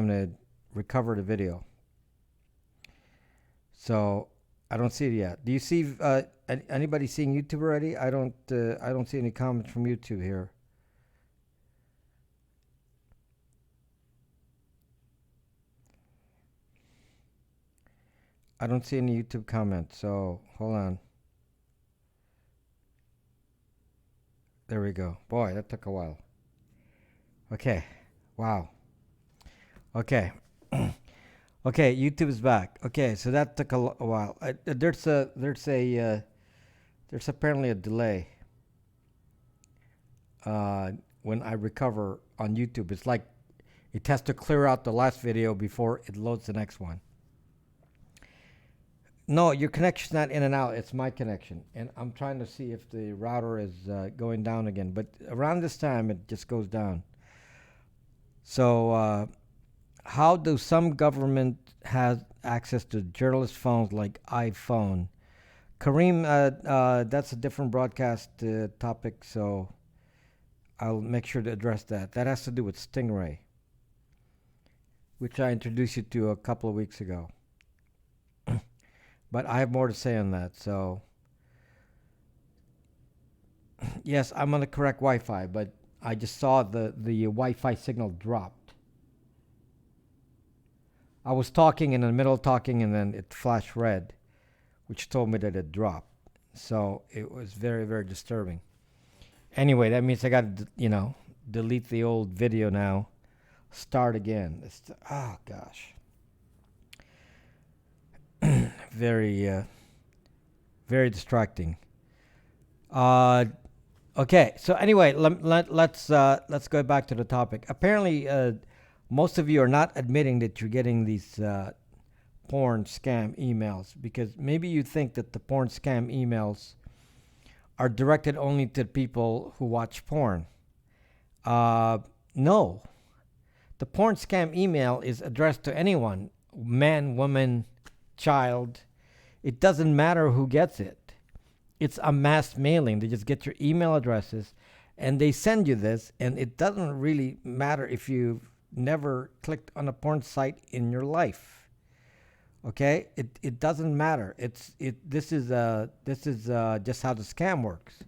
to recover the video. So I don't see it yet. Do you see anybody seeing YouTube already? I don't. I don't see any comments from YouTube here. I don't see any YouTube comments. So hold on. There we go. Boy, that took a while. Okay. Wow. Okay. Okay, YouTube is back. Okay, so that took a while. There's apparently a delay when I recover on YouTube. It's like it has to clear out the last video before it loads the next one. No, your connection's not in and out. It's my connection, and I'm trying to see if the router is going down again. But around this time, it just goes down. So, how do some government have access to journalist phones like iPhone? Kareem, that's a different broadcast topic, so I'll make sure to address that. That has to do with Stingray, which I introduced you to a couple of weeks ago. But I have more to say on that. So, yes, I'm on the correct Wi-Fi, but I just saw the Wi-Fi signal dropped. I was talking in the middle of talking, and then it flashed red, which told me that it dropped. So it was very, very disturbing. Anyway, that means I got to, delete the old video now, start again. Oh gosh. Very, very distracting. Okay, so anyway, let's go back to the topic. Apparently, most of you are not admitting that you're getting these porn scam emails, because maybe you think that the porn scam emails are directed only to people who watch porn. No, the porn scam email is addressed to anyone, man, woman, child. It doesn't matter who gets it. It's a mass mailing. They just get your email addresses and they send you this, and it doesn't really matter if you've never clicked on a porn site in your life. Okay? It doesn't matter. This is just how the scam works.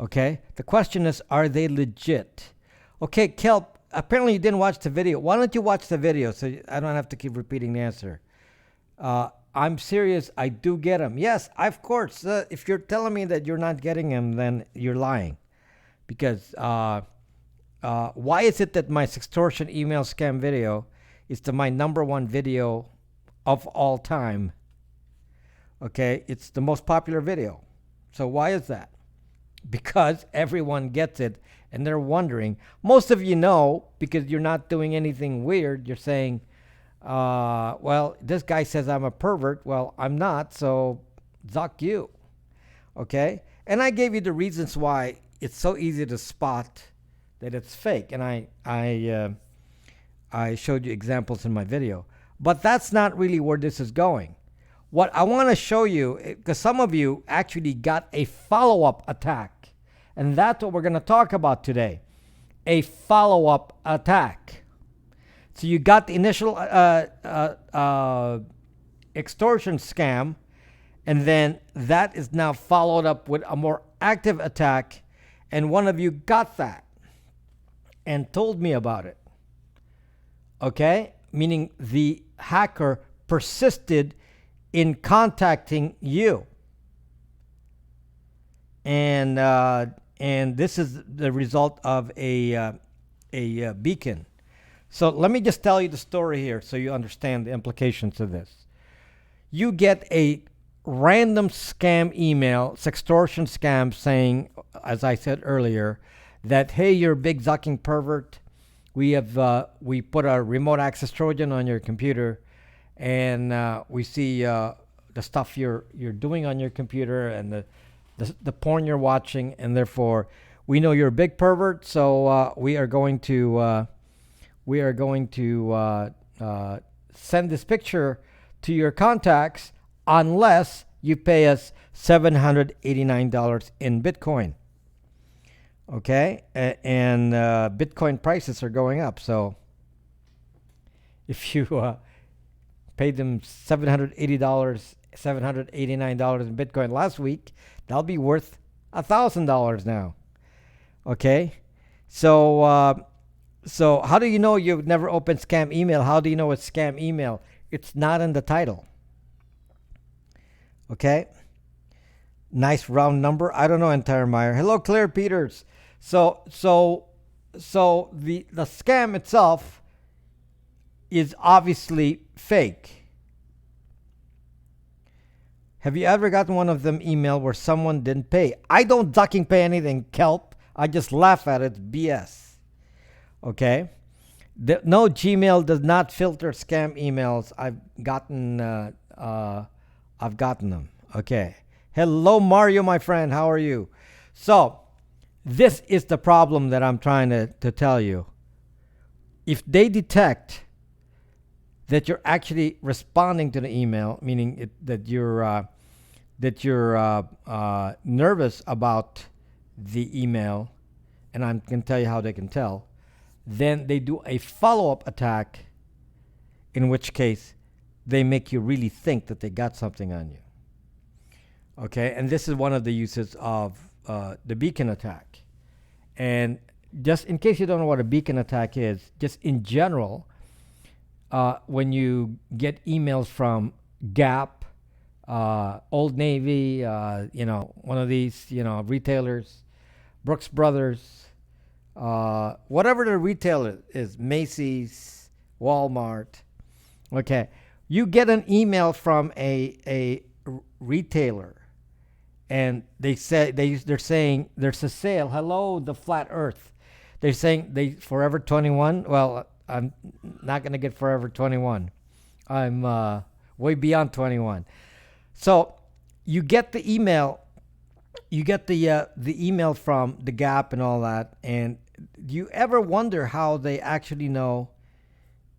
Okay? The question is, are they legit? Okay, Kelp, apparently you didn't watch the video. Why don't you watch the video so I don't have to keep repeating the answer? I'm serious. I do get them. Yes, of course. If you're telling me that you're not getting them, then you're lying. Because why is it that my sextortion email scam video is my number one video of all time? Okay, it's the most popular video. So why is that? Because everyone gets it, and they're wondering. Most of you know, because you're not doing anything weird. You're saying, well, this guy says I'm a pervert. Well, I'm not, so zuck you. Okay? And I gave you the reasons why it's so easy to spot that it's fake. And I showed you examples in my video. But that's not really where this is going. What I want to show you, because some of you actually got a follow-up attack. And that's what we're going to talk about today. A follow-up attack. So you got the initial extortion scam, and then that is now followed up with a more active attack, and one of you got that and told me about it. Okay? Meaning the hacker persisted in contacting you. And this is the result of a beacon. So let me just tell you the story here so you understand the implications of this. You get a random scam email, sextortion scam, saying, as I said earlier, that, hey, you're a big zucking pervert. We put a remote access Trojan on your computer, and we see the stuff you're doing on your computer and the porn you're watching, and therefore we know you're a big pervert. So we are going to send this picture to your contacts unless you pay us $789 in Bitcoin. Okay? And Bitcoin prices are going up. So If you paid them $780, $789 in Bitcoin last week, that'll be worth $1,000 now. Okay, so how do you know you've never opened scam email? How do you know it's scam email? It's not in the title. Okay, nice round number. I don't know, Entire Meyer. Hello, Claire Peters. So the scam itself is obviously fake. Have you ever gotten one of them email where someone didn't pay? I don't ducking pay anything, Kelp. I just laugh at it. It's BS. Okay. No, Gmail does not filter scam emails. I've gotten them. Okay. Hello, Mario, my friend. How are you? So this is the problem that I'm trying to tell you. If they detect that you're actually responding to the email, meaning that you're nervous about the email, and I can tell you how they can tell, then they do a follow-up attack, in which case they make you really think that they got something on you. Okay, and this is one of the uses of the beacon attack. And just in case you don't know what a beacon attack is, just in general, when you get emails from Gap, Old Navy, one of these, retailers, Brooks Brothers, whatever the retailer is, Macy's, Walmart. Okay, you get an email from a retailer, and they're saying there's a sale. Hello, the flat Earth. They're saying they Forever 21. Well, I'm not gonna get Forever 21. I'm way beyond 21. So you get the email. You get the email from the Gap and all that. And do you ever wonder how they actually know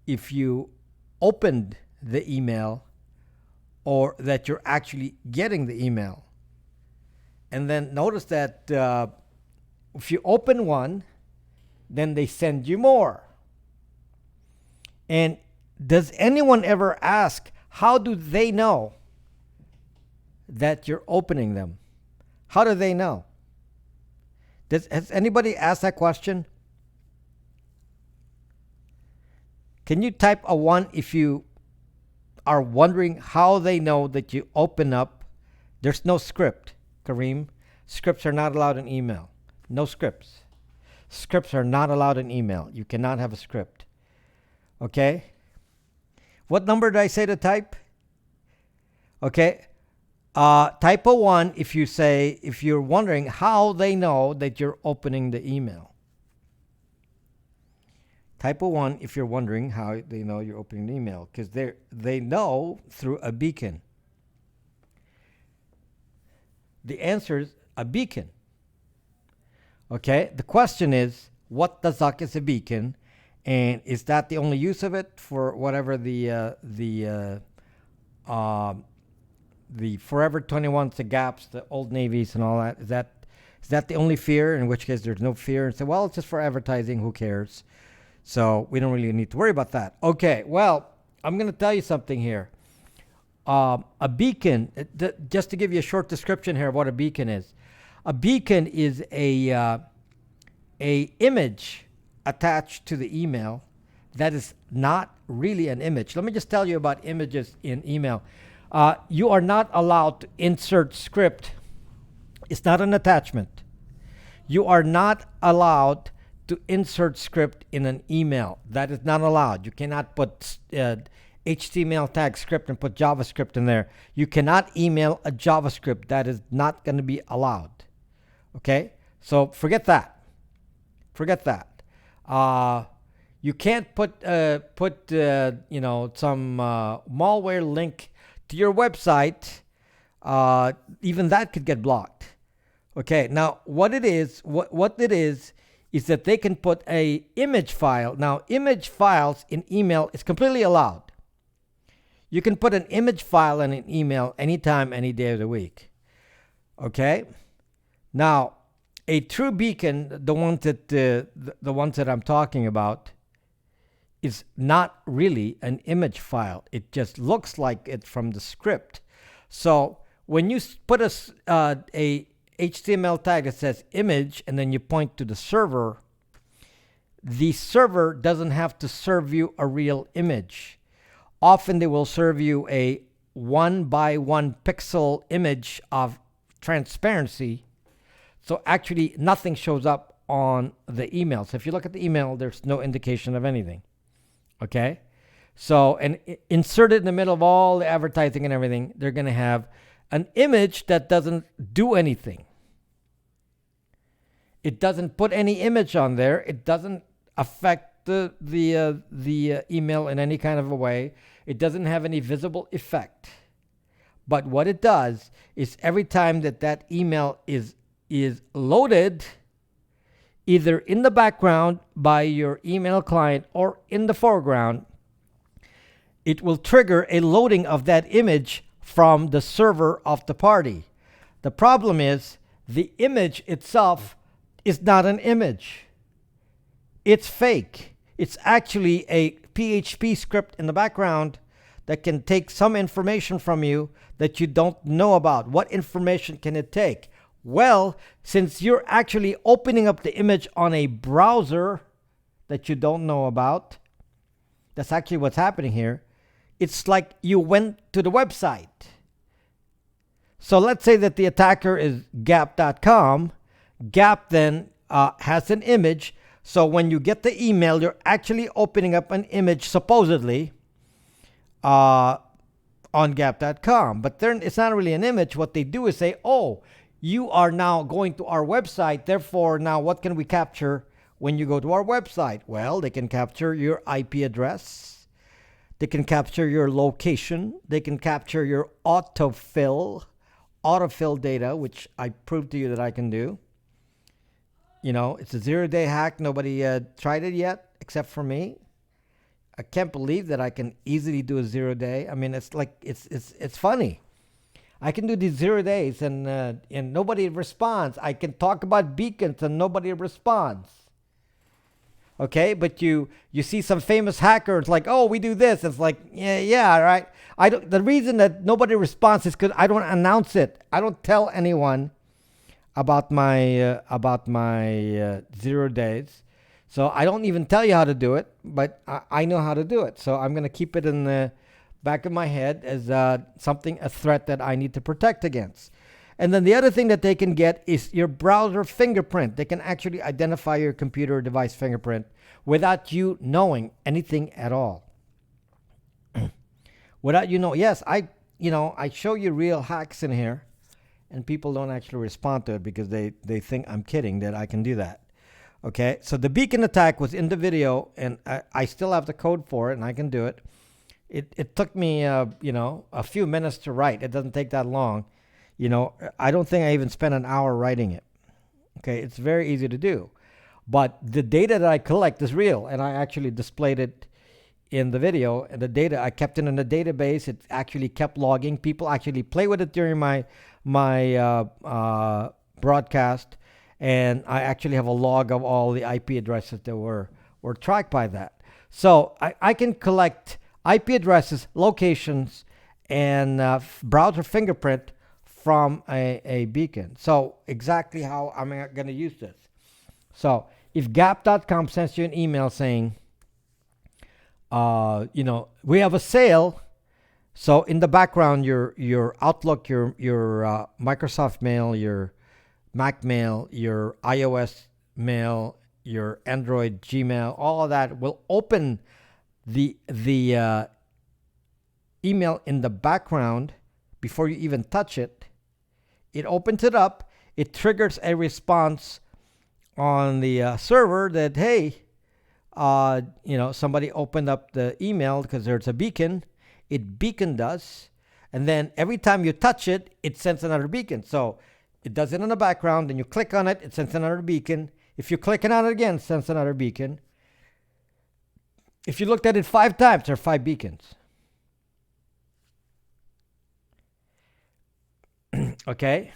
if you opened the email or that you're actually getting the email? And then notice that if you open one, then they send you more. And does anyone ever ask, how do they know that you're opening them? How do they know? Has anybody asked that question? Can you type a 1 if you are wondering how they know that you open up? There's no script, Kareem. Scripts are not allowed in email. No scripts. Scripts are not allowed in email. You cannot have a script. Okay? What number did I say to type? Okay. Type a 1 if you're wondering how they know that you're opening the email. Type a 1 if you're wondering how they know you're opening the email, because they know through a beacon. The answer is a beacon. Okay. The question is, what the zuck is a beacon, and is that the only use of it for whatever the Forever 21s, the Gaps, the Old Navies, and all that? Is that the only fear? In which case, there's no fear, and say, well, it's just for advertising. Who cares? So we don't really need to worry about that. Okay. Well, I'm going to tell you something here. A beacon. Just to give you a short description here of what a beacon is. A beacon is a image attached to the email that is not really an image. Let me just tell you about images in email. You are not allowed to insert script. It's not an attachment. You are not allowed to insert script in an email. That is not allowed. You cannot put HTML tag script and put JavaScript in there. You cannot email a JavaScript. That is not going to be allowed. Okay? So forget that. Forget that. You can't put some malware link to your website. Even that could get blocked. Okay. Now, what it is that they can put a image file. Now, image files in email is completely allowed. You can put an image file in an email anytime, any day of the week. Okay. Now, a true beacon, the ones that I'm talking about, is not really an image file. It just looks like it from the script. So when you put a HTML tag that says image and then you point to the server doesn't have to serve you a real image. Often they will serve you a 1 by 1 pixel image of transparency. So actually nothing shows up on the email. So if you look at the email, there's no indication of anything. Okay? So, and inserted in the middle of all the advertising and everything, they're going to have an image that doesn't do anything. It doesn't put any image on there. It doesn't affect the email in any kind of a way. It doesn't have any visible effect. But what it does is every time that email is loaded, either in the background by your email client or in the foreground, it will trigger a loading of that image from the server of the party. The problem is the image itself is not an image. It's fake. It's actually a PHP script in the background that can take some information from you that you don't know about. What information can it take? Well, since you're actually opening up the image on a browser that you don't know about, that's actually what's happening here. It's like you went to the website. So let's say that the attacker is Gap.com. Gap then has an image. So when you get the email, you're actually opening up an image, supposedly, on Gap.com. But then it's not really an image. What they do is say, oh, you are now going to our website. Therefore, now what can we capture when you go to our website? Well, they can capture your IP address. They can capture your location. They can capture your autofill data, which I proved to you that I can do. You know, it's a 0-day hack. Nobody tried it yet, except for me. I can't believe that I can easily do a 0-day. I mean, it's like it's funny. I can do these 0 days and nobody responds. I can talk about beacons and nobody responds. Okay, but you see some famous hackers like, oh, we do this. It's like, yeah, right. The reason that nobody responds is because I don't announce it. I don't tell anyone about my 0 days. So I don't even tell you how to do it, but I know how to do it. So I'm gonna keep it in the back of my head as a threat that I need to protect against. And then the other thing that they can get is your browser fingerprint. They can actually identify your computer device fingerprint without you knowing anything at all. Without you know, yes, I show you real hacks in here, and people don't actually respond to it because they think I'm kidding that I can do that. Okay, so the beacon attack was in the video, and I still have the code for it, and I can do it. It took me, a few minutes to write. It doesn't take that long. I don't think I even spent an hour writing it. Okay, it's very easy to do. But the data that I collect is real, and I actually displayed it in the video. And the data, I kept it in a database. It actually kept logging. People actually play with it during my broadcast, and I actually have a log of all the IP addresses that were tracked by that. So I can collect IP addresses, locations, and browser fingerprint from a beacon. So exactly how I'm going to use this. So if Gap.com sends you an email saying, we have a sale. So in the background, your Outlook, your Microsoft Mail, your Mac Mail, your iOS Mail, your Android Gmail, all of that will open the email in the background before you even touch it. It opens it up. It triggers a response on the server that, hey, somebody opened up the email because there's a beacon. It beacon does. And then every time you touch it, it sends another beacon. So it does it in the background. Then you click on it, it sends another beacon. If you click on it again, it sends another beacon. If you looked at it 5 times, there are 5 beacons. Okay?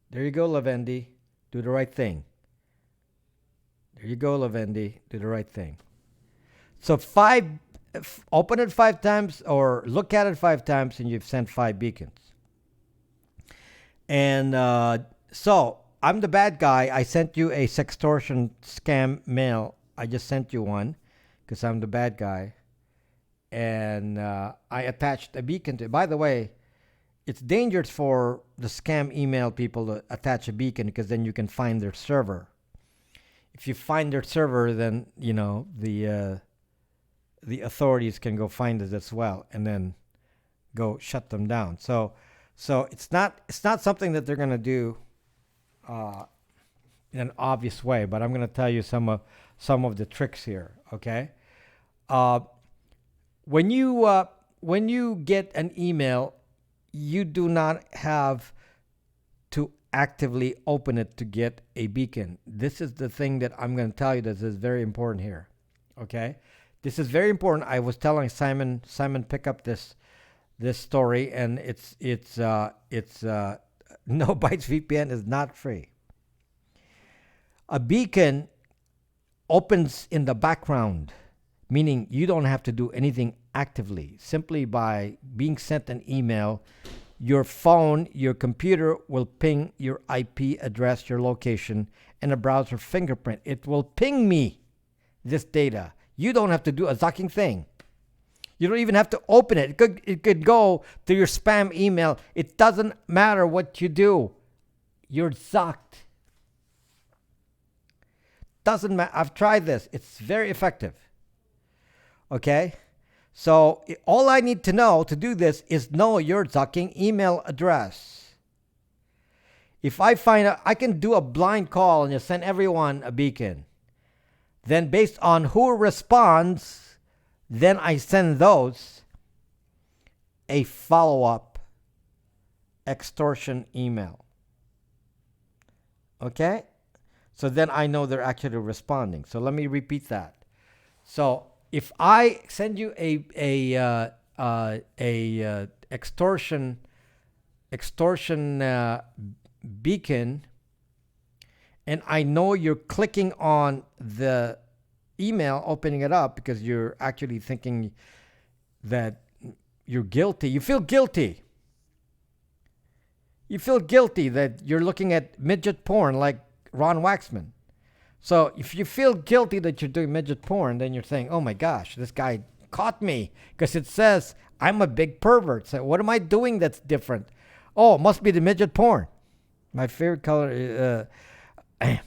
There you go, Lavendi. Do the right thing. There you go, Lavendi. Do the right thing. So open it 5 times or look at it 5 times, and you've sent 5 beacons. And so I'm the bad guy. I sent you a sextortion scam mail. I just sent you one because I'm the bad guy. And I attached a beacon to it. By the way, it's dangerous for the scam email people to attach a beacon because then you can find their server. If you find their server, then the authorities can go find it as well, and then go shut them down. So it's not something that they're gonna do in an obvious way. But I'm gonna tell you some of the tricks here. Okay, when you get an email, you do not have to actively open it to get a beacon. This is the thing that I'm going to tell you that is very important here. Okay? This is very important. I was telling Simon pick up this story, and it's No Bytes VPN is not free. A beacon opens in the background, meaning you don't have to do anything actively. Simply by being sent an email, your phone, your computer will ping your IP address, your location, and a browser fingerprint. It will ping me this data. You don't have to do a zucking thing. You don't even have to open it. It could go to your spam email. It doesn't matter what you do. You're zucked. Doesn't matter. I've tried this. It's very effective. Okay? So all I need to know to do this is know your zucking email address. If I find out, I can do a blind call and just send everyone a beacon. Then based on who responds, then I send those a follow-up extortion email. Okay? So then I know they're actually responding. So let me repeat that. So if I send you a extortion beacon, and I know you're clicking on the email, opening it up because you're actually thinking that you're guilty. You feel guilty. You feel guilty that you're looking at midget porn like Ron Waxman. So if you feel guilty that you're doing midget porn, then you're saying, oh my gosh, this guy caught me because it says I'm a big pervert. So what am I doing that's different? Oh, it must be the midget porn. My favorite color. Okay,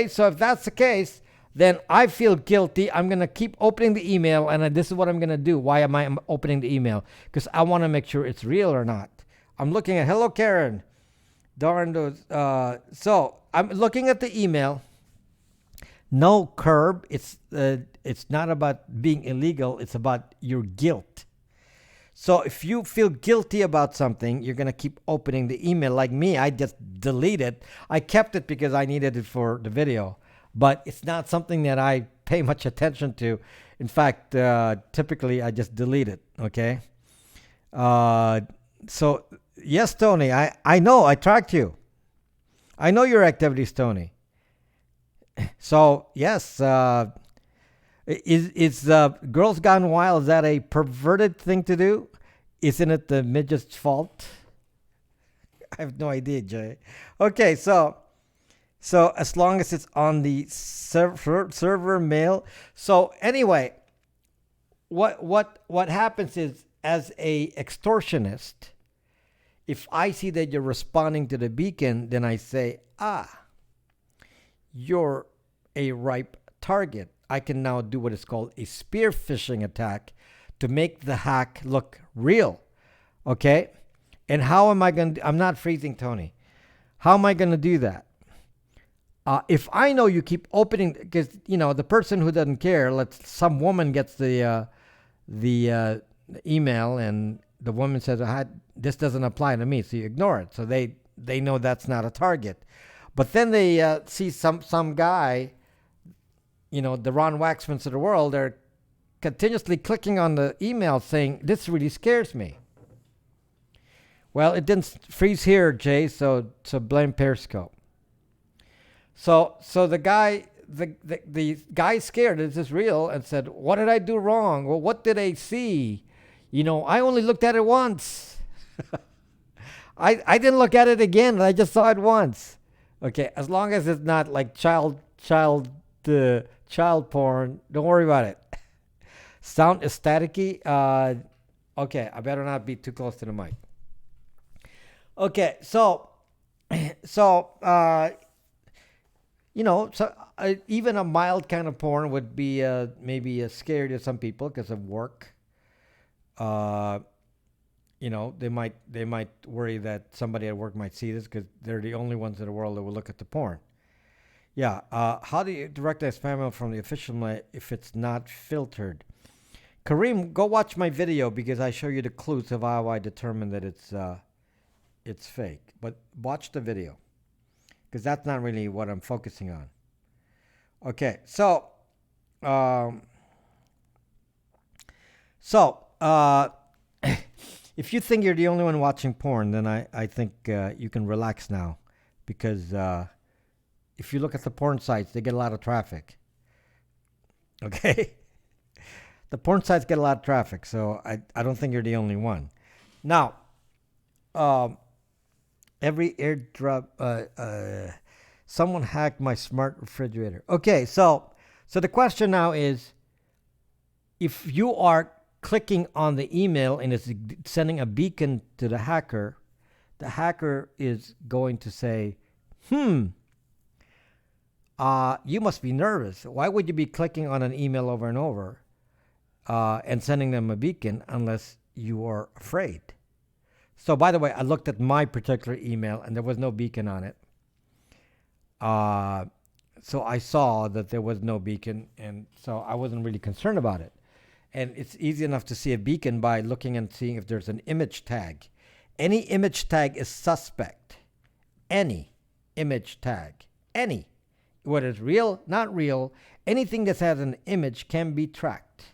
so if that's the case, then I feel guilty. I'm going to keep opening the email, and this is what I'm going to do. Why am I opening the email? Because I want to make sure it's real or not. I'm looking at, hello, Karen. Darn those. So I'm looking at the email. No curb. It's not about being illegal. It's about your guilt. So if you feel guilty about something, you're going to keep opening the email. Like me, I just delete it. I kept it because I needed it for the video. But it's not something that I pay much attention to. In fact, typically I just delete it. Okay? So, yes, Tony, I know. I tracked you. I know your activities, Tony. So, yes. Is Girls Gone Wild, is that a perverted thing to do? Isn't it the midget's fault? I have no idea, Jay. Okay, so as long as it's on the server mail. So anyway, what happens is, as a extortionist, if I see that you're responding to the beacon, then I say, you're a ripe target. I can now do what is called a spear phishing attack to make the hack look real. Okay? And how am I going to... I'm not freezing, Tony. How am I going to do that? If I know you keep opening... Because, the person who doesn't care, some woman gets the email, and the woman says, this doesn't apply to me, so you ignore it. So they know that's not a target. But then they see some guy... the Ron Waxmans of the world, they're continuously clicking on the email saying, this really scares me. Well, it didn't freeze here, Jay, so blame Periscope. So the guy scared, is this real? And said, what did I do wrong? Well, what did I see? I only looked at it once. I didn't look at it again. I just saw it once. Okay, as long as it's not like child porn, don't worry about it. Sound is staticky. Okay, I better not be too close to the mic. Okay, so even a mild kind of porn would be maybe scary to some people because of work. Uh, they might worry that somebody at work might see this because they're the only ones in the world that will look at the porn. Yeah. How do you direct a spam mail from the official mail if it's not filtered? Kareem, go watch my video because I show you the clues of how I determine that it's fake. But watch the video because that's not really what I'm focusing on. Okay, um, so if you think you're the only one watching porn, then I think you can relax now because if you look at the porn sites, they get a lot of traffic. Okay? The porn sites get a lot of traffic, so I don't think you're the only one. Now, every airdrop, someone hacked my smart refrigerator. Okay, so the question now is, if you are clicking on the email and it's sending a beacon to the hacker is going to say, you must be nervous. Why would you be clicking on an email over and over and sending them a beacon unless you are afraid? So, by the way, I looked at my particular email and there was no beacon on it. So I saw that there was no beacon, and so I wasn't really concerned about it. And it's easy enough to see a beacon by looking and seeing if there's an image tag. Any image tag is suspect. Any image tag. Any. Whether it's real, not real, anything that has an image can be tracked.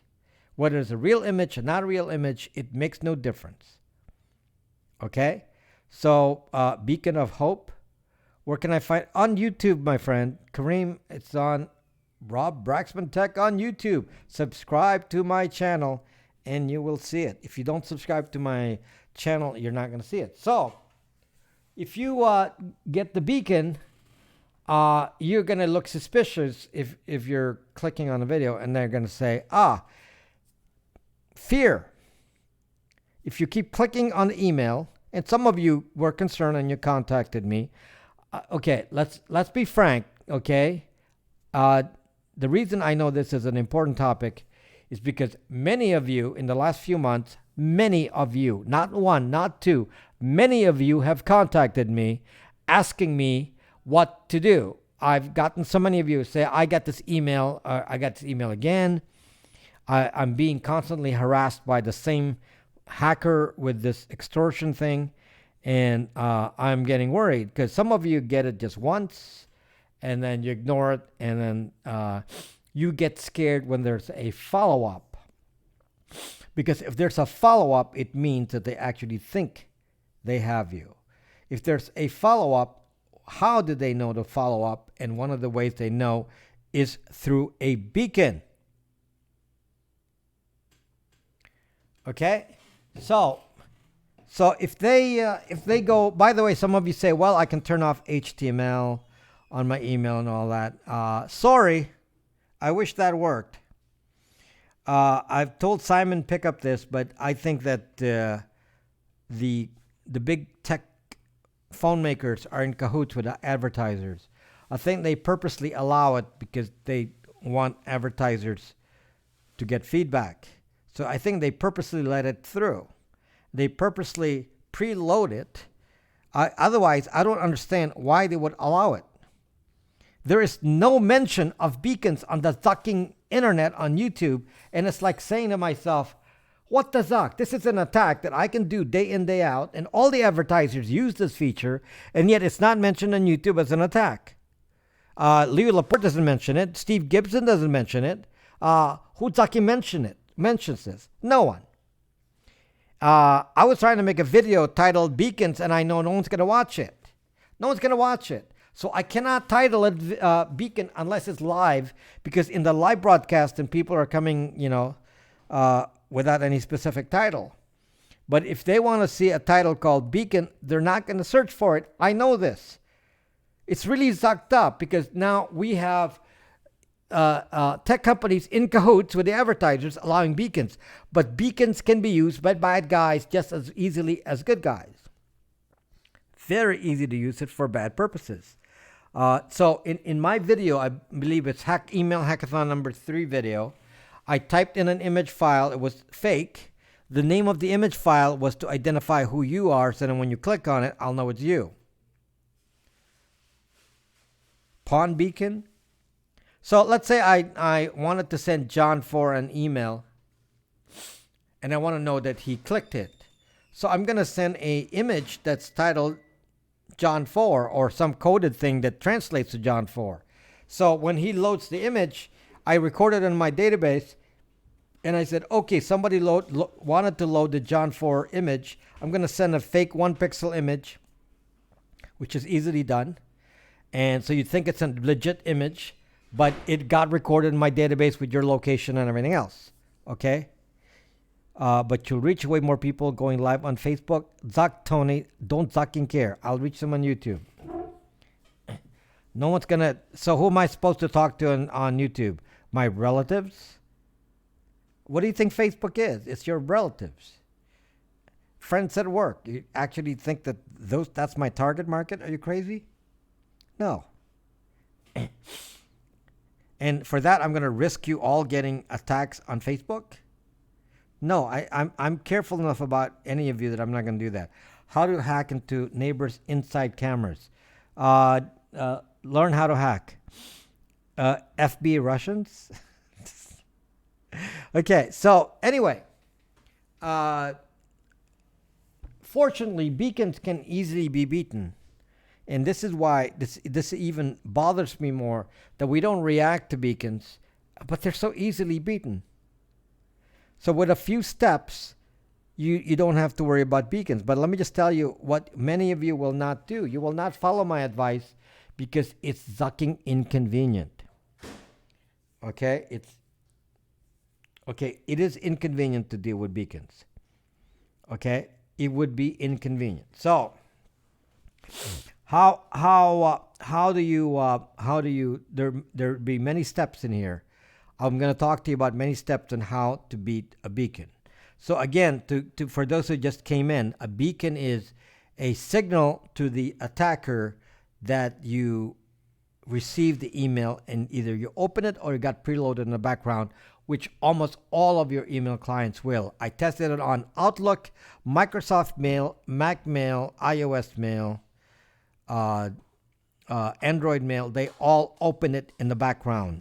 Whether it's a real image or not a real image, it makes no difference. Okay? So, Beacon of Hope. Where can I find? On YouTube, my friend. Kareem, it's on Rob Braxman Tech on YouTube. Subscribe to my channel and you will see it. If you don't subscribe to my channel, you're not going to see it. So, if you get the beacon, you're going to look suspicious if you're clicking on the video, and they're going to say, fear. If you keep clicking on the email, and some of you were concerned and you contacted me, okay, let's be frank, okay? The reason I know this is an important topic is because many of you in the last few months, many of you, not one, not two, many of you have contacted me asking me what to do. I've gotten so many of you say, I got this email again. I'm being constantly harassed by the same hacker with this extortion thing. And I'm getting worried because some of you get it just once and then you ignore it. And then you get scared when there's a follow-up. Because if there's a follow-up, it means that they actually think they have you. If there's a follow-up, how do they know the follow-up? And one of the ways they know is through a beacon. Okay? So if they go, by the way, some of you say, well, I can turn off HTML on my email and all that. Sorry, I wish that worked. I've told Simon pick up this, but I think that the big tech phone makers are in cahoots with the advertisers. I think they purposely allow it because they want advertisers to get feedback. So I think they purposely let it through. They purposely preload it. Otherwise, I don't understand why they would allow it. There is no mention of beacons on the zucking internet on YouTube. And it's like saying to myself, what the zuck? This is an attack that I can do day in, day out. And all the advertisers use this feature. And yet it's not mentioned on YouTube as an attack. Leo Laporte doesn't mention it. Steve Gibson doesn't mention it. Who zucking mentions this? No one. I was trying to make a video titled Beacons, and I know no one's going to watch it. No one's going to watch it. So I cannot title it Beacon unless it's live, because in the live broadcast and people are coming, without any specific title. But if they want to see a title called Beacon, they're not going to search for it. I know this. It's really sucked up because now we have tech companies in cahoots with the advertisers allowing beacons. But beacons can be used by bad guys just as easily as good guys. Very easy to use it for bad purposes. So in my video, I believe it's Email Hackathon number 3 video, I typed in an image file. It was fake. The name of the image file was to identify who you are, so then when you click on it, I'll know it's you. Pawn beacon. So let's say I wanted to send John 4 an email, and I want to know that he clicked it. So I'm going to send a image that's titled John 4 or some coded thing that translates to John 4. So when he loads the image, I recorded it in my database, and I said, okay, somebody wanted to load the John 4 image. I'm going to send a fake 1 pixel image, which is easily done. And so you think it's a legit image, but it got recorded in my database with your location and everything else. Okay? But you'll reach way more people going live on Facebook. Zuck, Tony, don't zucking care. I'll reach them on YouTube. No one's going to... So who am I supposed to talk to on YouTube? My relatives? What do you think Facebook is? It's your relatives. Friends at work. You actually think that that's my target market? Are you crazy? No. And for that, I'm going to risk you all getting attacks on Facebook? No, I'm careful enough about any of you that I'm not going to do that. How to hack into neighbors' inside cameras. Learn how to hack. FB Russians? Okay, so anyway. Fortunately, beacons can easily be beaten. And this is why this even bothers me more, that we don't react to beacons, but they're so easily beaten. So with a few steps, you don't have to worry about beacons. But let me just tell you what many of you will not do. You will not follow my advice because it's zucking inconvenient. Okay? It is inconvenient to deal with beacons. Okay? It would be inconvenient. So How do you there be many steps in here. I'm going to talk to you about many steps on how to beat a beacon. So again, for those who just came in, a beacon is a signal to the attacker that you received the email, and either you open it or it got preloaded in the background, which almost all of your email clients will. I tested it on Outlook, Microsoft Mail, Mac Mail, iOS Mail, Android Mail. They all open it in the background.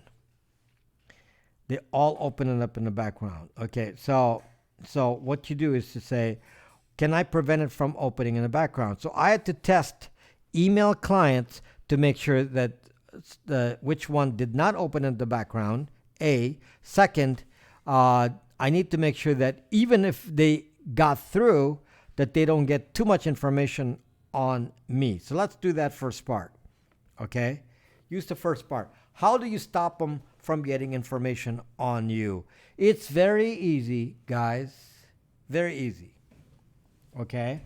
They all open it up in the background. Okay, so what you do is to say, can I prevent it from opening in the background? So I had to test email clients to make sure that which one did not open in the background. A. Second, I need to make sure that even if they got through, that they don't get too much information on me. So let's do that first part. Okay? Use the first part. How do you stop them from getting information on you? It's very easy, guys. Very easy. Okay?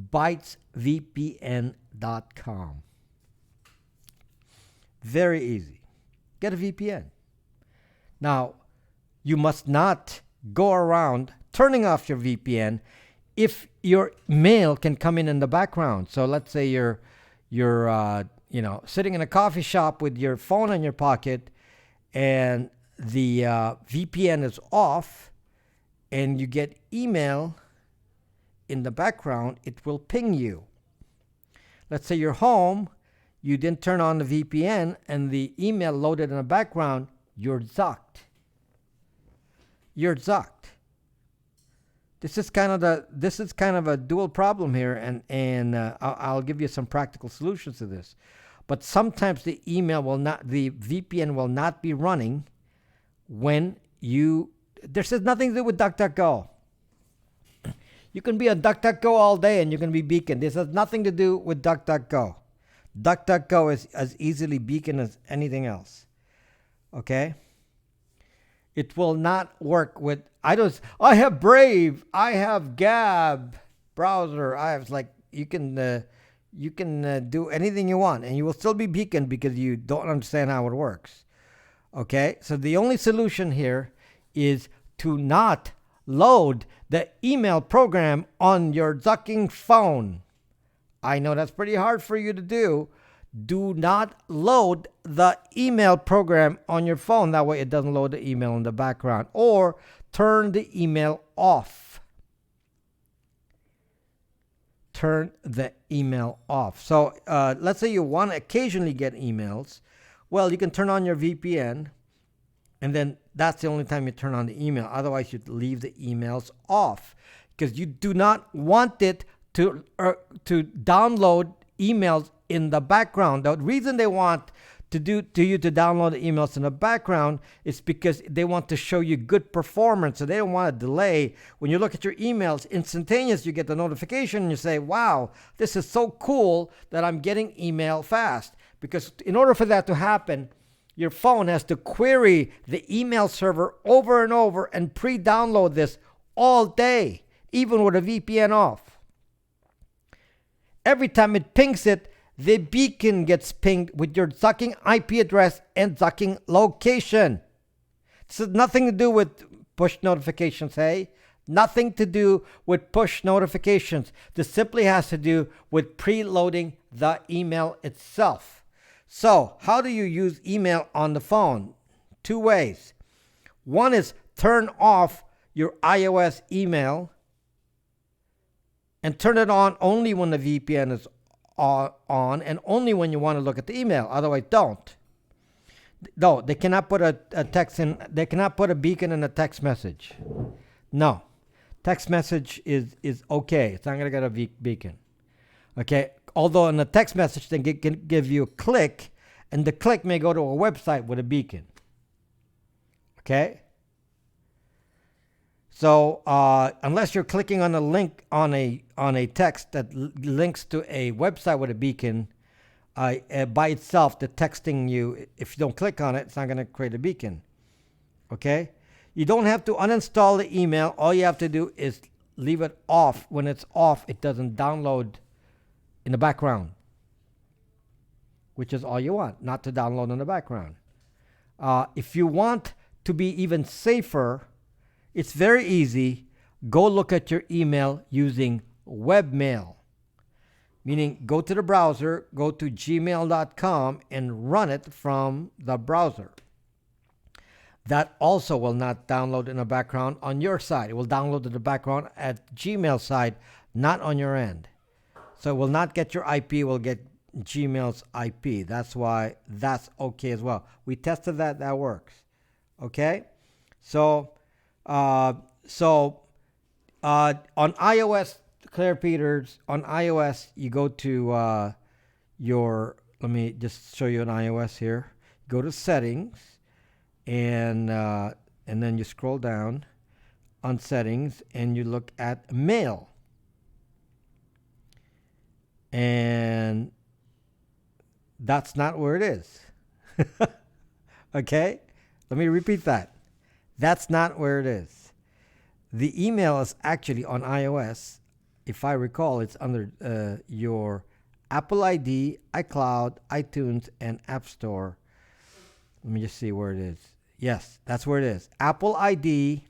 BytesVPN.com. Very easy. Get a VPN. Now, you must not go around turning off your VPN if your mail can come in the background. So let's say you're sitting in a coffee shop with your phone in your pocket, and the VPN is off, and you get email in the background. It will ping you. Let's say you're home, you didn't turn on the VPN, and the email loaded in the background. You're zucked. You're zucked. This is kind of a dual problem here, and I'll give you some practical solutions to this. But sometimes the VPN will not be running when this has nothing to do with DuckDuckGo. You can be on DuckDuckGo all day and you can be beaconed. This has nothing to do with DuckDuckGo. DuckDuckGo is as easily beaconed as anything else. Okay? It will not work with, I have Brave, I have Gab browser. I have, like, you can do anything you want and you will still be beaconed because you don't understand how it works. Okay? So the only solution here is to not load the email program on your Zucking phone. I know that's pretty hard for you to do. Do not load the email program on your phone. That way it doesn't load the email in the background. Or turn the email off. Turn the email off. So let's say you want to occasionally get emails. Well, you can turn on your VPN. And then that's the only time you turn on the email. Otherwise, you leave the emails off. Because you do not want it to download emails in the background. The reason they want you to download the emails in the background is because they want to show you good performance. So they don't want to delay. When you look at your emails, instantaneous, you get the notification and you say, wow, this is so cool that I'm getting email fast. Because in order for that to happen, your phone has to query the email server over and over and pre-download this all day, even with a VPN off. Every time it pings it, the beacon gets pinged with your Zucking IP address and Zucking location. This has nothing to do with push notifications, hey? Nothing to do with push notifications. This simply has to do with preloading the email itself. So, how do you use email on the phone? Two ways. One is turn off your iOS email and turn it on only when the VPN is on and only when you want to look at the email. Otherwise, don't. No, they cannot put a text in. They cannot put a beacon in a text message. No, text message is okay. It's not gonna get a beacon. Okay. Although in a text message they can give you a click, and the click may go to a website with a beacon. Okay. So unless you're clicking on a link on a text that links to a website with a beacon, by itself, the texting you, if you don't click on it, it's not going to create a beacon. Okay? You don't have to uninstall the email. All you have to do is leave it off. When it's off, it doesn't download in the background, which is all you want, not to download in the background. If you want to be even safer, it's very easy. Go look at your email using webmail. Meaning go to the browser, go to gmail.com and run it from the browser. That also will not download in the background on your side. It will download in the background at Gmail side, not on your end. So it will not get your IP, it will get Gmail's IP. That's why that's okay as well. We tested that, that works. Okay? So on iOS, Claire Peters, on iOS, you go to let me just show you an iOS here. Go to settings, and then you scroll down on settings, and you look at mail. And that's not where it is. Okay? Let me repeat that. That's not where it is. The email is actually on iOS. If I recall, it's under your Apple ID, iCloud, iTunes, and App Store. Let me just see where it is. Yes, that's where it is. Apple ID.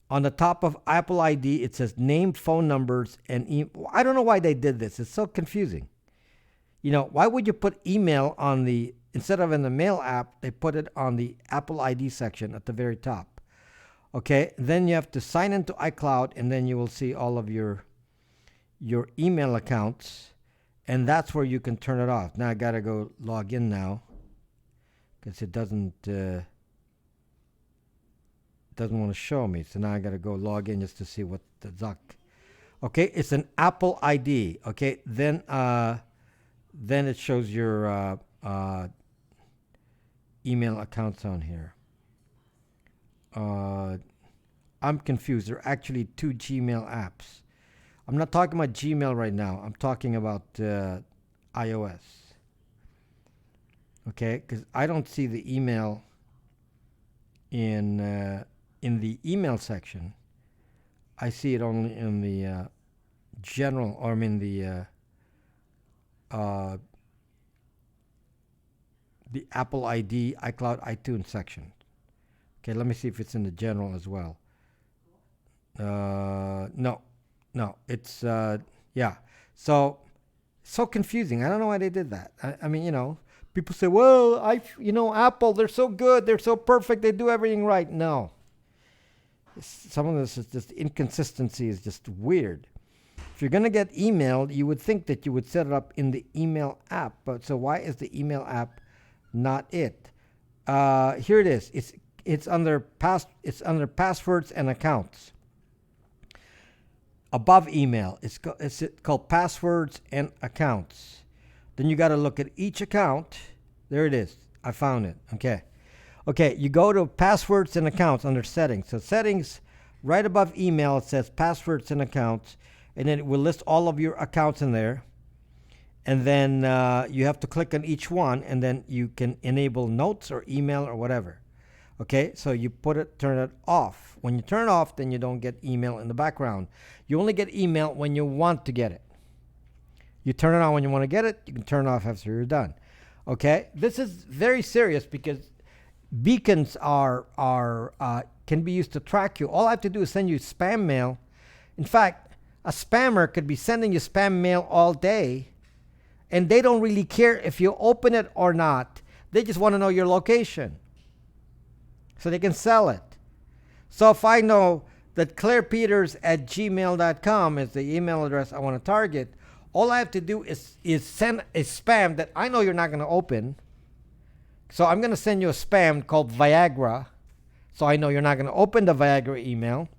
On the top of Apple ID, it says name, phone numbers, and I don't know why they did this. It's so confusing. You know, why would you put email on the, instead of in the mail app, they put it on the Apple ID section at the very top. Okay, then you have to sign into iCloud, and then you will see all of your email accounts, and that's where you can turn it off. Now I gotta go log in now, because it doesn't want to show me. So now I gotta go log in just to see what the Zuck. Okay, it's an Apple ID. Okay, then it shows your email accounts on here. I'm confused. There are actually two Gmail apps. I'm not talking about Gmail right now. I'm talking about iOS. Okay, because I don't see the email in the email section. I see it only in the general, or I mean the Apple ID, iCloud, iTunes section. Okay, let me see if it's in the general as well. No, it's yeah. So confusing. I don't know why they did that. I mean, people say, well, Apple, they're so good, they're so perfect, they do everything right. No, some of this is just inconsistency is just weird. If you're gonna get emailed, you would think that you would set it up in the email app. But so why is the email app not it? Here it is. It's under passwords and accounts. Above email, it's called passwords and accounts. Then you got to look at each account. There it is. I found it. Okay. You go to passwords and accounts under settings. So settings, right above email, it says passwords and accounts, and then it will list all of your accounts in there. And then you have to click on each one, and then you can enable notes or email or whatever. Okay, so you turn it off. When you turn it off, then you don't get email in the background. You only get email when you want to get it. You turn it on when you want to get it. You can turn it off after you're done. Okay, this is very serious because beacons can be used to track you. All I have to do is send you spam mail. In fact, a spammer could be sending you spam mail all day, and they don't really care if you open it or not. They just want to know your location, so they can sell it. So if I know that clairepeters@gmail.com is the email address I want to target, all I have to do is send a spam that I know you're not going to open. So I'm going to send you a spam called Viagra. So I know you're not going to open the Viagra email.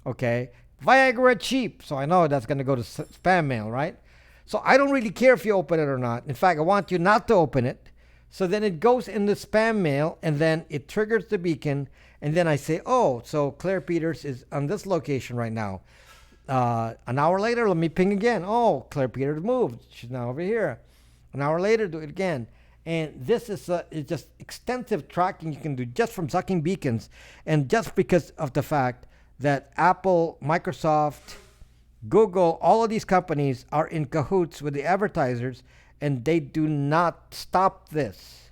Okay. Viagra cheap. So I know that's going to go to spam mail, right? So I don't really care if you open it or not. In fact, I want you not to open it. So then it goes in the spam mail, and then it triggers the beacon, and then I say, oh, so Claire Peters is on this location right now. An hour later, let me ping again. Oh, Claire Peters moved. She's now over here. An hour later, do it again. And this is just extensive tracking you can do just from sucking beacons, and just because of the fact that Apple, Microsoft, Google, all of these companies are in cahoots with the advertisers, and they do not stop this.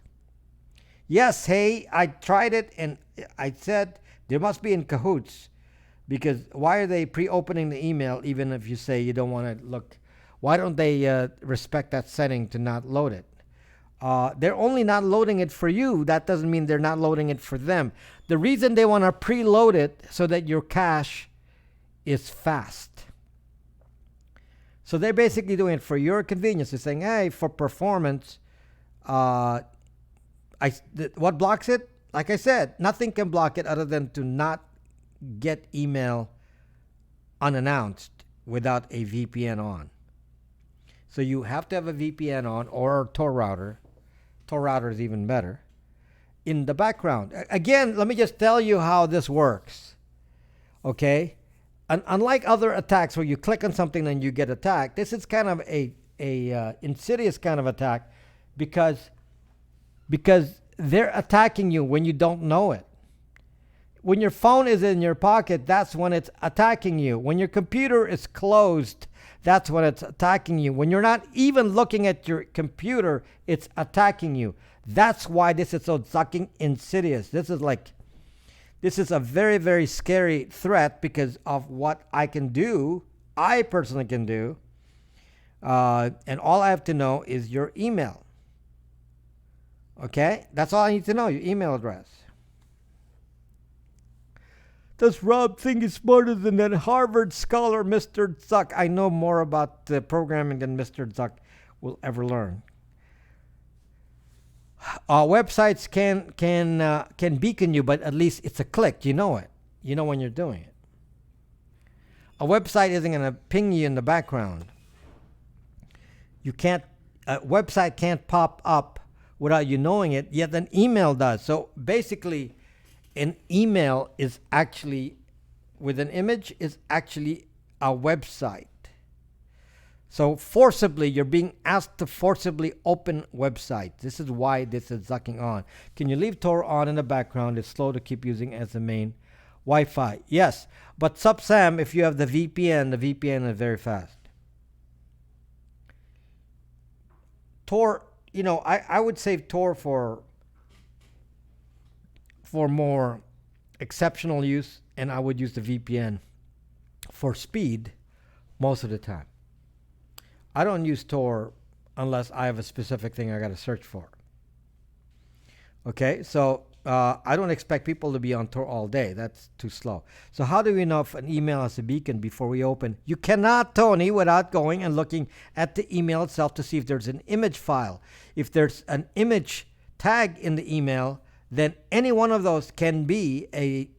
Yes, hey, I tried it, and I said there must be in cahoots, because why are they pre-opening the email even if you say you don't want to look? Why don't they respect that setting to not load it? They're only not loading it for you. That doesn't mean they're not loading it for them. The reason they want to preload it so that your cache is fast. So they're basically doing it for your convenience. They're saying, hey, for performance, what blocks it? Like I said, nothing can block it other than to not get email unannounced without a VPN on. So you have to have a VPN on or a Tor router. Tor router is even better. In the background. Again, let me just tell you how this works. Okay? Unlike other attacks where you click on something and you get attacked, this is kind of a insidious kind of attack because they're attacking you when you don't know it. When your phone is in your pocket, that's when it's attacking you. When your computer is closed, that's when it's attacking you. When you're not even looking at your computer, it's attacking you. That's why this is so fucking insidious. This is a very, very scary threat because of what I can do. I personally can do. And all I have to know is your email. Okay? That's all I need to know, your email address. Does Rob think he's smarter than that Harvard scholar, Mr. Zuck? I know more about programming than Mr. Zuck will ever learn. Websites can beacon you, but at least it's a click. You know it. You know when you're doing it. A website isn't going to ping you in the background. A website can't pop up without you knowing it, yet an email does. So basically, an email is actually with an image is actually a website. So forcibly, you're being asked to forcibly open websites. This is why this is sucking on. Can you leave Tor on in the background? It's slow to keep using as the main Wi-Fi. Yes, but SubSam, if you have the VPN is very fast. Tor, I would save Tor for more exceptional use, and I would use the VPN for speed most of the time. I don't use Tor unless I have a specific thing I got to search for. Okay, so I don't expect people to be on Tor all day. That's too slow. So how do we know if an email has a beacon before we open? You cannot, Tony, without going and looking at the email itself to see if there's an image file. If there's an image tag in the email, then any one of those can be a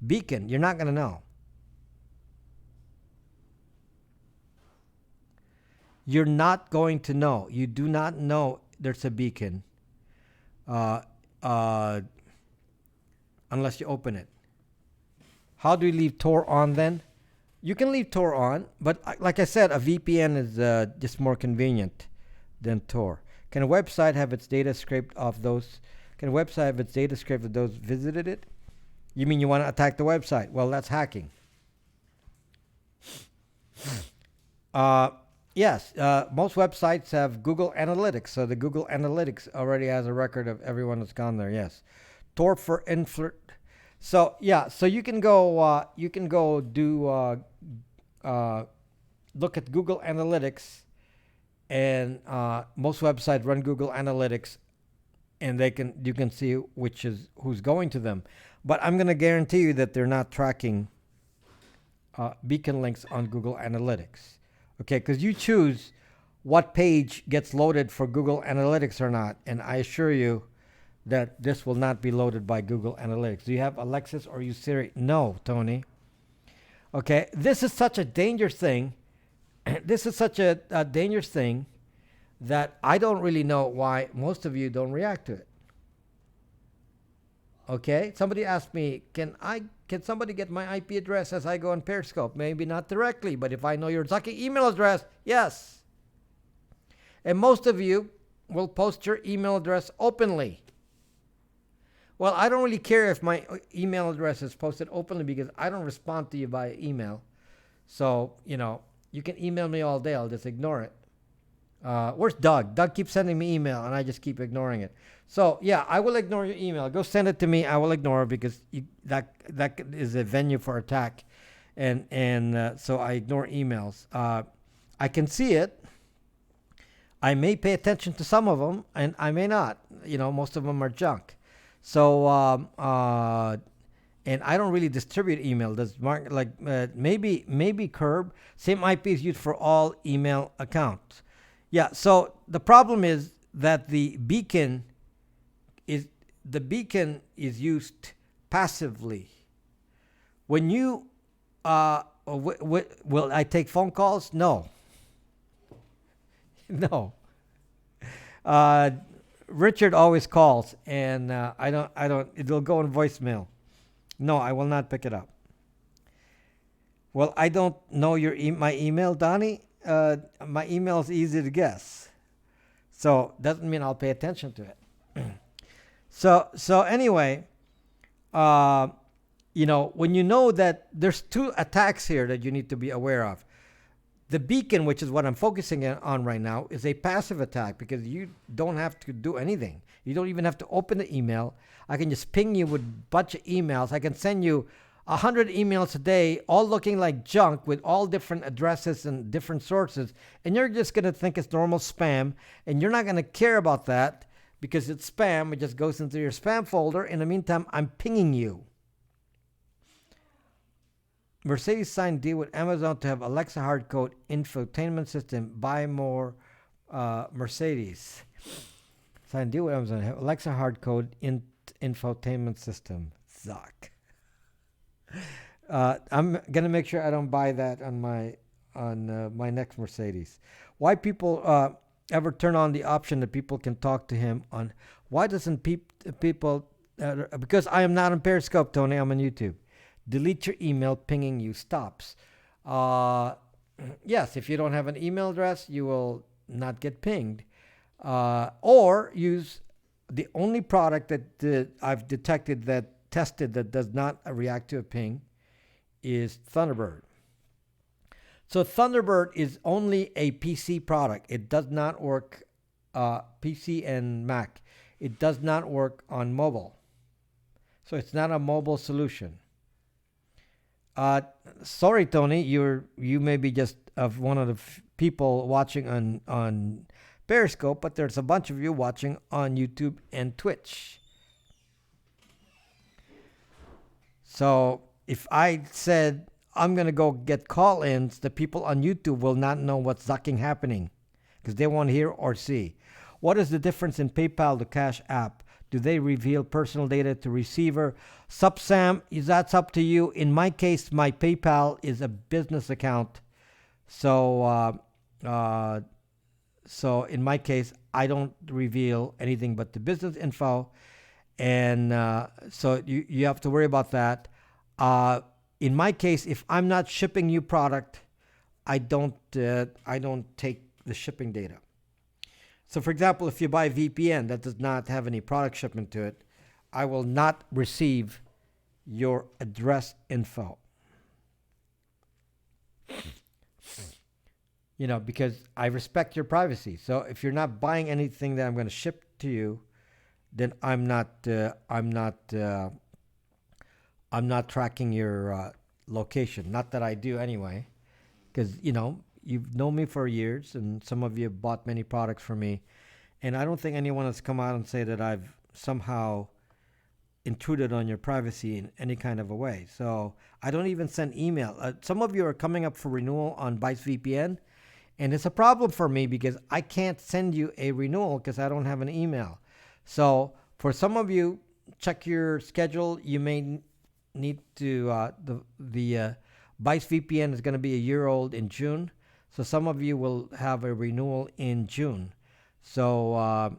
beacon. You're not going to know. You're not going to know. You do not know there's a beacon unless you open it. How do you leave Tor on then? You can leave Tor on, but like I said, a VPN is just more convenient than Tor. Can a website have its data scraped off those? Can a website have its data scraped of those visited it? You mean you want to attack the website? Well, that's hacking. Yes, most websites have Google Analytics, so the Google Analytics already has a record of everyone that's gone there. Yes, Tor for inflirt. So yeah, so you can go do look at Google Analytics, and most websites run Google Analytics, and you can see who's going to them. But I'm going to guarantee you that they're not tracking beacon links on Google Analytics. Okay, because you choose what page gets loaded for Google Analytics or not, and I assure you that this will not be loaded by Google Analytics. Do you have Alexis or you Siri? No, Tony. Okay, this is such a dangerous thing. This is such a dangerous thing that I don't really know why most of you don't react to it. Okay, somebody asked me, can somebody get my IP address as I go on Periscope? Maybe not directly, but if I know your Zucky email address, yes. And most of you will post your email address openly. Well, I don't really care if my email address is posted openly because I don't respond to you via email. So, you can email me all day. I'll just ignore it. Where's Doug? Doug keeps sending me email, and I just keep ignoring it. So, yeah, I will ignore your email. Go send it to me. I will ignore it because that is a venue for attack. And so I ignore emails. I can see it. I may pay attention to some of them, and I may not. Most of them are junk. So, and I don't really distribute email. Does Mark maybe Curb? Same IP is used for all email accounts. Yeah. So the problem is that the beacon is used passively. When you will I take phone calls? No. No. Richard always calls, and I don't. It'll go in voicemail. No, I will not pick it up. Well, I don't know my email, Donnie. My email is easy to guess, so doesn't mean I'll pay attention to it. So anyway, when you know that there's two attacks here that you need to be aware of. The beacon, which is what I'm focusing on right now, is a passive attack because you don't have to do anything. You don't even have to open the email. I can just ping you with a bunch of emails. I can send you 100 emails a day, all looking like junk with all different addresses and different sources. And you're just going to think it's normal spam. And you're not going to care about that because it's spam. It just goes into your spam folder. In the meantime, I'm pinging you. Mercedes signed deal with Amazon to have Alexa hardcode infotainment system. Buy more Mercedes. Signed deal with Amazon to have Alexa hardcode infotainment system. Zuck. I'm gonna make sure I don't buy that on my next Mercedes. Why people ever turn on the option that people can talk to him on? Why doesn't people because I am not on Periscope, Tony. I'm on YouTube. Delete your email. Pinging you stops. Uh, yes, if you don't have an email address, you will not get pinged. Or use the only product that I've detected that tested that does not react to a ping is Thunderbird. So Thunderbird is only a PC product. It does not work PC and Mac. It does not work on mobile. So it's not a mobile solution. Sorry, Tony, you may be just of one of the people watching on Periscope, but there's a bunch of you watching on YouTube and Twitch. So if I said I'm gonna go get call-ins, the people on YouTube will not know what's zucking happening because they won't hear or see. What is the difference in PayPal to Cash App? Do they reveal personal data to receiver? Sam, that's up to you. In my case, my PayPal is a business account. So in my case, I don't reveal anything but the business info. And so you have to worry about that. In my case, if I'm not shipping you product, I don't take the shipping data. So, for example, if you buy VPN that does not have any product shipment to it, I will not receive your address info. Because I respect your privacy. So if you're not buying anything that I'm going to ship to you, then I'm not tracking your location. Not that I do anyway, because you've known me for years, and some of you have bought many products from me, and I don't think anyone has come out and say that I've somehow intruded on your privacy in any kind of a way. So I don't even send email. Some of you are coming up for renewal on Bytes VPN, and it's a problem for me because I can't send you a renewal because I don't have an email. So for some of you, check your schedule. You may need to the Bytes VPN is going to be a year old in June. So some of you will have a renewal in June. So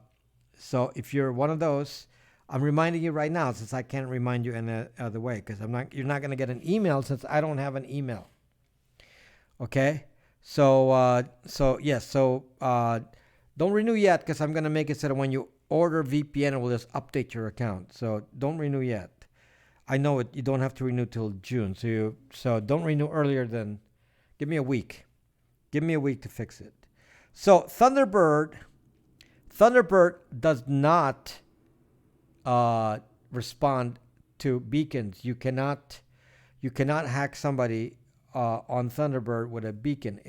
if you're one of those, I'm reminding you right now since I can't remind you any other way because you're not going to get an email since I don't have an email. Okay? So don't renew yet because I'm going to make it so that when you order VPN, it will just update your account. So don't renew yet. I know it. You don't have to renew till June. So don't renew earlier than. Give me a week. Give me a week to fix it. So Thunderbird does not respond to beacons. You cannot hack somebody on Thunderbird with a beacon.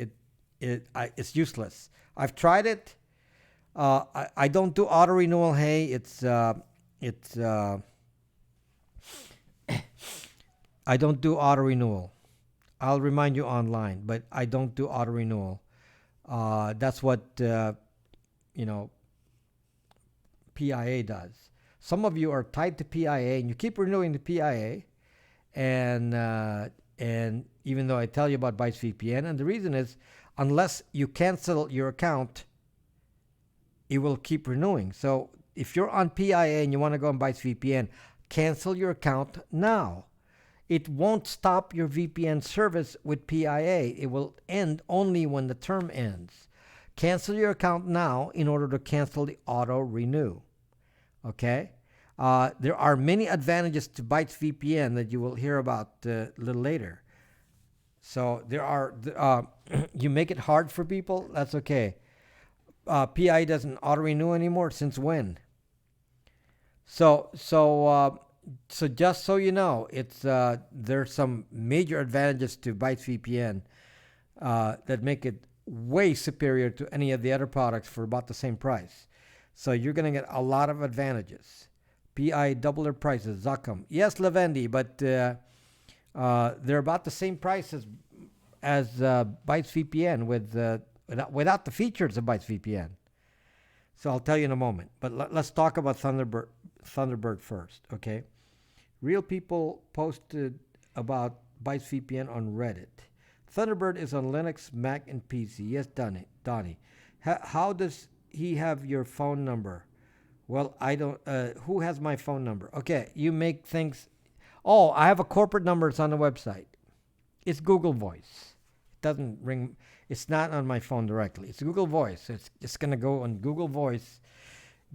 It's useless. I've tried it. I don't do auto renewal. Hey, I don't do auto renewal. I'll remind you online, but I don't do auto renewal. That's what PIA does. Some of you are tied to PIA, and you keep renewing the PIA, and even though I tell you about Bytes VPN, and the reason is unless you cancel your account, it will keep renewing. So if you're on PIA and you want to go on Bytes VPN, cancel your account now. It won't stop your VPN service with PIA. It will end only when the term ends. Cancel your account now in order to cancel the auto renew. Okay? There are many advantages to Bytes VPN that you will hear about a little later. So there are, you make it hard for people, that's okay. PIA doesn't auto renew anymore. Since when? So just so you know, there's some major advantages to Bytes VPN that make it way superior to any of the other products for about the same price. So you're going to get a lot of advantages. PI double their prices. Zachem. Yes, Lavendi, but they're about the same price as Bytes VPN without the features of Bytes VPN. So I'll tell you in a moment. But let's talk about Thunderbird first, okay? Real people posted about Bytes VPN on Reddit. Thunderbird is on Linux, Mac, and PC. Yes, Donnie. How does he have your phone number? Well, I don't. Who has my phone number? Okay, you make things. Oh, I have a corporate number. It's on the website. It's Google Voice. It doesn't ring. It's not on my phone directly. It's Google Voice. It's just gonna go on Google Voice.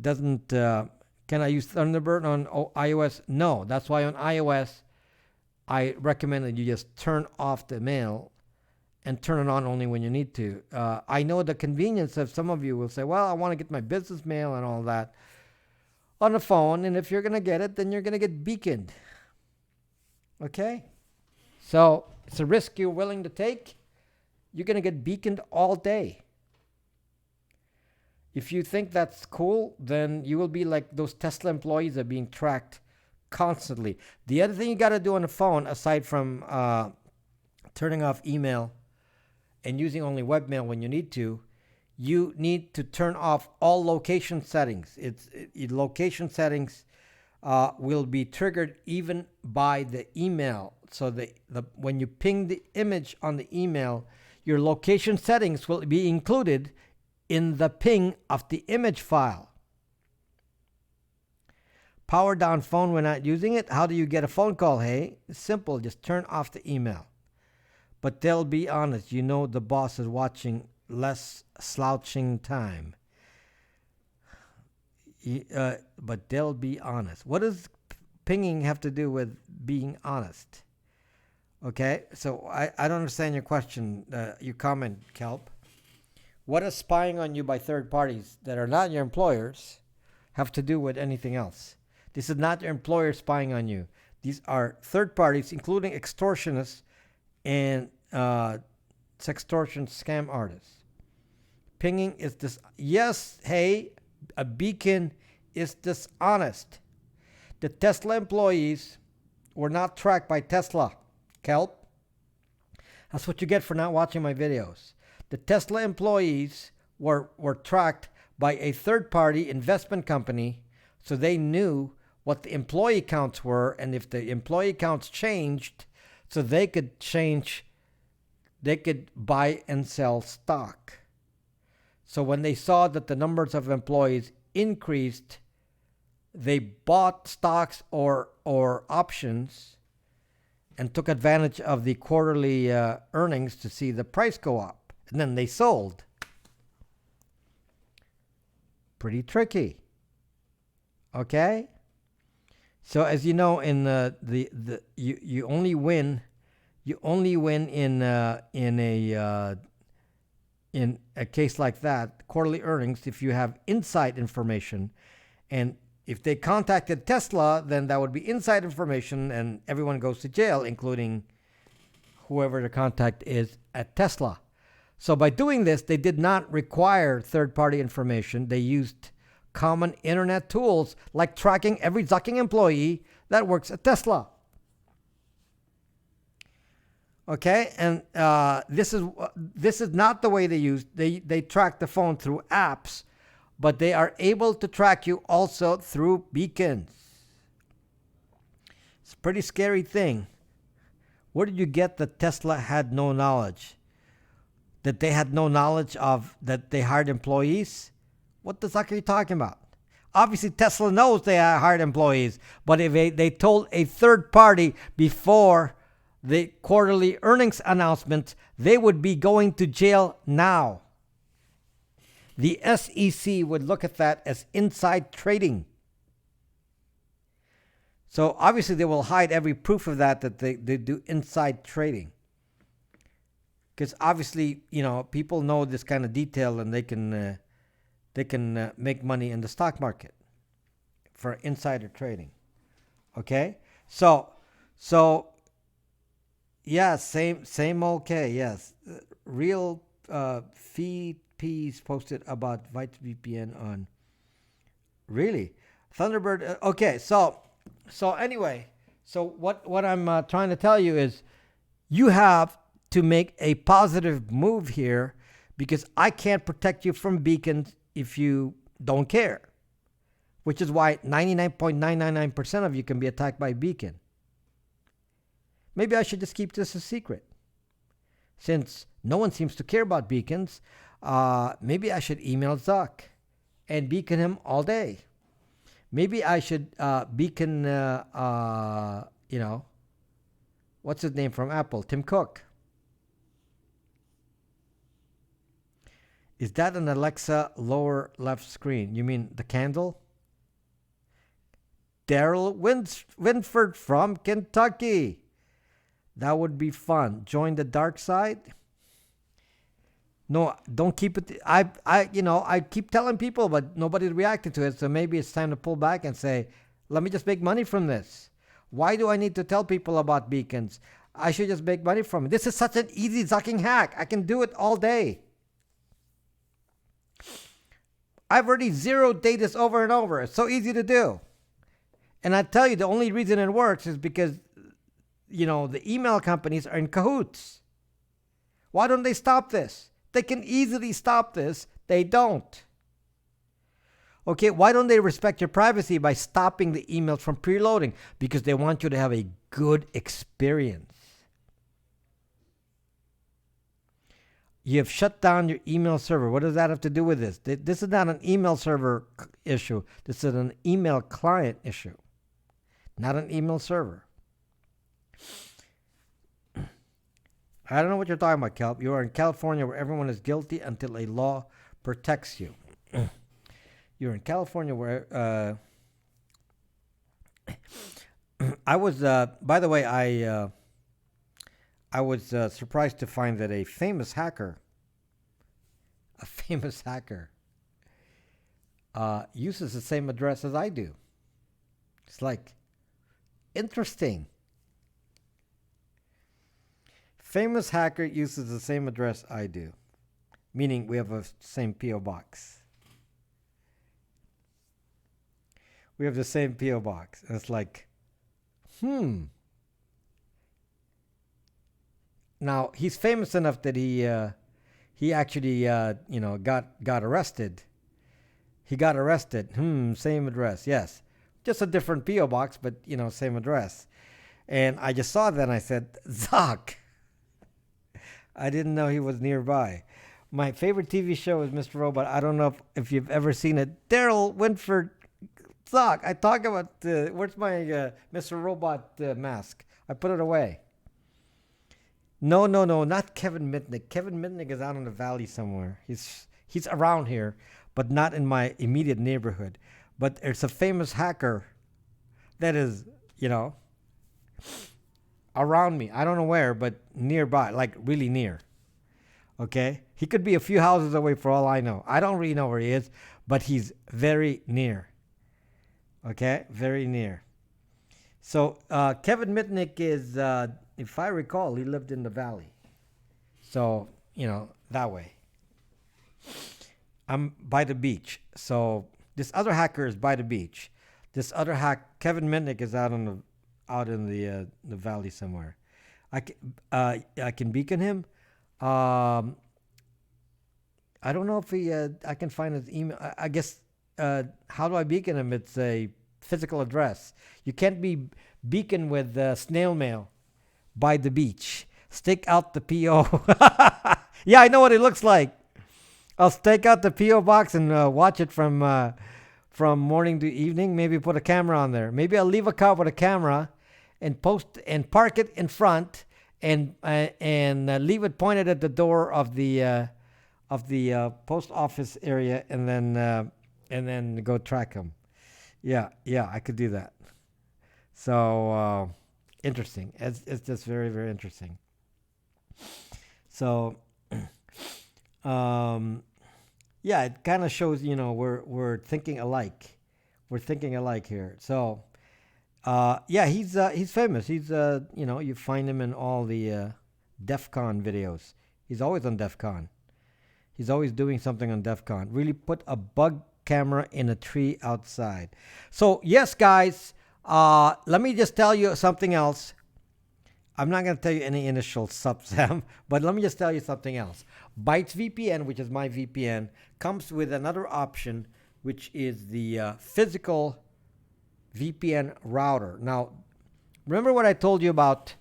Doesn't. Can I use Thunderbird on iOS? No. That's why on iOS, I recommend that you just turn off the mail and turn it on only when you need to. I know the convenience of some of you will say, well, I want to get my business mail and all that on the phone, and if you're going to get it, then you're going to get beaconed. Okay? So it's a risk you're willing to take. You're going to get beaconed all day. If you think that's cool, then you will be like those Tesla employees that are being tracked constantly. The other thing you got to do on the phone, aside from turning off email and using only webmail when you need to turn off all location settings. Location settings will be triggered even by the email. So when you ping the image on the email, your location settings will be included in the ping of the image file. Power down phone when not using it. How do you get a phone call? Hey, it's simple. Just turn off the email. But they'll be honest. You know the boss is watching. Less slouching time. But they'll be honest. What does pinging have to do with being honest? Okay, so I don't understand your question, your comment, Kelp. What does spying on you by third parties that are not your employers have to do with anything else? This is not your employer spying on you. These are third parties, including extortionists and sextortion scam artists. Pinging is this. Yes, hey, a beacon is dishonest. The Tesla employees were not tracked by Tesla, Kelp. That's what you get for not watching my videos. The Tesla employees were tracked by a third-party investment company, so they knew what the employee counts were, and if the employee counts changed, so they could buy and sell stock. So when they saw that the numbers of employees increased, they bought stocks or options and took advantage of the quarterly earnings to see the price go up. And then they sold. Pretty tricky. Okay? So as you know, in you only win in a case like that, quarterly earnings, if you have inside information. And if they contacted Tesla, then that would be inside information and everyone goes to jail, including whoever the contact is at Tesla. So by doing this, they did not require third-party information. They used common internet tools like tracking every Zucking employee that works at Tesla. Okay, and this is not the way they use. They track the phone through apps, but they are able to track you also through beacons. It's a pretty scary thing. Where did you get that Tesla had no knowledge? That they had no knowledge of that they hired employees? What the fuck are you talking about? Obviously, Tesla knows they hired employees, but if they told a third party before the quarterly earnings announcement, they would be going to jail now. The SEC would look at that as inside trading. So obviously they will hide every proof of that they do inside trading. Because obviously, people know this kind of detail and they can make money in the stock market for insider trading. Okay? So yeah, same okay, yes. Real feed piece posted about VPN on. Really? Thunderbird. Okay, so anyway, so what I'm trying to tell you is you have to make a positive move here because I can't protect you from beacons if you don't care, which is why 99.999% of you can be attacked by a beacon. Maybe I should just keep this a secret. Since no one seems to care about beacons, maybe I should email Zuck and beacon him all day. Maybe I should beacon, what's his name from Apple? Tim Cook. Is that an Alexa lower left screen? You mean the candle? Daryl Winford from Kentucky. That would be fun. Join the dark side? No, don't keep it. I keep telling people, but nobody's reacting to it. So maybe it's time to pull back and say, let me just make money from this. Why do I need to tell people about beacons? I should just make money from it. This is such an easy zucking hack. I can do it all day. I've already zeroed data over and over. It's so easy to do. And I tell you, the only reason it works is because, the email companies are in cahoots. Why don't they stop this? They can easily stop this. They don't. Okay, why don't they respect your privacy by stopping the emails from preloading? Because they want you to have a good experience. You have shut down your email server. What does that have to do with this? This is not an email server issue. This is an email client issue, not an email server. I don't know what you're talking about, Kelp. You are in California where everyone is guilty until a law protects you. You're in California where... I was, by the way, I was surprised to find that a famous hacker uses the same address as I do. It's like, interesting. Famous hacker uses the same address I do, meaning we have a same P.O. box. We have the same P.O. box. And it's like, Now, he's famous enough that he actually, got arrested. He got arrested. Same address. Yes. Just a different P.O. box, but, same address. And I just saw that and I said, Zuck. I didn't know he was nearby. My favorite TV show is Mr. Robot. I don't know if you've ever seen it. Daryl Winford. Zuck. I talk about, where's my Mr. Robot mask? I put it away. No, not Kevin Mitnick. Kevin Mitnick is out in the valley somewhere. He's around here, but not in my immediate neighborhood. But there's a famous hacker that is, around me. I don't know where, but nearby, like really near. Okay? He could be a few houses away for all I know. I don't really know where he is, but he's very near. Okay? Very near. So Kevin Mitnick is, if I recall, he lived in the valley. So, that way. I'm by the beach. So this other hacker is by the beach. This other Kevin Mitnick, is out in the valley somewhere. I can beacon him. I don't know if I can find his email. I guess, how do I beacon him? It's a physical address. You can't be beacon with snail mail by the beach. Stick out the P.O. Yeah, I know what it looks like. I'll stake out the P.O. box and watch it from morning to evening. Maybe put a camera on there. Maybe I'll leave a car with a camera and park it in front and leave it pointed at the door of the post office area and then go track them. Yeah, I could do that. So interesting. It's just very, very interesting. So yeah, it kind of shows, we're thinking alike. We're thinking alike here. So yeah, he's famous. He's you find him in all the DEF CON videos. He's always on DEF CON. He's always doing something on DEF CON. Really put a bug camera in a tree outside. So yes, guys, let me just tell you something else. I'm not going to tell you any initial sub-Sam, but let me just tell you something else. Bytes VPN, which is my VPN, comes with another option, which is the physical VPN router. Now, remember what I told you about?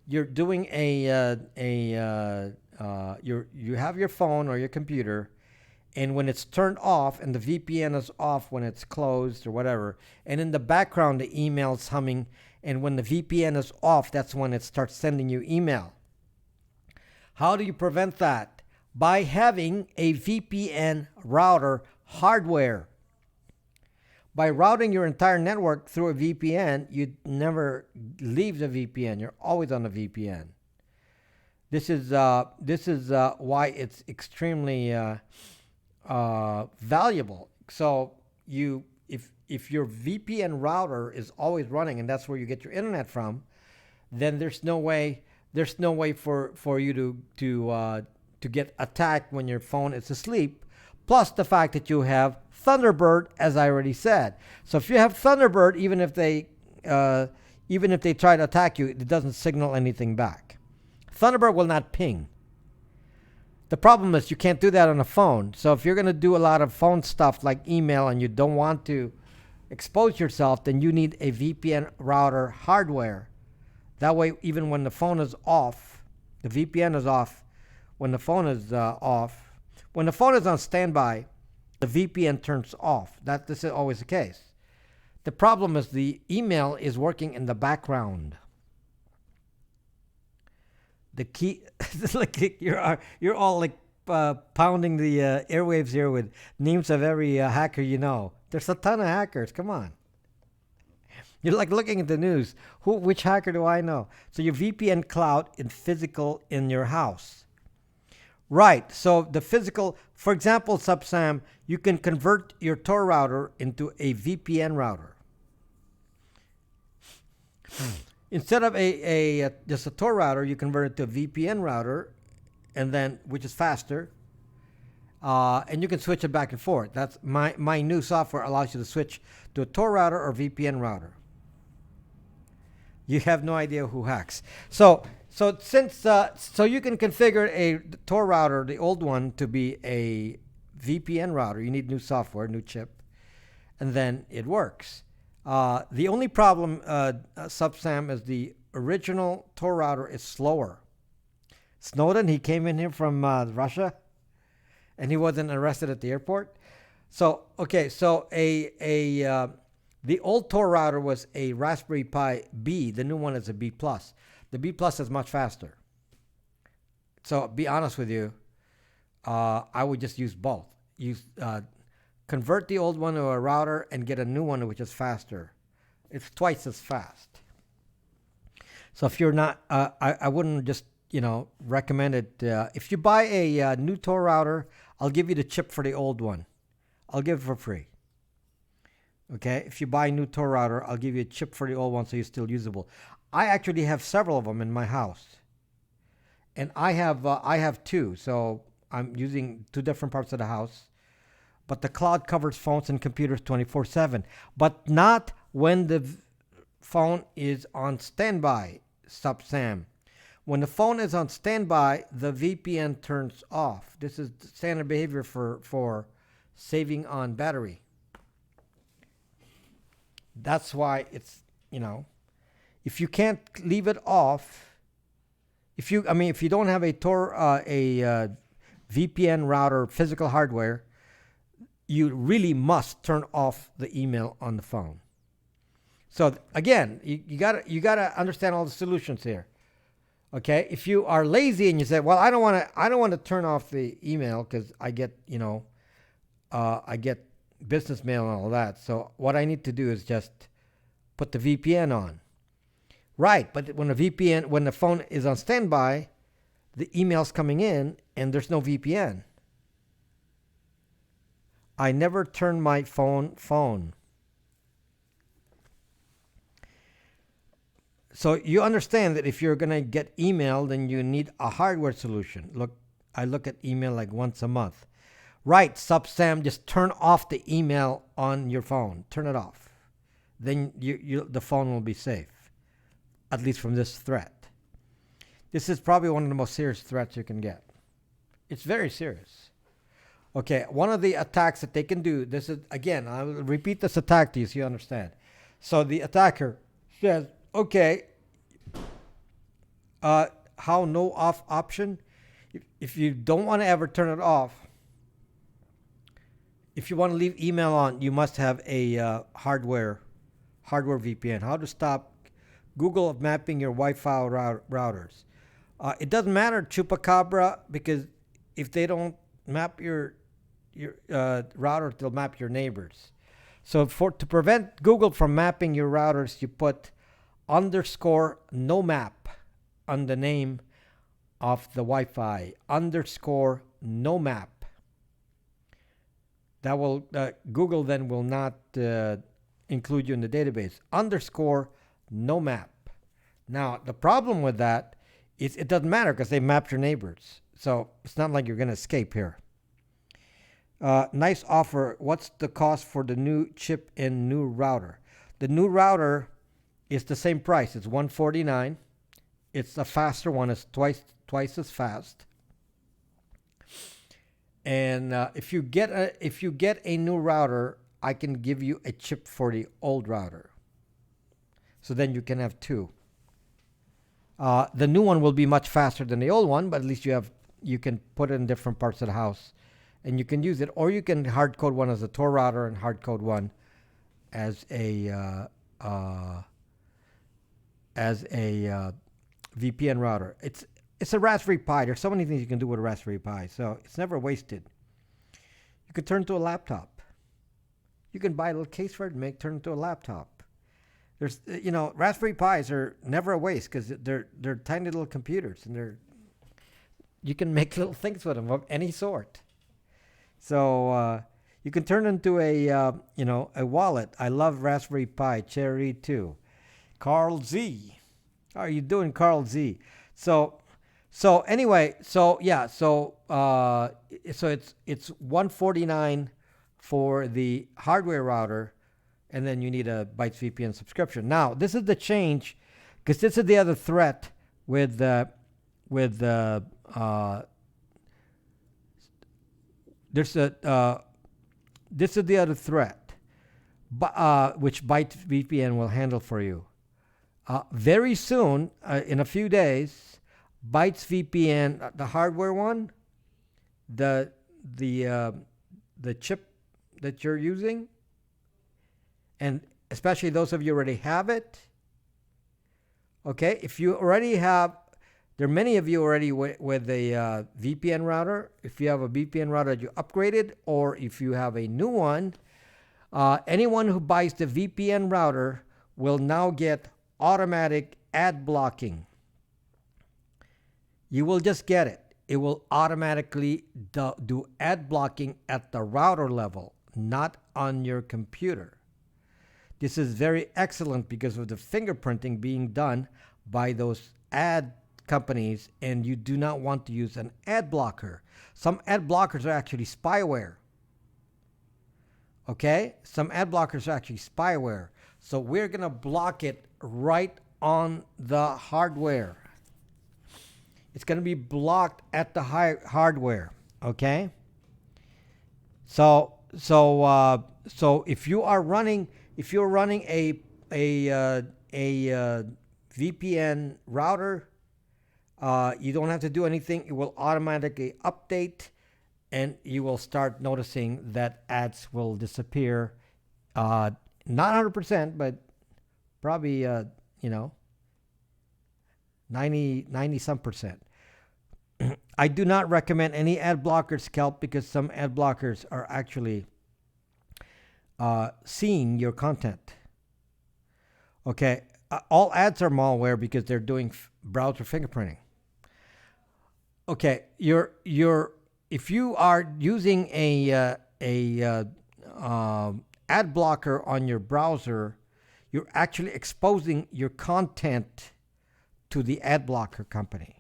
You're doing you have your phone or your computer, And when it's turned off and the VPN is off when it's closed or whatever, and in the background the email's humming, and when the VPN is off, that's when it starts sending you email. How do you prevent that? By having a VPN router hardware. By routing your entire network through a VPN, you never leave the VPN. You're always on the VPN. This is why it's extremely valuable. So if your VPN router is always running and that's where you get your internet from, then there's no way for you to get attacked when your phone is asleep. Plus the fact that you have Thunderbird, as I already said. So if you have Thunderbird, even if they try to attack you, it doesn't signal anything back. Thunderbird will not ping. The problem is you can't do that on a phone. So if you're going to do a lot of phone stuff like email and you don't want to expose yourself, then you need a VPN router hardware. That way, even when the phone is off, the VPN is off. When the phone is off, when the phone is on standby, the VPN turns off. This is always the case. The problem is the email is working in the background. The key, like you're all like pounding the airwaves here with names of every hacker you know. There's a ton of hackers. Come on. You're like looking at the news. Which hacker do I know? So your VPN cloud is physical in your house. Right. So the physical, for example, Subsam, you can convert your Tor router into a VPN router. Instead of just a Tor router, you convert it to a VPN router, and then which is faster. And you can switch it back and forth. That's my new software allows you to switch to a Tor router or VPN router. You have no idea who hacks. So since you can configure a Tor router, the old one, to be a VPN router, you need new software, new chip, and then it works. The only problem, Subsam, is the original Tor router is slower. Snowden, he came in here from Russia, and he wasn't arrested at the airport. So the old Tor router was a Raspberry Pi B. The new one is a B+. The B+ is much faster. So be honest with you, I would just use both. Convert the old one to a router and get a new one which is faster. It's twice as fast. So if you're not, I wouldn't just recommend it. If you buy a new Tor router, I'll give you the chip for the old one. I'll give it for free. Okay, if you buy a new Tor router, I'll give you a chip for the old one so you're still usable. I actually have several of them in my house, and I have two, so I'm using two different parts of the house. But the cloud covers phones and computers 24/7, but not when the phone is on standby. Subsam. When the phone is on standby, the VPN turns off. This is standard behavior for saving on battery. That's why it's, if you can't leave it off, if you don't have a Tor, VPN router, physical hardware, you really must turn off the email on the phone. So again, you gotta understand all the solutions here. Okay, if you are lazy and you say, well, I don't want to turn off the email because I get business mail and all that. So what I need to do is just put the VPN on. Right, but when the phone is on standby, the email's coming in and there's no VPN. I never turn my phone. So you understand that if you're going to get email, then you need a hardware solution. Look, I look at email like once a month. Right, Subsam, just turn off the email on your phone. Turn it off. Then the phone will be safe, at least from this threat. This is probably one of the most serious threats you can get. It's very serious. Okay, one of the attacks that they can do, this is, again, I will repeat this attack to you so you understand. So the attacker says, okay, how no off option? If you don't want to ever turn it off, If you want to leave email on, you must have a hardware VPN. How to stop Google mapping your Wi-Fi routers. It doesn't matter Chupacabra, because if they don't map your router, they'll map your neighbors. So to prevent Google from mapping your routers, you put underscore no map on the name of the Wi-Fi. Underscore no map. That will Google then will not include you in the database. Underscore no map. Now the problem with that is it doesn't matter because they mapped your neighbors. So it's not like you're going to escape here. Nice offer. What's the cost for the new chip and new router? The new router is the same price. It's $149. It's a faster one. It's twice as fast. And if you get a new router, I can give you a chip for the old router. So then you can have two. The new one will be much faster than the old one, but at least you can put it in different parts of the house, and you can use it. Or you can hard code one as a Tor router and hard code one as a VPN router. It's a Raspberry Pi. There's so many things you can do with a Raspberry Pi, so it's never wasted. You could turn it to a laptop. You can buy a little case for it and turn it into a laptop. There's, Raspberry Pis are never a waste because they're tiny little computers, and you can make little things with them of any sort. So you can turn into a wallet. I love Raspberry Pi Cherry 2. Carl Z. How are you doing, Carl Z? So anyway, it's $149 for the hardware router, and then you need a Bytes VPN subscription. Now, this is the change, because this is the other threat with this is the other threat, which Bytes VPN will handle for you. Very soon, in a few days, Bytes VPN, the hardware one, the chip that you're using, and especially those of you who already have it. Okay, if you already have, there are many of you already with a VPN router. If you have a VPN router that you upgraded, or if you have a new one, anyone who buys the VPN router will now get automatic ad blocking. You will just get it. It will automatically do ad blocking at the router level, not on your computer. This is very excellent because of the fingerprinting being done by those ad companies, and you do not want to use an ad blocker. Some ad blockers are actually spyware. Okay? Some ad blockers are actually spyware. So we're going to block it right on the hardware. It's going to be blocked at the hardware. Okay? So if you're running a VPN router, you don't have to do anything. It will automatically update, and you will start noticing that ads will disappear. Not 100%, but probably 90 some percent. I do not recommend any ad blockers, Kelp, because some ad blockers are actually seeing your content. Okay, all ads are malware because they're doing browser fingerprinting. Okay, if you are using a ad blocker on your browser, you're actually exposing your content to the ad blocker company.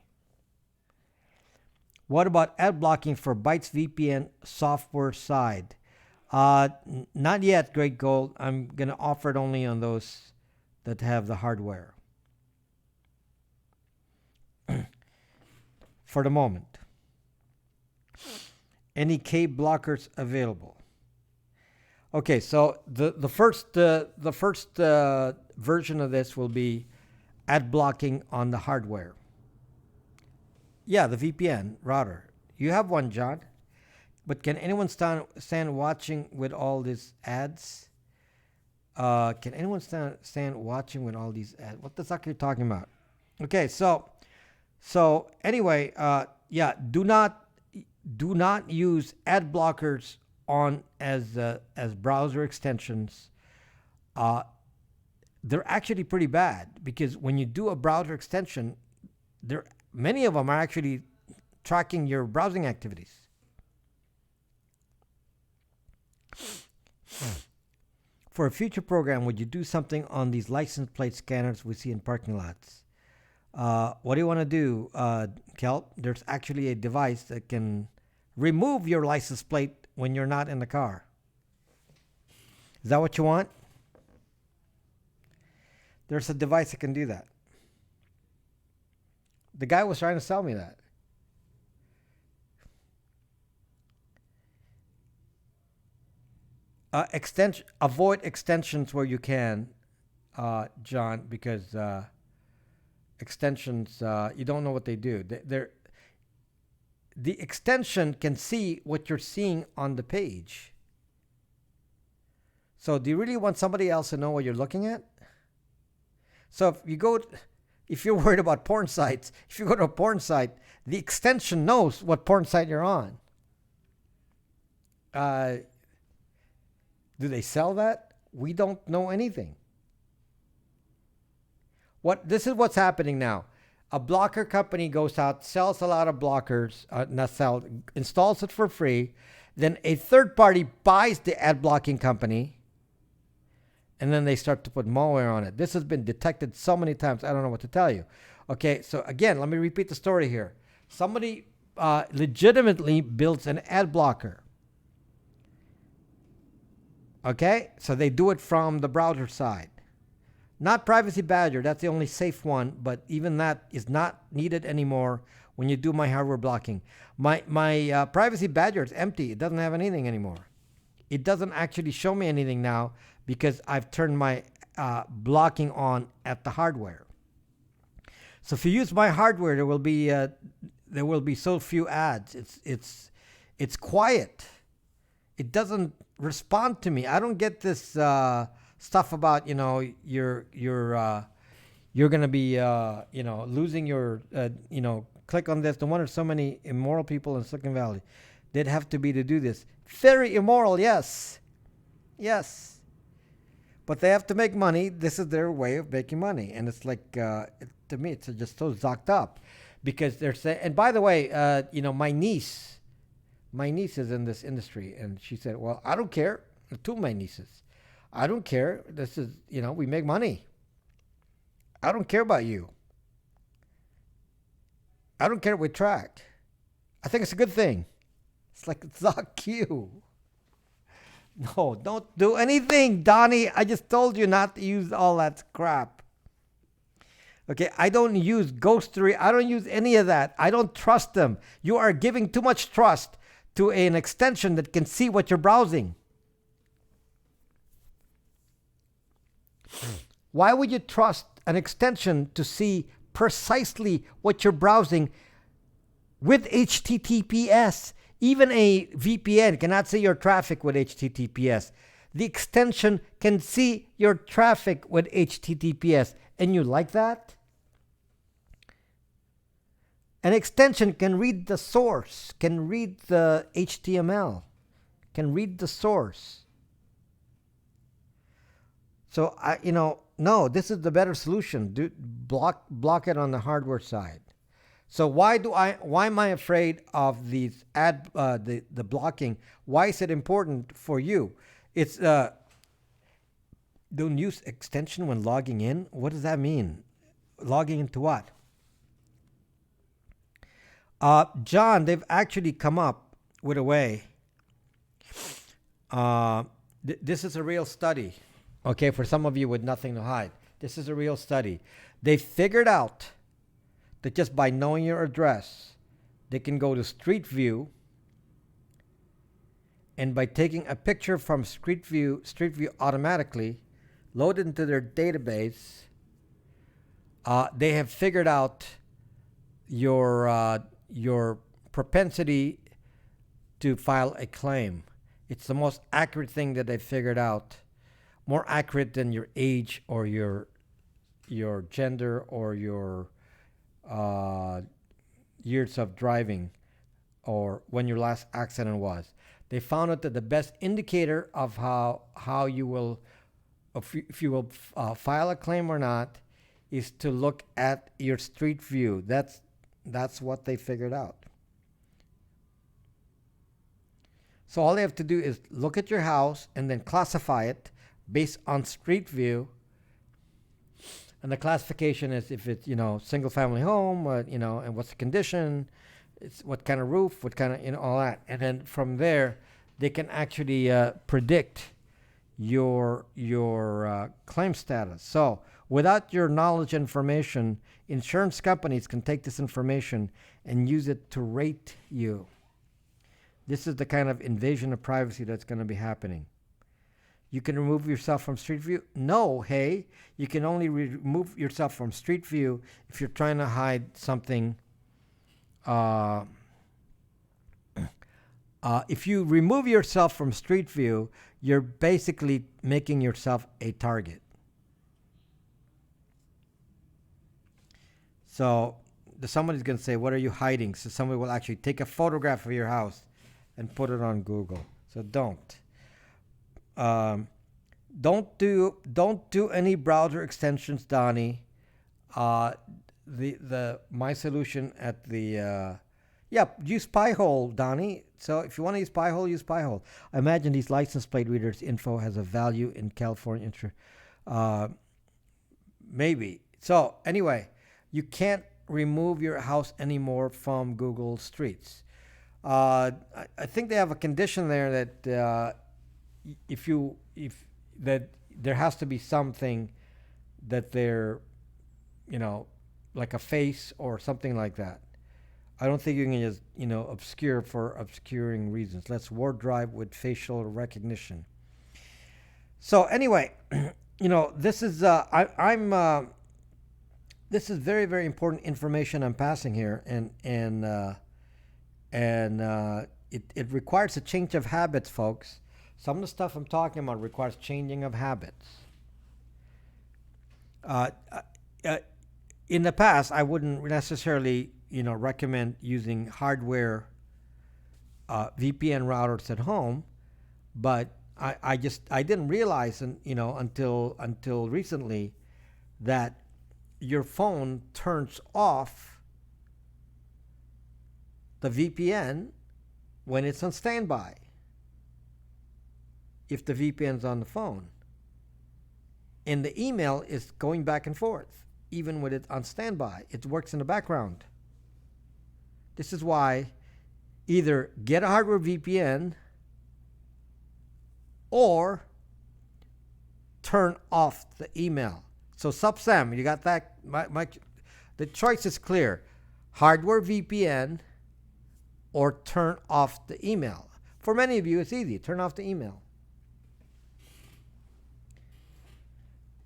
What about ad blocking for Bytes VPN software side? Not yet, Great Gold. I'm going to offer it only on those that have the hardware. For the moment. Any K blockers available? Okay, so the first version of this will be ad blocking on the hardware. Yeah, the VPN router. You have one, John. But can anyone stand watching with all these ads? Can anyone stand watching with all these ads? What the fuck are you talking about? Okay, so anyway, yeah, do not use ad blockers on as browser extensions. Uh, they're actually pretty bad because when you do a browser extension, there many of them are actually tracking your browsing activities. For a future program, would you do something on these license plate scanners we see in parking lots? What do you want to do, Kelp? There's actually a device that can remove your license plate when you're not in the car. Is that what you want? There's a device that can do that. The guy was trying to sell me that. Avoid extensions where you can, John, because extensions, you don't know what they do. The extension can see what you're seeing on the page. So do you really want somebody else to know what you're looking at? So if you're worried about porn sites, if you go to a porn site, the extension knows what porn site you're on. Do they sell that? We don't know anything. This is what's happening now. A blocker company goes out, sells a lot of blockers, installs it for free. Then a third party buys the ad blocking company, and then they start to put malware on it. This has been detected so many times, I don't know what to tell you. Okay, so again, let me repeat the story here. Somebody legitimately builds an ad blocker. Okay, so they do it from the browser side. Not Privacy Badger, that's the only safe one, but even that is not needed anymore when you do my hardware blocking. My Privacy Badger is empty. It doesn't have anything anymore. It doesn't actually show me anything now because I've turned my blocking on at the hardware. So if you use my hardware, there will be so few ads. It's quiet. It doesn't respond to me. I don't get this stuff about you're gonna be losing your click on this. No wonder so many immoral people in Silicon Valley. They'd have to be to do this. Very immoral, yes, but they have to make money. This is their way of making money, and it's like to me, it's just so zocked up because they're saying. And by the way, my niece is in this industry, and she said, well, I don't care. Two of my nieces, I don't care. This is, we make money. I don't care about you. I don't care what we track. I think it's a good thing. It's like, fuck you. No, don't do anything, Donnie. I just told you not to use all that crap. Okay, I don't use Ghostery. I don't use any of that. I don't trust them. You are giving too much trust to an extension that can see what you're browsing. Why would you trust an extension to see precisely what you're browsing with HTTPS? Even a VPN cannot see your traffic with HTTPS. The extension can see your traffic with HTTPS. And you like that? An extension can read the source, can read the HTML, can read the source. So no, this is the better solution. Block it on the hardware side. So why am I afraid of these the blocking? Why is it important for you? It's don't use extension when logging in. What does that mean? Logging into what? John, they've actually come up with a way. This is a real study. Okay, for some of you with nothing to hide. This is a real study. They figured out that just by knowing your address, they can go to Street View, and by taking a picture from Street View automatically, load it into their database, they have figured out your propensity to file a claim. It's the most accurate thing that they figured out, more accurate than your age or your gender or your uh, years of driving or when your last accident was. They found out that the best indicator of how you will, if you will file a claim or not, is to look at your street view. That's what they figured out. So all they have to do is look at your house and then classify it based on street view. And the classification is if it's, single family home, and what's the condition, it's what kind of roof, what kind of, all that. And then from there, they can actually predict your claim status. So without your knowledge information, insurance companies can take this information and use it to rate you. This is the kind of invasion of privacy that's going to be happening. You can remove yourself from Street View? No, hey. You can only remove yourself from Street View if you're trying to hide something. If you remove yourself from Street View, you're basically making yourself a target. So somebody's going to say, what are you hiding? So somebody will actually take a photograph of your house and put it on Google. So don't. Don't do any browser extensions, Donnie. My solution at the use Pi-hole, Donnie. So if you want to use Pi-hole, use Pi-hole. I imagine these license plate readers info has a value in California. Maybe. So anyway, you can't remove your house anymore from Google Streets. I think they have a condition there that that there has to be something that they're, like a face or something like that. I don't think you can just, obscure for obscuring reasons. Let's ward drive with facial recognition. So anyway, this is this is very, very important information I'm passing here, and it requires a change of habits, folks. Some of the stuff I'm talking about requires changing of habits. In the past, I wouldn't necessarily, recommend using hardware VPN routers at home, but I didn't realize, until recently, that your phone turns off the VPN when it's on standby. If the VPN's on the phone, and the email is going back and forth, even when it's on standby, it works in the background. This is why either get a hardware VPN or turn off the email. So Sam, you got that? The choice is clear: hardware VPN or turn off the email. For many of you, it's easy. Turn off the email.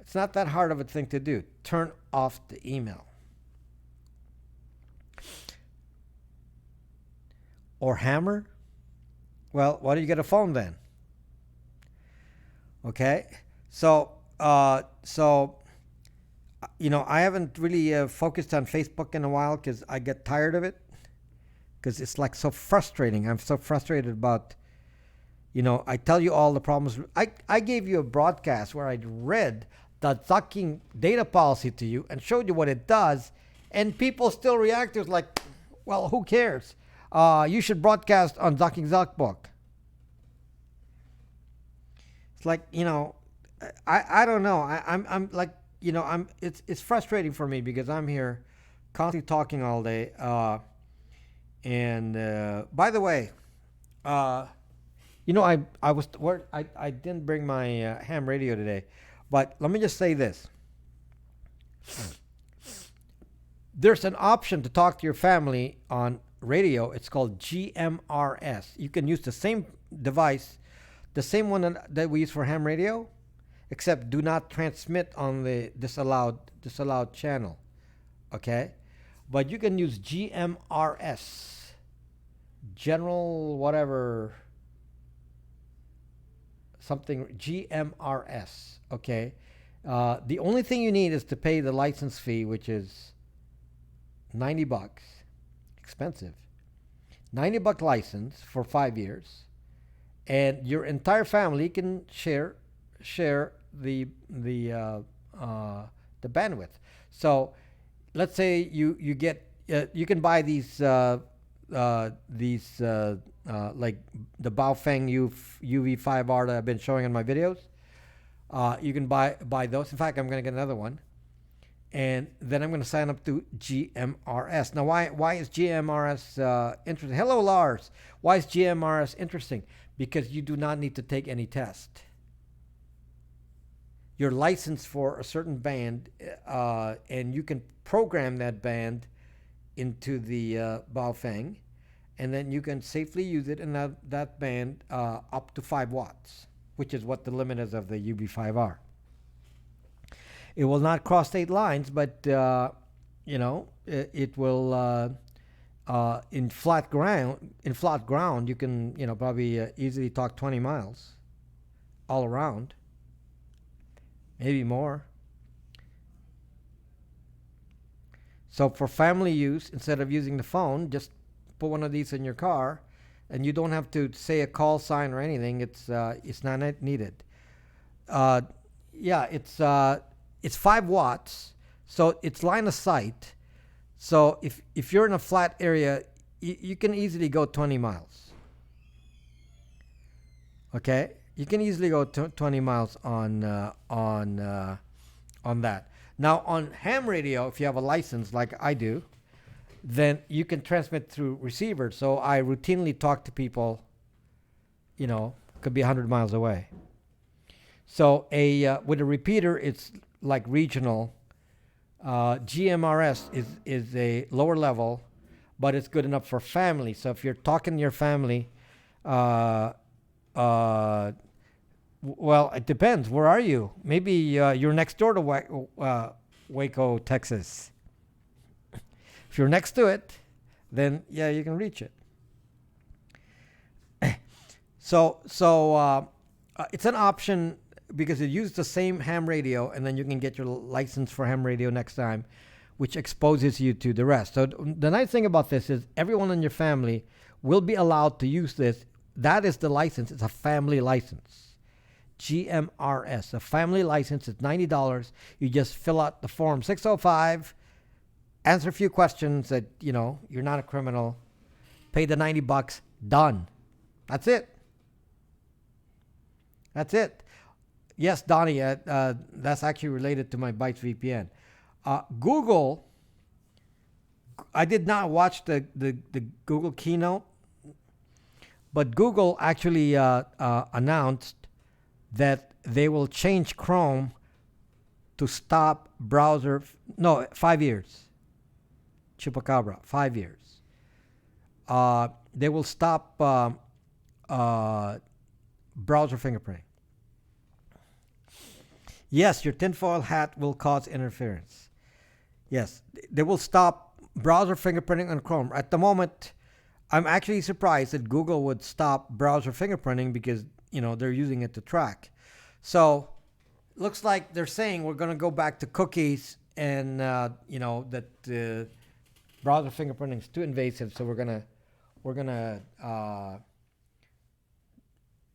It's not that hard of a thing to do. Turn off the email. Or hammer? Well, why do you get a phone then? Okay? So, I haven't really focused on Facebook in a while because I get tired of it. Because it's like so frustrating. I'm so frustrated about, I tell you all the problems. I gave you a broadcast where I read the ducking data policy to you and showed you what it does, and people still react to it like, well, who cares? You should broadcast on Ducking Zuckbook. It's like, I don't know. I'm like, it's frustrating for me because I'm here constantly talking all day. And by the way, I didn't bring my ham radio today. But let me just say this. There's an option to talk to your family on radio. It's called GMRS. You can use the same device, the same one that we use for ham radio, except do not transmit on the disallowed channel. Okay? But you can use GMRS. General whatever something GMRS. Okay. The only thing you need is to pay the license fee, which is $90. Expensive. $90 license for 5 years, and your entire family can share the bandwidth. So let's say you get you can buy these like the Baofeng UV5R that I've been showing in my videos. You can buy those. In fact, I'm going to get another one, and then I'm going to sign up to GMRS. Now, why is GMRS interesting? Hello, Lars. Why is GMRS interesting? Because you do not need to take any test. You're licensed for a certain band, and you can program that band into the Baofeng, and then you can safely use it in that band up to 5 watts, which is what the limit is of the UB5R. It will not cross state lines, but it will in flat ground. In flat ground, you can probably easily talk 20 miles all around, maybe more. So for family use, instead of using the phone, just put one of these in your car, and you don't have to say a call sign or anything. It's not needed. Yeah, it's 5 watts, so it's line of sight. So if you're in a flat area, you can easily go 20 miles. Okay, you can easily go 20 miles on that. Now on ham radio, if you have a license like I do, then you can transmit through receivers. So I routinely talk to people, could be 100 miles away. So with a repeater, it's like regional. GMRS is a lower level, but it's good enough for family. So if you're talking to your family, well, it depends. Where are you? Maybe you're next door to Waco, Texas. If you're next to it, then yeah, you can reach it. So it's an option because it uses the same ham radio, and then you can get your license for ham radio next time, which exposes you to the rest. So the nice thing about this is everyone in your family will be allowed to use this. That is the license. It's a family license. GMRS, a family license. It's $90. You just fill out the form 605, answer a few questions that, you're not a criminal, pay the $90, done. That's it. That's it. Yes, Donnie, that's actually related to my Bytes VPN. Google, I did not watch the Google keynote, but Google actually announced that they will change Chrome to stop browser. 5 years. Chupacabra, 5 years. They will stop browser fingerprinting. Yes, your tinfoil hat will cause interference. Yes, they will stop browser fingerprinting on Chrome. At the moment, I'm actually surprised that Google would stop browser fingerprinting because, they're using it to track. So, looks like they're saying we're going to go back to cookies and, that browser fingerprinting is too invasive. So we're gonna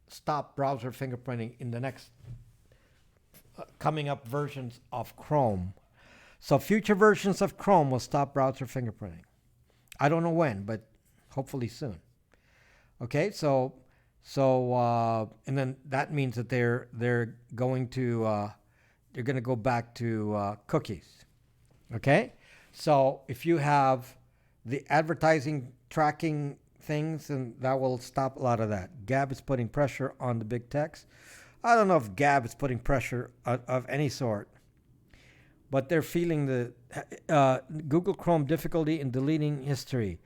stop browser fingerprinting in the next coming up versions of Chrome. So future versions of Chrome will stop browser fingerprinting. I don't know when, but hopefully soon. Okay, so and then that means that they're going to go back to cookies. Okay, so if you have the advertising tracking things, and that will stop a lot of that. Gab is putting pressure on the big techs. I don't know if Gab is putting pressure of any sort, but they're feeling the Google Chrome difficulty in deleting history.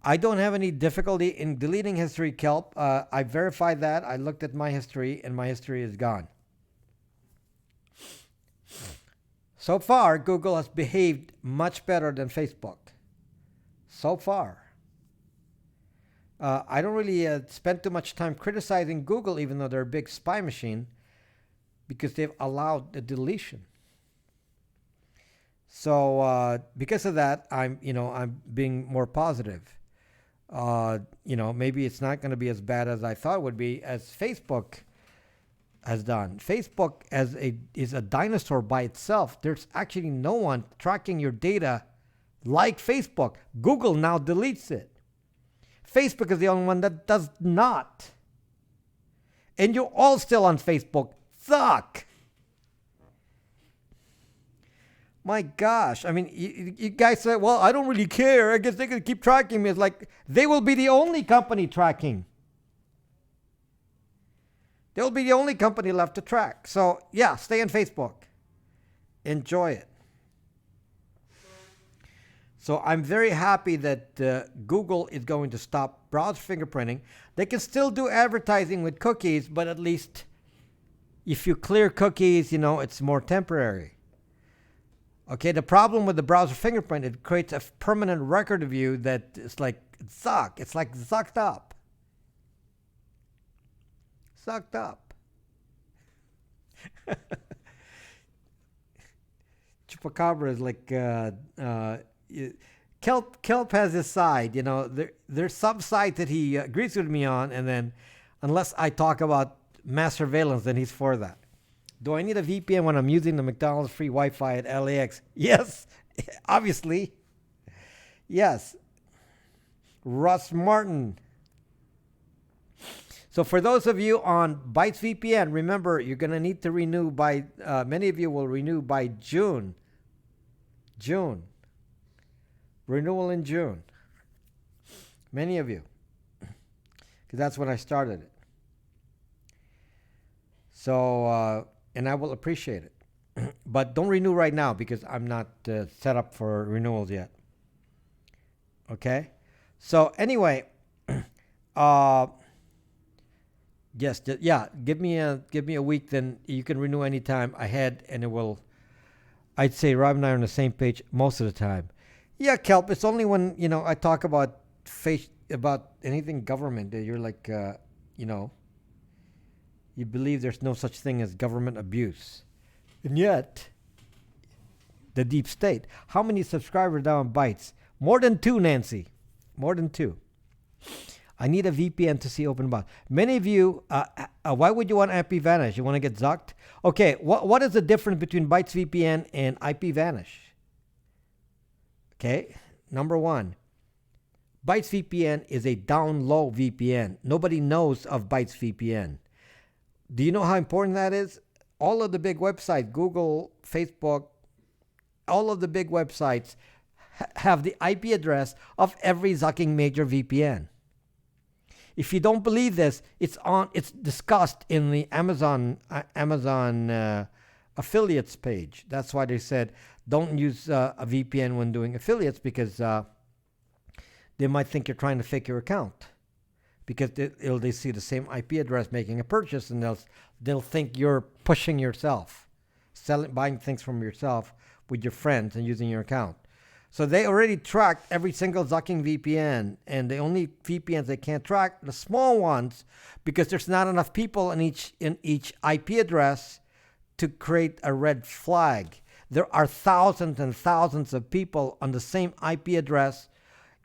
I don't have any difficulty in deleting history, Kelp. I verified that. I looked at my history, and my history is gone. So far, Google has behaved much better than Facebook. So far. I don't really spend too much time criticizing Google, even though they're a big spy machine, because they've allowed the deletion. So because of that, I'm being more positive. Maybe it's not going to be as bad as I thought it would be, as Facebook has done. Facebook is a dinosaur by itself. There's actually no one tracking your data like Facebook. Google now deletes it. Facebook is the only one that does not. And you're all still on Facebook. Suck. My gosh. I mean, you guys say, well, I don't really care. I guess they can keep tracking me. It's like they will be the only company tracking. They'll be the only company left to track. So, yeah, stay on Facebook. Enjoy it. So I'm very happy that Google is going to stop browser fingerprinting. They can still do advertising with cookies, but at least if you clear cookies, it's more temporary. Okay, the problem with the browser fingerprint, it creates a permanent record of you that is like zuck. It's like zucked up. Sucked up. Chupacabra is like Kelp has his side. There's some side that he agrees with me on, and then unless I talk about mass surveillance, then he's for that. Do I need a VPN when I'm using the McDonald's free Wi-Fi at LAX? Yes, obviously. Yes. Russ Martin. So for those of you on Bytes VPN, remember you're going to need to renew by, many of you will renew by June. Renewal in June. Many of you. Because that's when I started it. So, and I will appreciate it. But don't renew right now because I'm not set up for renewals yet. Okay? So anyway, yes, give me a week, then you can renew anytime ahead, and it will. I'd say Rob and I are on the same page most of the time. Yeah, Kelp. It's only when I talk about about anything government that you're like, you believe there's no such thing as government abuse, and yet the deep state. How many subscribers now on Bytes? More than 2, Nancy. More than 2. I need a VPN to see open box. Many of you, why would you want IPVanish? You want to get zucked? Okay, what is the difference between Bytes VPN and IPVanish? Okay, number 1, Bytes VPN is a down low VPN. Nobody knows of Bytes VPN. Do you know how important that is? All of the big websites, Google, Facebook, all of the big websites have the IP address of every zucking major VPN. If you don't believe this, it's discussed in the Amazon affiliates page. That's why they said don't use a VPN when doing affiliates, because they might think you're trying to fake your account, because they see the same IP address making a purchase, and they'll think you're pushing yourself, buying things from yourself with your friends and using your account. So they already tracked every single zucking VPN, and the only VPNs they can't track, the small ones, because there's not enough people in each IP address to create a red flag. There are thousands and thousands of people on the same IP address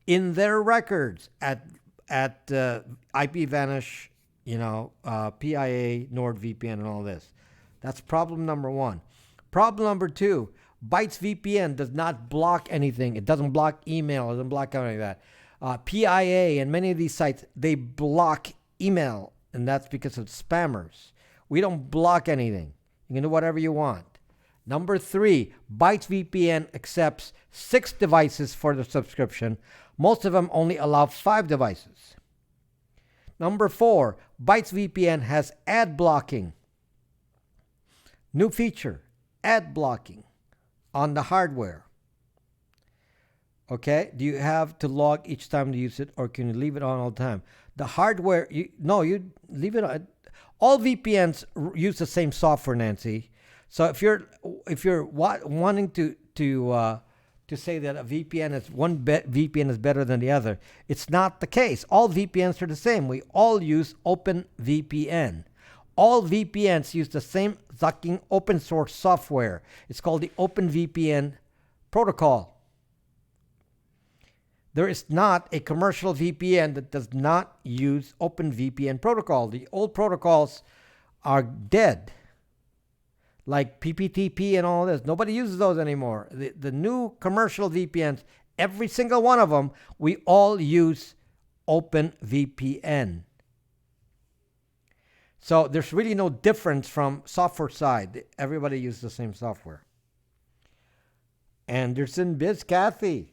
in their records at IPVanish, PIA, NordVPN, and all this. That's problem number 1. Problem number 2. Bytes VPN does not block anything. It doesn't block email. It doesn't block any of that. PIA and many of these sites, they block email, and that's because of spammers. We don't block anything. You can do whatever you want. Number 3, Bytes VPN accepts 6 devices for the subscription. Most of them only allow 5 devices. Number 4, Bytes VPN has ad blocking. New feature, ad blocking on the hardware. Okay, do you have to log each time to use it, or can you leave it on all the time? The hardware, you leave it on. All VPNs use the same software, Nancy. So if you're wanting to to say that a VPN is better than the other. It's not the case. All VPNs are the same. We all use OpenVPN. All VPNs use the same fucking open source software. It's called the OpenVPN protocol. There is not a commercial VPN that does not use OpenVPN protocol. The old protocols are dead, like PPTP and all this. Nobody uses those anymore. The new commercial VPNs, every single one of them, we all use OpenVPN. So there's really no difference from software side. Everybody uses the same software. Anderson Biz Kathy.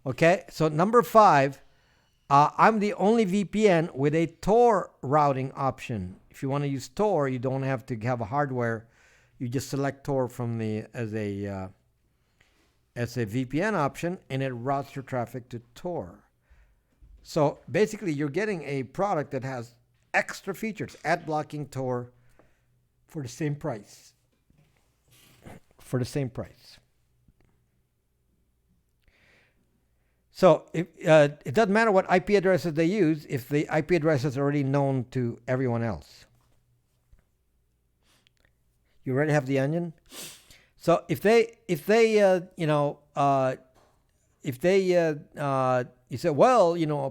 Okay, so number 5, I'm the only VPN with a Tor routing option. If you want to use Tor, you don't have to have a hardware. You just select Tor from as a VPN option, and it routes your traffic to Tor. So basically, you're getting a product that has extra features, ad blocking, Tor, for the same price. For the same price. So it doesn't matter what IP addresses they use if the IP address is already known to everyone else. You already have the onion. So you say, well,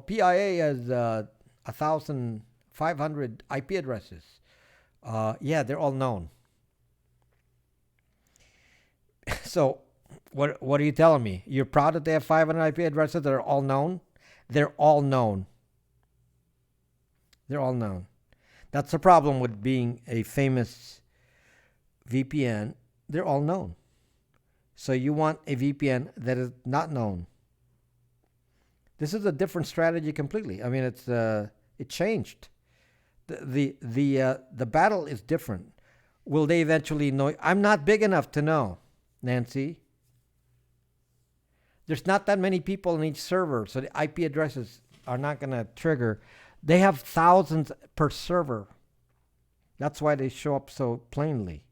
PIA has 1,500 IP addresses. Yeah, they're all known. So what are you telling me? You're proud that they have 500 IP addresses that are all known? They're all known. They're all known. That's the problem with being a famous VPN. They're all known. So you want a VPN that is not known. This is a different strategy completely. I mean, it changed. The battle is different. Will they eventually know? I'm not big enough to know, Nancy. There's not that many people in each server, so the IP addresses are not going to trigger. They have thousands per server. That's why they show up so plainly.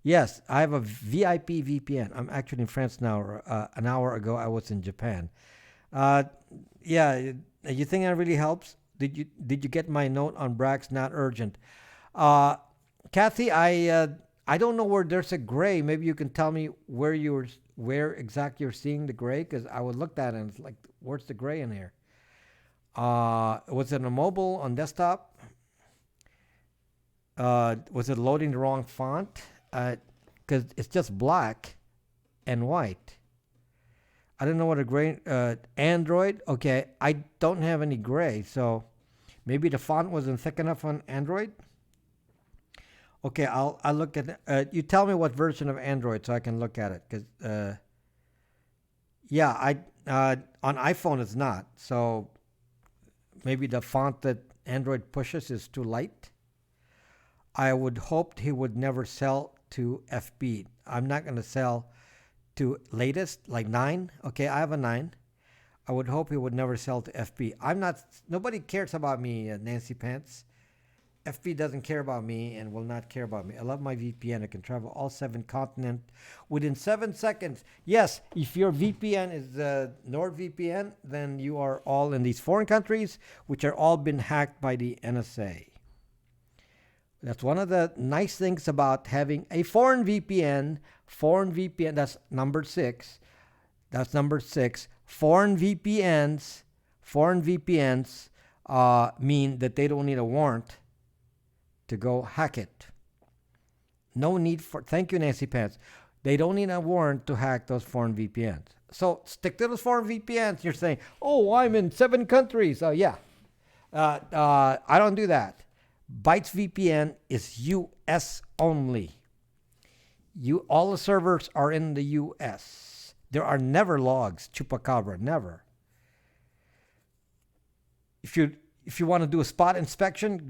Yes, I have a VIP VPN. I'm actually in France now. An hour ago, I was in Japan. Yeah, you think that really helps? Did you get my note on Brax? Not urgent. Kathy, I don't know where there's a gray. Maybe you can tell me where exactly you're seeing the gray, because I would look at it and it's like, where's the gray in here? Was it on mobile, on desktop? Was it loading the wrong font? Because it's just black and white. I don't know what a gray, Android. Okay, I don't have any gray, so maybe the font wasn't thick enough on Android. Okay, I'll look at it. You tell me what version of Android so I can look at it. Because, on iPhone it's not. So maybe the font that Android pushes is too light. I would hope he would never sell to FB. I'm not going to sell to latest, like 9. Okay, I have a 9. I would hope he would never sell to FB. Nobody cares about me, Nancy Pants. FB doesn't care about me and will not care about me. I love my VPN. I can travel all 7 continents within 7 seconds. Yes, if your VPN is NordVPN, then you are all in these foreign countries, which are all been hacked by the NSA. That's one of the nice things about having a foreign VPN. Foreign VPN, that's number 6. That's number 6. Foreign VPNs mean that they don't need a warrant to go hack it. No need for, thank you, Nancy Pants. They don't need a warrant to hack those foreign VPNs. So stick to those foreign VPNs. You're saying, oh, I'm in 7 countries. Yeah. I don't do that. Bytes VPN is US only. All the servers are in the US. There are never logs, chupacabra, never. If you want to do a spot inspection,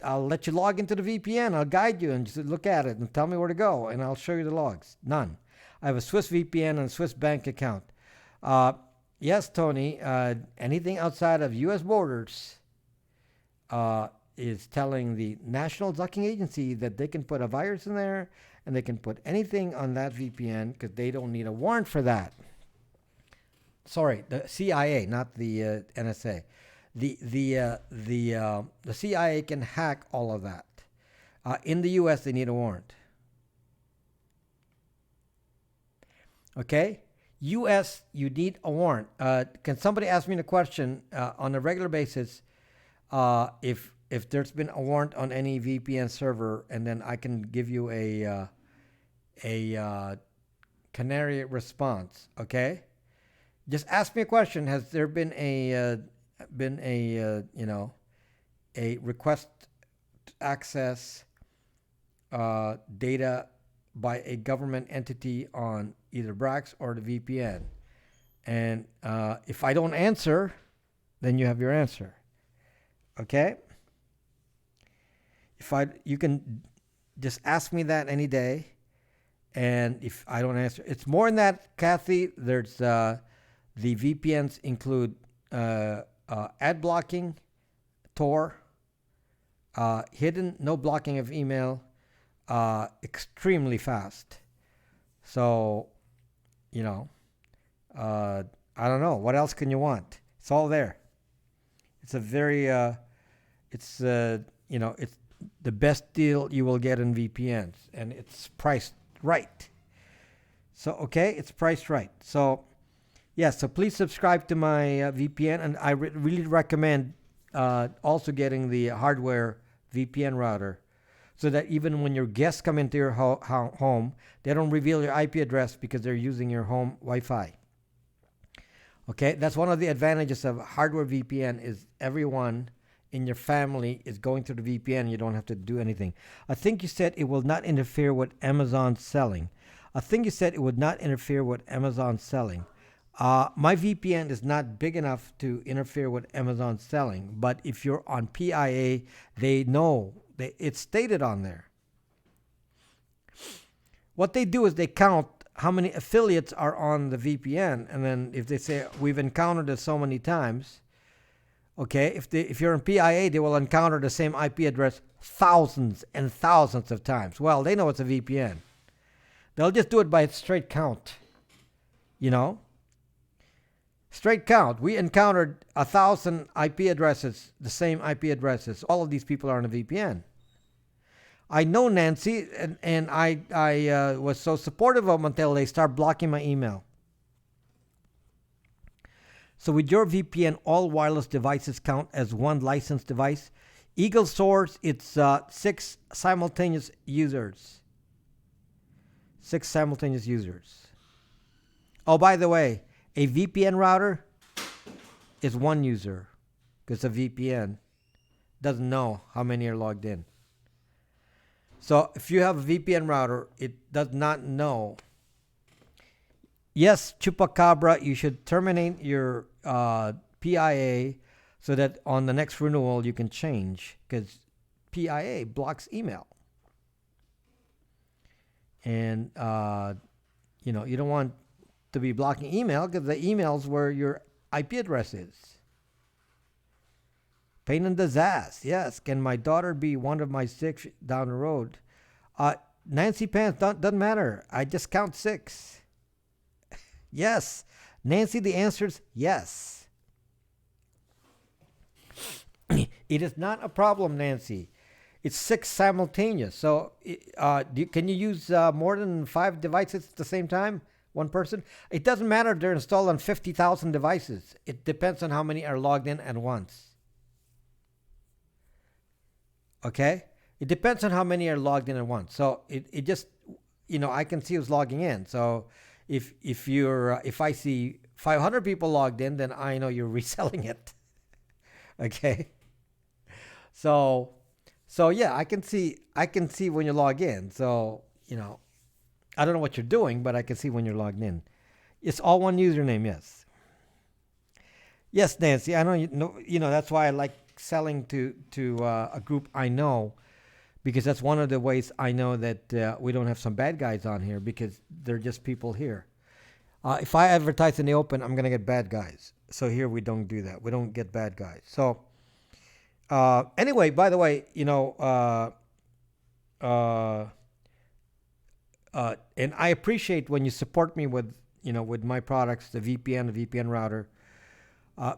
I'll let you log into the VPN. I'll guide you and just look at it and tell me where to go, and I'll show you the logs. None. I have a Swiss VPN and a Swiss bank account. Yes, Tony, anything outside of U.S. borders is telling the National Ducking Agency that they can put a virus in there and they can put anything on that VPN because they don't need a warrant for that. Sorry, the CIA, not the NSA. The CIA can hack all of that. In the U.S., they need a warrant. Okay? U.S., you need a warrant. Can somebody ask me the question on a regular basis if there's been a warrant on any VPN server, and then I can give you a canary response. Okay? Just ask me a question. Has there been a request to access data by a government entity on either Brax or the VPN? And if I don't answer, then you have your answer. Okay? You can just ask me that any day, and if I don't answer, it's more than that, Kathy. There's the VPNs include ad blocking, Tor, hidden, no blocking of email, extremely fast. So, I don't know. What else can you want? It's all there. It's a very, it's the best deal you will get in VPNs, and it's priced right. So, okay, it's priced right. So, so please subscribe to my VPN, and I really recommend also getting the hardware VPN router so that even when your guests come into your home, they don't reveal your IP address because they're using your home Wi-Fi. Okay, that's one of the advantages of hardware VPN is everyone in your family is going through the VPN. You don't have to do anything. I think you said it will not interfere with Amazon selling. My VPN is not big enough to interfere with Amazon selling, but if you're on PIA, they know. It's stated on there. What they do is they count how many affiliates are on the VPN, and then if they say, we've encountered it so many times, okay, if you're in PIA, they will encounter the same IP address thousands and thousands of times. Well, they know it's a VPN. They'll just do it by straight count, Straight count. We encountered 1,000 IP addresses, the same IP addresses. All of these people are on a VPN. I know Nancy, and I was so supportive of them until they start blocking my email. So with your VPN, all wireless devices count as one licensed device. Eagle Source, it's 6 simultaneous users. 6 simultaneous users. Oh, by the way, a VPN router is one user because a VPN doesn't know how many are logged in. So if you have a VPN router, it does not know. Yes, Chupacabra, you should terminate your PIA so that on the next renewal you can change because PIA blocks email. And, you don't want to be blocking email because the email's where your IP address is. Pain in the ass. Yes. Can my daughter be one of my 6 down the road? Nancy Pants, doesn't matter. I just count 6. Yes. Nancy, the answer is yes. It is not a problem, Nancy. It's 6 simultaneous. So can you use more than 5 devices at the same time? One person? It doesn't matter if they're installed on 50,000 devices. It depends on how many are logged in at once. Okay? It depends on how many are logged in at once. So it just, I can see who's logging in. So if I see 500 people logged in, then I know you're reselling it. Okay? So yeah, I can see when you log in. So, I don't know what you're doing, but I can see when you're logged in. It's all one username, yes. Yes, Nancy, I know that's why I like selling to a group I know, because that's one of the ways I know that we don't have some bad guys on here because they're just people here. If I advertise in the open, I'm going to get bad guys. So here we don't do that. We don't get bad guys. So Anyway, by the way, uh, and I appreciate when you support me with, with my products, the VPN router,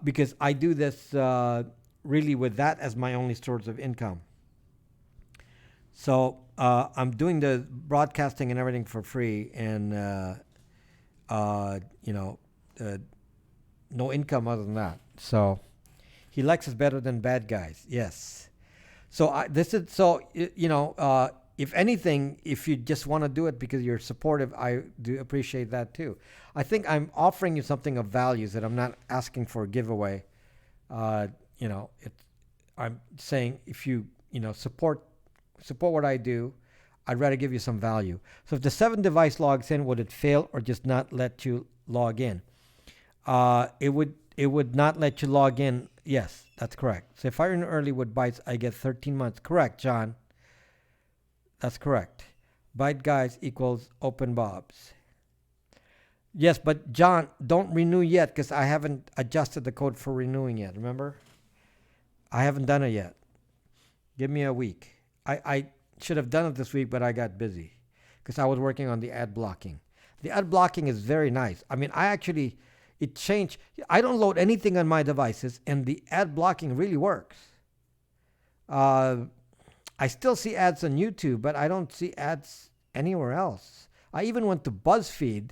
because I do this really with that as my only source of income. So I'm doing the broadcasting and everything for free, and uh, you know, uh, no income other than that. So he likes us better than bad guys. Yes. So this is so if anything, if you just want to do it because you're supportive, I do appreciate that too. I think I'm offering you something of values that I'm not asking for a giveaway. Uh, it's I'm saying if you support what I do, I'd rather give you some value. So if the 7 device logs in, would it fail or just not let you log in? It would not let you log in. Yes, that's correct. So if I earn early with Bytes, I get 13 months. Correct, John. That's correct. Byte guys equals open bobs. Yes, but John, don't renew yet because I haven't adjusted the code for renewing yet. Remember? I haven't done it yet. Give me a week. I should have done it this week, but I got busy because I was working on the ad blocking. The ad blocking is very nice. I mean, it changed. I don't load anything on my devices, and the ad blocking really works. I still see ads on YouTube, but I don't see ads anywhere else. I even went to BuzzFeed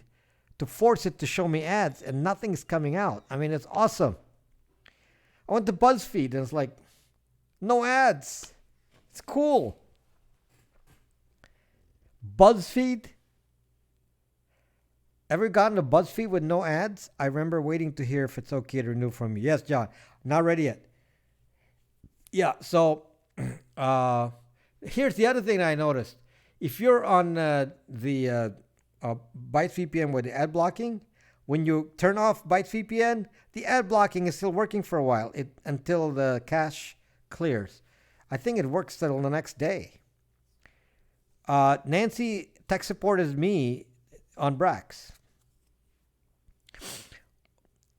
to force it to show me ads, and nothing's coming out. I mean, it's awesome. I went to BuzzFeed, and it's like, no ads. It's cool. BuzzFeed? Ever gotten to BuzzFeed with no ads? I remember waiting to hear if it's okay to renew from you. Yes, John. Not ready yet. Yeah, so here's the other thing I noticed. If you're on the Bytes VPN with the ad blocking, when you turn off Bytes VPN, the ad blocking is still working for a while until the cache clears. I think it works till the next day. Nancy, tech support is me on Brax.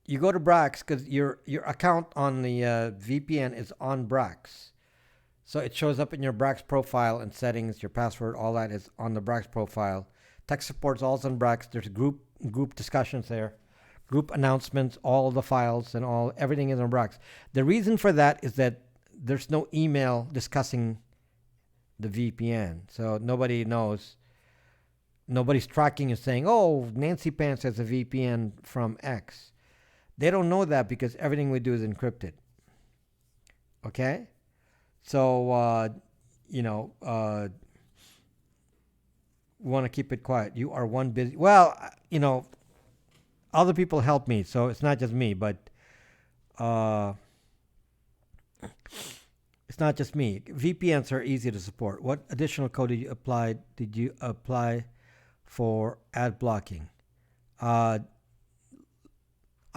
You go to Brax because your account on the VPN is on Brax. So it shows up in your Brax profile and settings, your password, all that is on the Brax profile. Tech support's also on Brax. There's group discussions there, group announcements, all the files and everything is on Brax. The reason for that is that there's no email discussing the VPN. So nobody knows. Nobody's tracking and saying, oh, Nancy Pants has a VPN from X. They don't know that because everything we do is encrypted. Okay? So, we want to keep it quiet. You are one busy. Well, other people help me. So it's not just me, but it's not just me. VPNs are easy to support. What additional code did you apply for ad blocking? I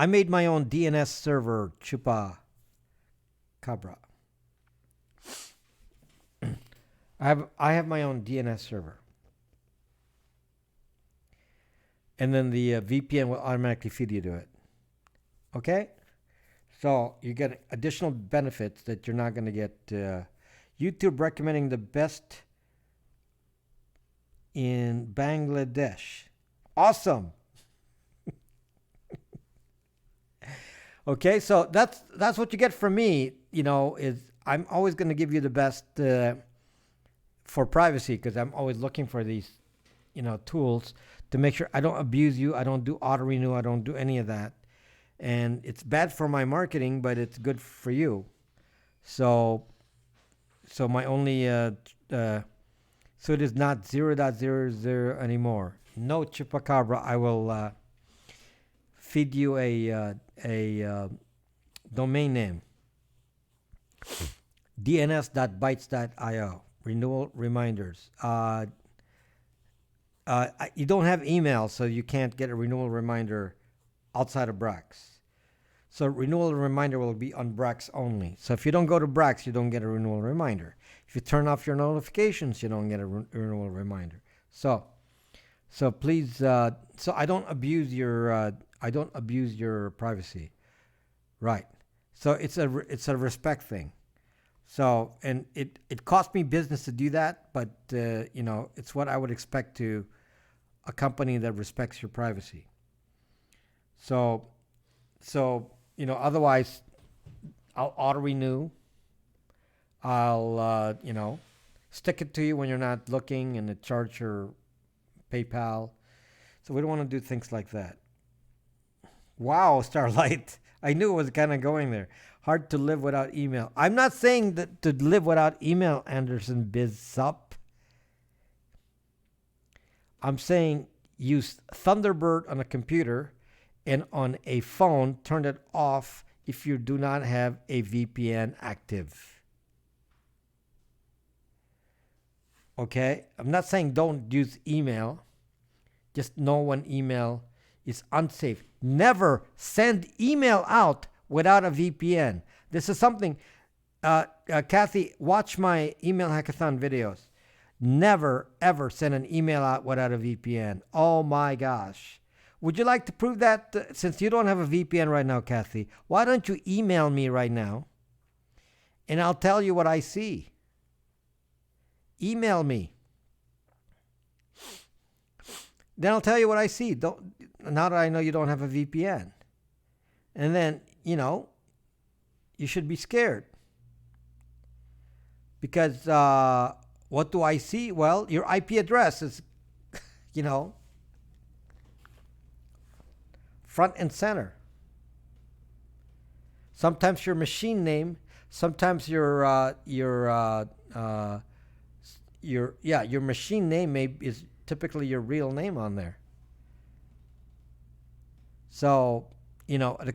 made my own DNS server, Chupa Cabra. I have my own DNS server. And then the VPN will automatically feed you to it. Okay? So you get additional benefits that you're not going to get. YouTube recommending the best in Bangladesh. Awesome. Okay, so that's what you get from me. Is I'm always going to give you the best for privacy because I'm always looking for these, tools to make sure I don't abuse you. I don't do auto renew. I don't do any of that. And it's bad for my marketing, but it's good for you. So my only so it is not 0.00 anymore. No, Chupacabra. I will feed you a domain name. dns.bytes.io. Renewal reminders. You don't have email, so you can't get a renewal reminder outside of Brax. So renewal reminder will be on Brax only. So if you don't go to Brax, you don't get a renewal reminder. If you turn off your notifications, you don't get a renewal reminder. So please, so I don't abuse your privacy, right? So it's a respect thing. So, and it cost me business to do that, but it's what I would expect to a company that respects your privacy. So, otherwise, I'll auto renew. I'll, stick it to you when you're not looking, and it charge your PayPal. So we don't want to do things like that. Wow, Starlight. I knew it was kind of going there. Hard to live without email. I'm not saying that to live without email, Anderson Bizup. I'm saying use Thunderbird on a computer and on a phone, turn it off if you do not have a VPN active. Okay? I'm not saying don't use email. Just know when email is unsafe. Never send email out without a VPN. This is something, Kathy, watch my email hackathon videos. Never, ever send an email out without a VPN. Oh my gosh. Would you like to prove that? Since you don't have a VPN right now, Kathy, why don't you email me right now and I'll tell you what I see? Email me. Then I'll tell you what I see. Now that I know you don't have a VPN. And then, you should be scared. Because what do I see? Well, your IP address is, front and center. Sometimes your machine name, sometimes your machine name is typically your real name on there. So, the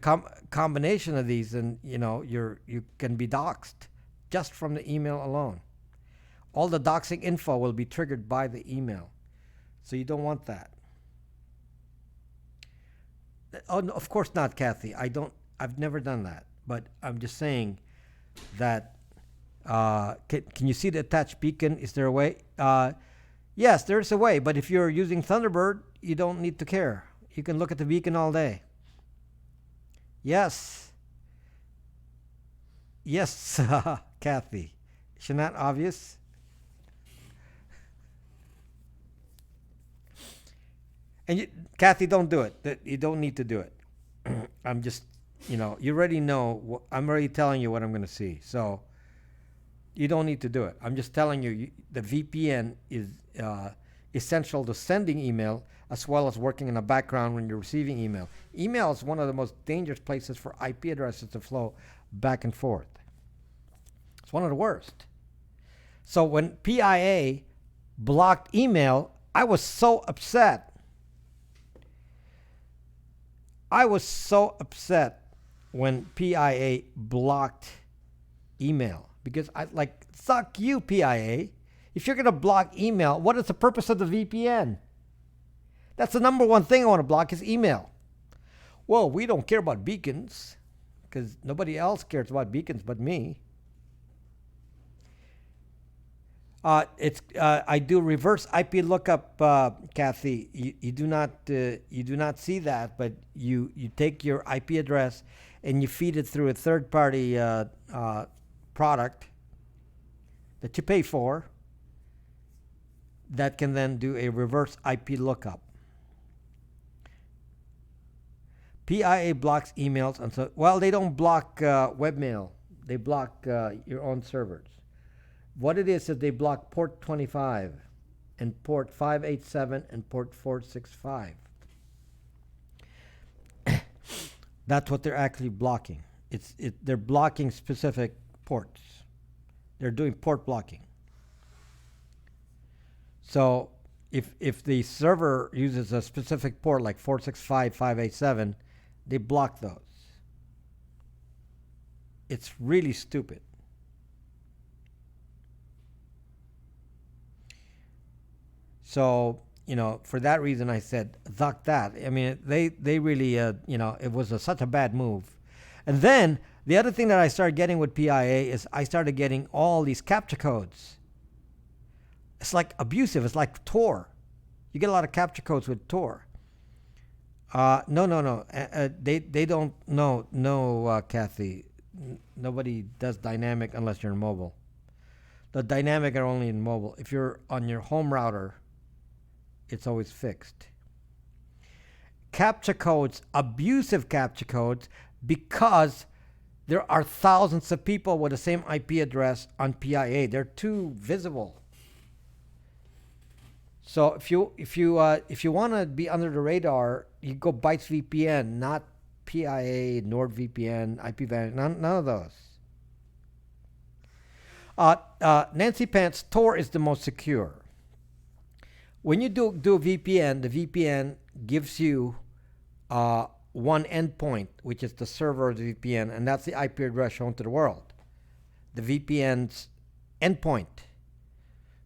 combination of these, and you can be doxxed just from the email alone. All the doxing info will be triggered by the email. So you don't want that. Oh, no, of course not, Kathy. I've never done that. But I'm just saying that, can you see the attached beacon? Is there a way? Yes, there's a way. But if you're using Thunderbird, you don't need to care. You can look at the beacon all day. Yes. Yes, Kathy. Isn't that obvious? And Kathy, don't do it. You don't need to do it. I'm just, you already know. I'm already telling you what I'm going to see. So you don't need to do it. I'm just telling you, the VPN is essential to sending email as well as working in the background when you're receiving email. Email is one of the most dangerous places for IP addresses to flow back and forth. It's one of the worst. So when PIA blocked email, I was so upset. I was so upset when PIA blocked email because suck you, PIA. If you're going to block email, what is the purpose of the VPN? That's the number one thing I want to block is email. Well, we don't care about beacons because nobody else cares about beacons but me. I do reverse IP lookup, Kathy. You do not see that, but you take your IP address and you feed it through a third party product that you pay for. That can then do a reverse IP lookup. PIA blocks emails, and they don't block webmail. They block your own servers. What it is they block port 25 and port 587 and port 465. That's what they're actually blocking. They're blocking specific ports. They're doing port blocking. So if the server uses a specific port like 465, 587, they block those. It's really stupid. So, for that reason, I said, "Zuck that." I mean, they really, it was such a bad move. And then the other thing that I started getting with PIA is I started getting all these captcha codes. It's like abusive. It's like Tor. You get a lot of captcha codes with Tor. No. They don't. No, Kathy. Nobody does dynamic unless you're in mobile. The dynamic are only in mobile. If you're on your home router, it's always fixed. CAPTCHA codes, abusive CAPTCHA codes, because there are thousands of people with the same IP address on PIA. They're too visible. So if you want to be under the radar, you go Bytes VPN, not PIA, NordVPN, IPVanish, none of those. Nancy Pants, Tor is the most secure. When you do a VPN, the VPN gives you one endpoint, which is the server of the VPN, and that's the IP address shown to the world. The VPN's endpoint.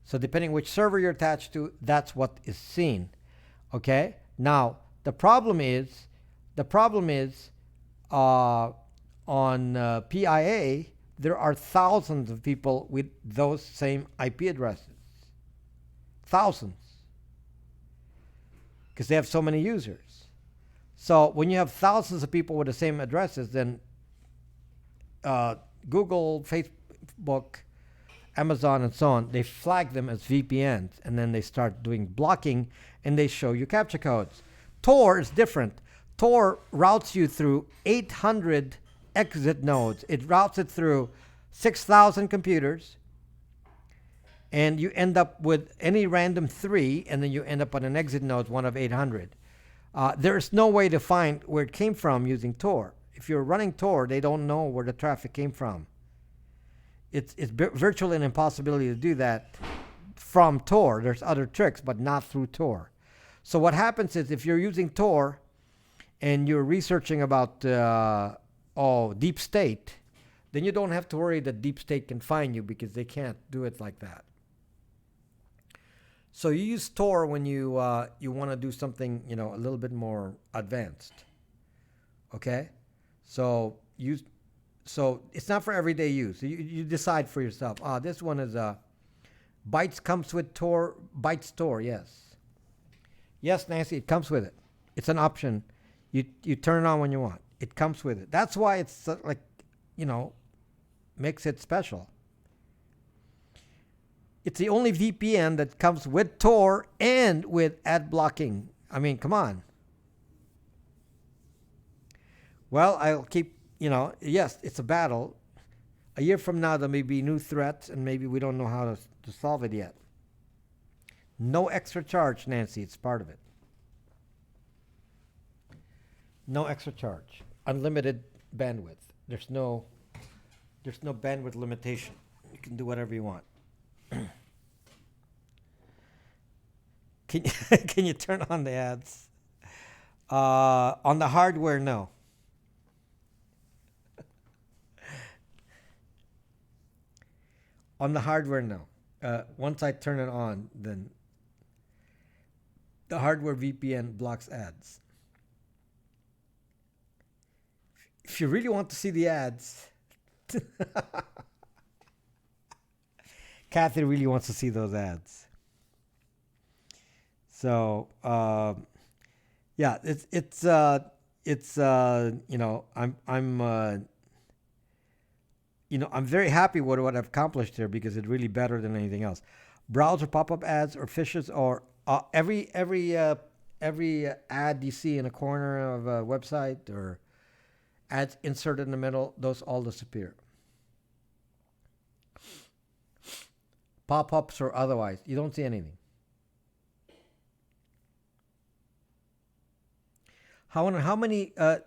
So depending which server you're attached to, that's what is seen. Okay? Now, the problem is on PIA, there are thousands of people with those same IP addresses. Thousands. Because they have so many users. So when you have thousands of people with the same addresses, then Google, Facebook, Amazon, and so on, they flag them as VPNs, and then they start doing blocking, and they show you CAPTCHA codes. Tor is different. Tor routes you through 800 exit nodes. It routes it through 6,000 computers, and you end up with any random 3, and then you end up on an exit node, one of 800. There's no way to find where it came from using Tor. If you're running Tor, they don't know where the traffic came from. It's virtually an impossibility to do that from Tor. There's other tricks, but not through Tor. So what happens is if you're using Tor and you're researching about deep state, then you don't have to worry that deep state can find you, because they can't do it like that. So you use Tor when you want to do something, a little bit more advanced. Okay? So it's not for everyday use. You decide for yourself. This one is Bytes comes with Tor, Bytes Tor, yes. Yes, Nancy, it comes with it. It's an option. You turn it on when you want. It comes with it. That's why it's makes it special. It's the only VPN that comes with Tor and with ad blocking. I mean, come on. Well, I'll keep, yes, it's a battle. A year from now, there may be new threats, and maybe we don't know how to solve it yet. No extra charge, Nancy. It's part of it. No extra charge. Unlimited bandwidth. There's no bandwidth limitation. You can do whatever you want. Can you turn on the ads? On the hardware, no. On the hardware, no. Once I turn it on, then the hardware VPN blocks ads. If you really want to see the ads, Kathy really wants to see those ads. So yeah, I'm very happy with what I've accomplished here, because it's really better than anything else. Browser pop-up ads or fishes, or every ad you see in a corner of a website, or ads inserted in the middle, those all disappear. Pop-ups or otherwise, you don't see anything. How many? There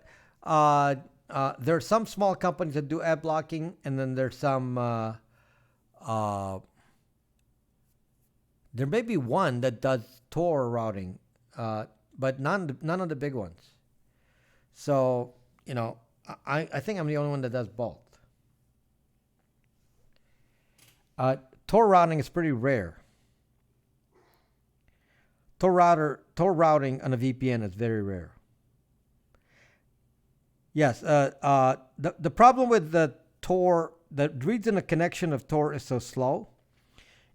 are some small companies that do ad blocking, and then there's some. There may be one that does Tor routing, but none of the big ones. So I think I'm the only one that does both. Tor routing is pretty rare. Tor routing on a VPN is very rare. Yes, the problem with the Tor, the reason the connection of Tor is so slow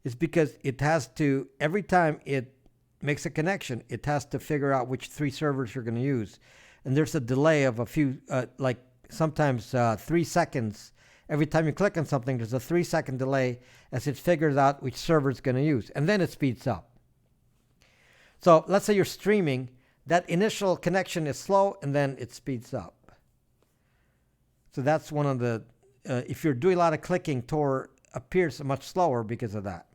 is because it has to, every time it makes a connection, it has to figure out which 3 servers you're going to use. And there's a delay of a few, like sometimes 3 seconds. Every time you click on something, there's a 3 second delay as it figures out which server it's going to use, and then it speeds up. So let's say you're streaming, that initial connection is slow, and then it speeds up. So that's one of the, if you're doing a lot of clicking, Tor appears much slower because of that.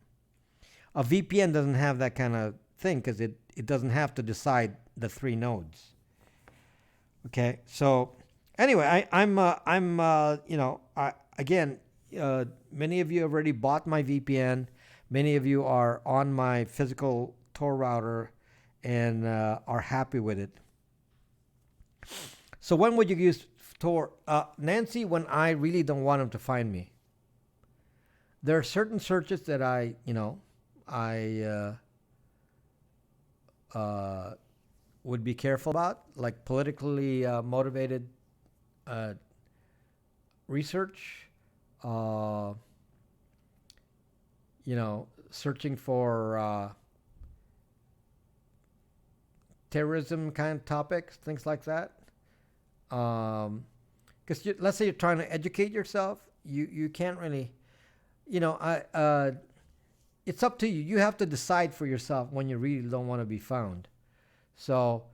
A VPN doesn't have that kind of thing because it doesn't have to decide the 3 nodes. Okay, so anyway, many of you have already bought my VPN. Many of you are on my physical Tor router and are happy with it. So when would you use Tor? Nancy, when I really don't want them to find me. There are certain searches that I would be careful about, like politically motivated research, searching for terrorism kind of topics, things like that. Because let's say you're trying to educate yourself, you can't really, it's up to you. You have to decide for yourself when you really don't want to be found. So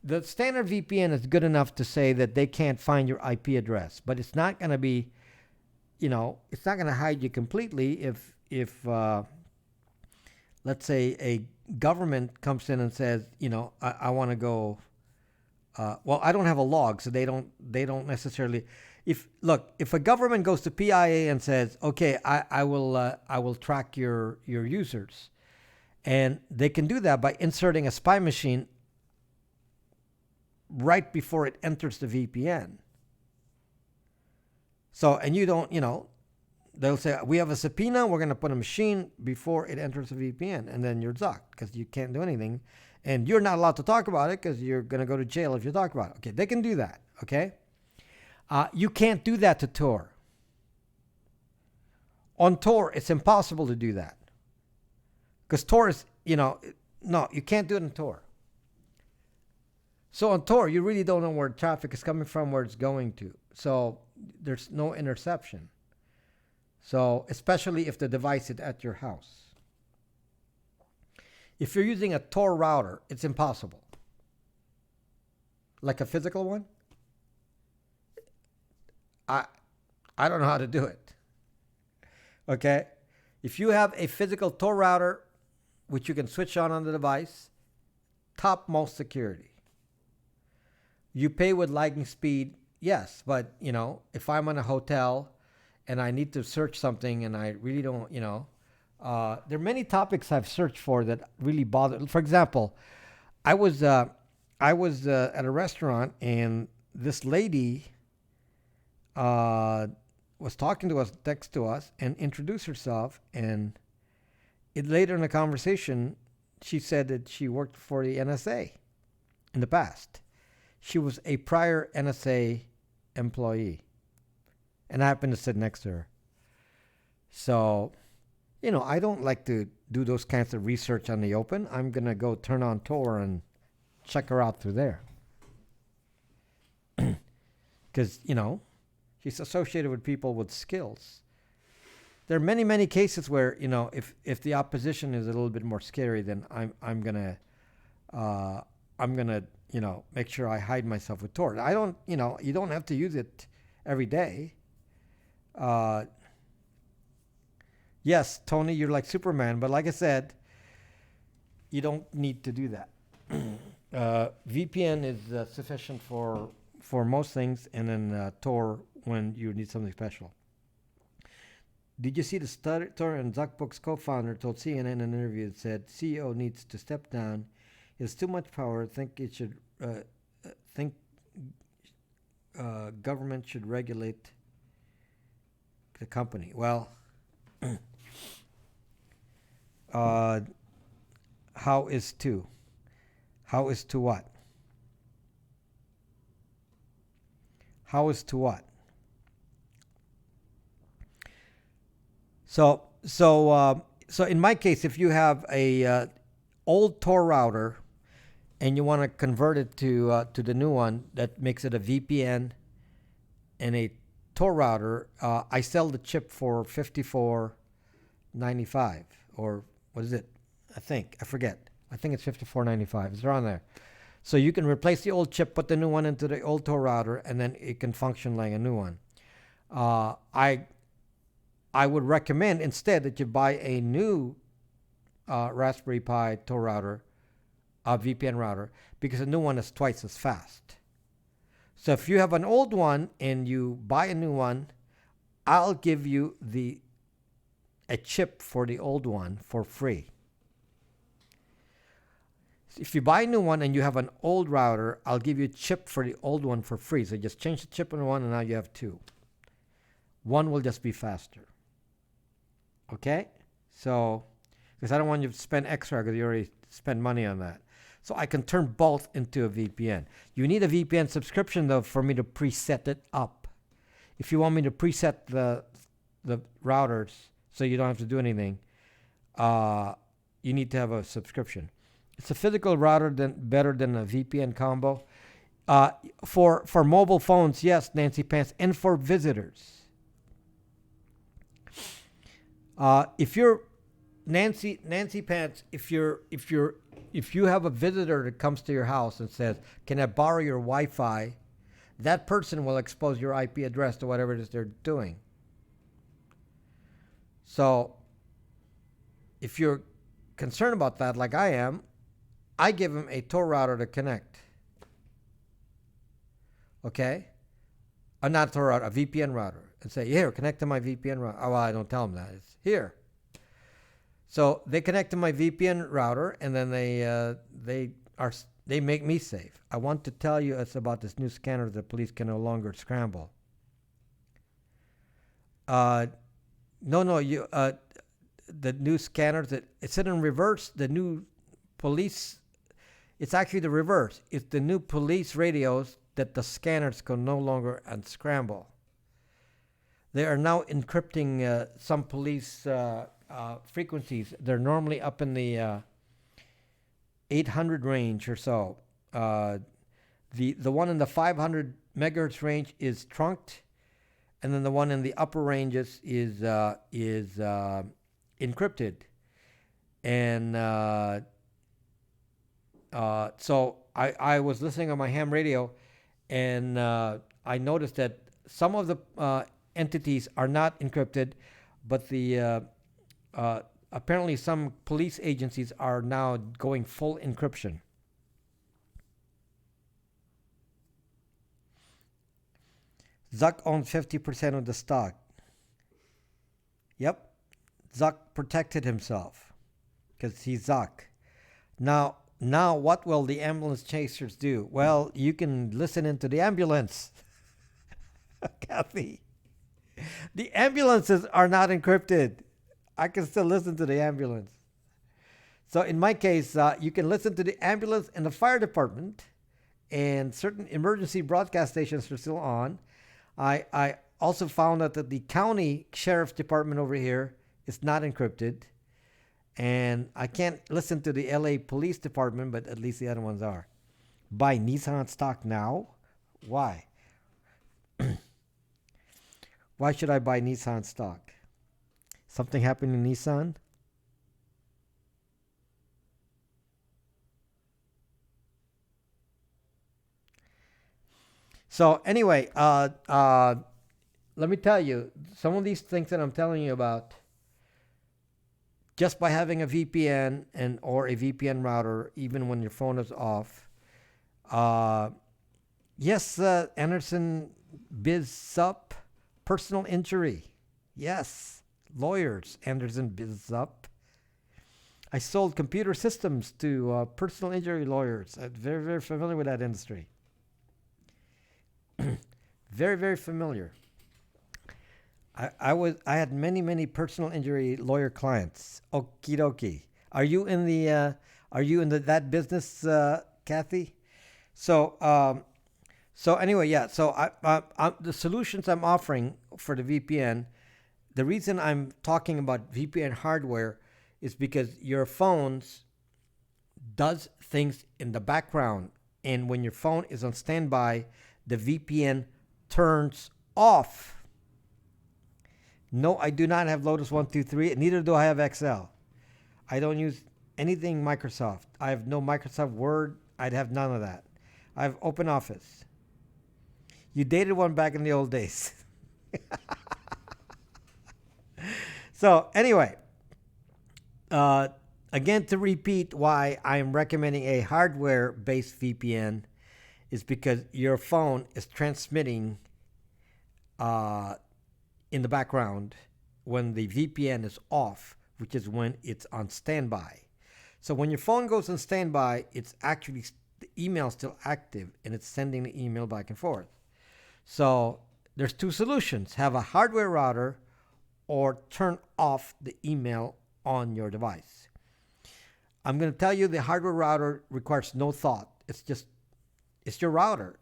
the standard VPN is good enough to say that they can't find your IP address, but it's not going to be, it's not going to hide you completely if let's say a government comes in and says, I want to go. Well, I don't have a log, so they don't necessarily. If a government goes to PIA and says, okay, I will track your users, and they can do that by inserting a spy machine right before it enters the VPN. So, and you don't, they'll say, we have a subpoena, we're going to put a machine before it enters the VPN, and then you're zucked because you can't do anything, and you're not allowed to talk about it because you're going to go to jail if you talk about it. Okay, they can do that, okay? You can't do that to Tor. On Tor, it's impossible to do that. Because Tor is, no, you can't do it in Tor. So on Tor, you really don't know where traffic is coming from, where it's going to. So there's no interception. So especially if the device is at your house. If you're using a Tor router, it's impossible. Like a physical one? I don't know how to do it. Okay? If you have a physical Tor router, which you can switch on the device, topmost security. You pay with lightning speed, yes, but, if I'm in a hotel and I need to search something and I really don't, there are many topics I've searched for that really bother. For example, I was at a restaurant and this lady was talking to us, text to us, and introduced herself. And later in the conversation, she said that she worked for the NSA in the past. She was a prior NSA employee, and I happened to sit next to her. So, I don't like to do those kinds of research on the open. I'm gonna go turn on Tor and check her out through there, because she's associated with people with skills. There are many, many cases where, if the opposition is a little bit more scary, then I'm gonna make sure I hide myself with Tor. I don't, you don't have to use it every day. Yes, Tony, you're like Superman, but like I said, you don't need to do that. VPN is sufficient for most things, and then Tor when you need something special. Did you see the Tor and Zuckbook's co-founder told CNN in an interview that said CEO needs to step down. He has too much power. Government should regulate the company. Well, how is to? How is to what? How is to what? So in my case, if you have a old Tor router and you want to convert it to the new one that makes it a VPN, and a Tor router. I sell the chip for $54.95, or what is it? I forget. I think it's $54.95. It's around there. So you can replace the old chip, put the new one into the old Tor router, and then it can function like a new one. I would recommend instead that you buy a new Raspberry Pi Tor router, a VPN router, because a new one is twice as fast. So if you have an old one and you buy a new one, I'll give you a chip for the old one for free. If you buy a new one and you have an old router, I'll give you a chip for the old one for free. So just change the chip on one and now you have two. One will just be faster. Okay? So, because I don't want you to spend extra because you already spend money on that. So I can turn both into a VPN. You need a VPN subscription though for me to preset it up. If you want me to preset the routers so you don't have to do anything, you need to have a subscription. It's a physical router better than a VPN combo. For mobile phones, yes, Nancy Pants, and for visitors. If you're Nancy Pants, if you have a visitor that comes to your house and says, "Can I borrow your Wi-Fi?" that person will expose your IP address to whatever it is they're doing. So, if you're concerned about that, like I am, I give them a Tor router to connect. Okay? Not a Tor router, a VPN router. And say, here, connect to my VPN router. Oh, well, I don't tell them that. It's here. So they connect to my VPN router, and then they make me safe. I want to tell you it's about this new scanner that police can no longer scramble. The new scanners it's in reverse. The new police, it's actually the reverse. It's the new police radios that the scanners can no longer unscramble. They are now encrypting some police frequencies. They're normally up in the 800 range or so. The one in the 500 megahertz range is trunked, and then the one in the upper ranges is encrypted. And so I was listening on my ham radio, and I noticed that some of the entities are not encrypted, but the apparently some police agencies are now going full encryption. Zuck owns 50% of the stock. Yep. Zuck protected himself because he's Zuck. Now what will the ambulance chasers do? Well, you can listen into the ambulance. Kathy. The ambulances are not encrypted. I can still listen to the ambulance. So in my case, you can listen to the ambulance and the fire department, and certain emergency broadcast stations are still on. I also found out that the county sheriff's department over here is not encrypted. And I can't listen to the LA police department, but at least the other ones are. Buy Nissan stock now? Why? Why should I buy Nissan stock? Something happened in Nissan? So anyway, let me tell you, some of these things that I'm telling you about, just by having a VPN or a VPN router, even when your phone is off. Yes, Anderson BizUp, personal injury. Yes, lawyers, Anderson BizUp. I sold computer systems to personal injury lawyers. I'm very, very familiar with that industry. Very, very familiar. I had many personal injury lawyer clients. Okie dokie. Are you in that business, Kathy? So anyway, yeah. So the solutions I'm offering for the VPN, the reason I'm talking about VPN hardware is because your phones does things in the background, and when your phone is on standby, the VPN turns off. No, I do not have Lotus 123, and neither do I have Excel. I don't use anything Microsoft. I have no Microsoft Word. I'd have none of that. I have Open Office. You dated one back in the old days. So anyway, again, to repeat why I'm recommending a hardware-based VPN is because your phone is transmitting in the background when the VPN is off, which is when it's on standby. So when your phone goes on standby, it's actually the email still active and it's sending the email back and forth. So there's two solutions: have a hardware router or turn off the email on your device. I'm going to tell you the hardware router requires no thought. It's your router.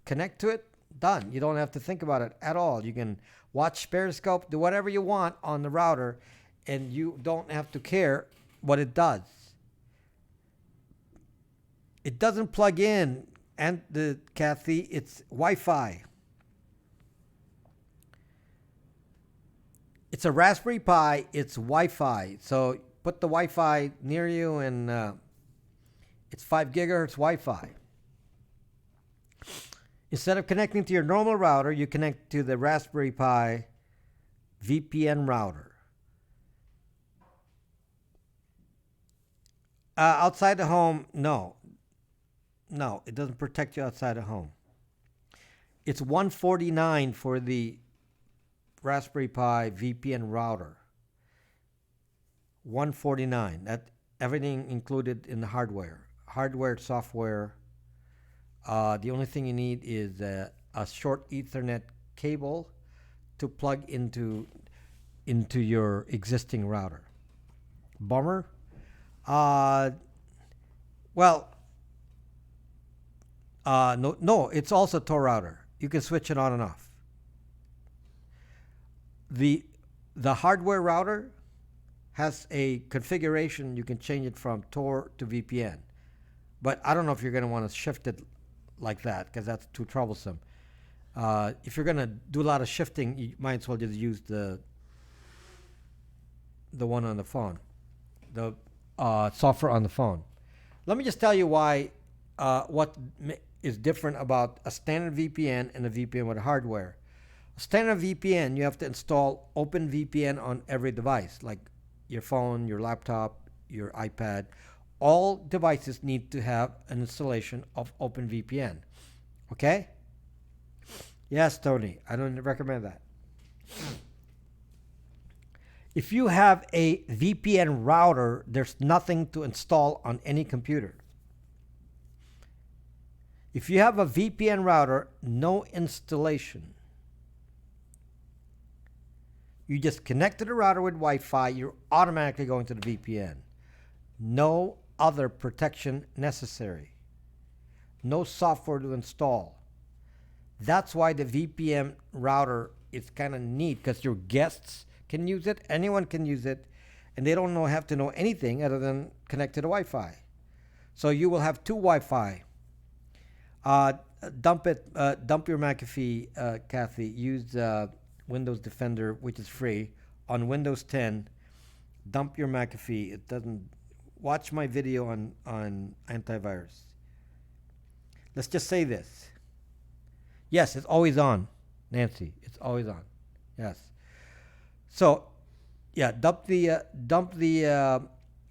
Connect to it, done. You don't have to think about it at all. You can watch Periscope, do whatever you want on the router, and you don't have to care what it does. It doesn't plug in, and Kathy, it's Wi-Fi. It's a Raspberry Pi. It's Wi-Fi. So put the Wi-Fi near you, and it's 5 gigahertz Wi-Fi. Instead of connecting to your normal router, you connect to the Raspberry Pi VPN router. Outside the home, no. No, it doesn't protect you outside the home. It's $149 for the Raspberry Pi VPN router. $149. That everything included in the hardware, software. The only thing you need is a short Ethernet cable to plug into your existing router. Bummer. No, it's also Tor router. You can switch it on and off. The hardware router has a configuration. You can change it from Tor to VPN. But I don't know if you're going to want to shift it like that, because that's too troublesome. If you're going to do a lot of shifting, you might as well just use the one on the phone, the software on the phone. Let me just tell you why, what is different about a standard VPN and a VPN with hardware. A standard VPN, you have to install OpenVPN on every device, like your phone, your laptop, your iPad. All devices need to have an installation of OpenVPN. Okay? Yes, Tony, I don't recommend that. If you have a VPN router, there's nothing to install on any computer. If you have a VPN router, no installation. You just connect to the router with Wi-Fi, you're automatically going to the VPN. No other protection necessary. No software to install. That's why the VPN router is kind of neat, because your guests can use it, anyone can use it, and they don't have to know anything other than connect to the Wi-Fi. So you will have two Wi-Fi. Dump your McAfee, Kathy. Use Windows Defender, which is free, on Windows 10. Dump your McAfee. It doesn't. Watch my video on antivirus. Let's just say this. Yes, it's always on, Nancy. It's always on. Yes. So, yeah, dump the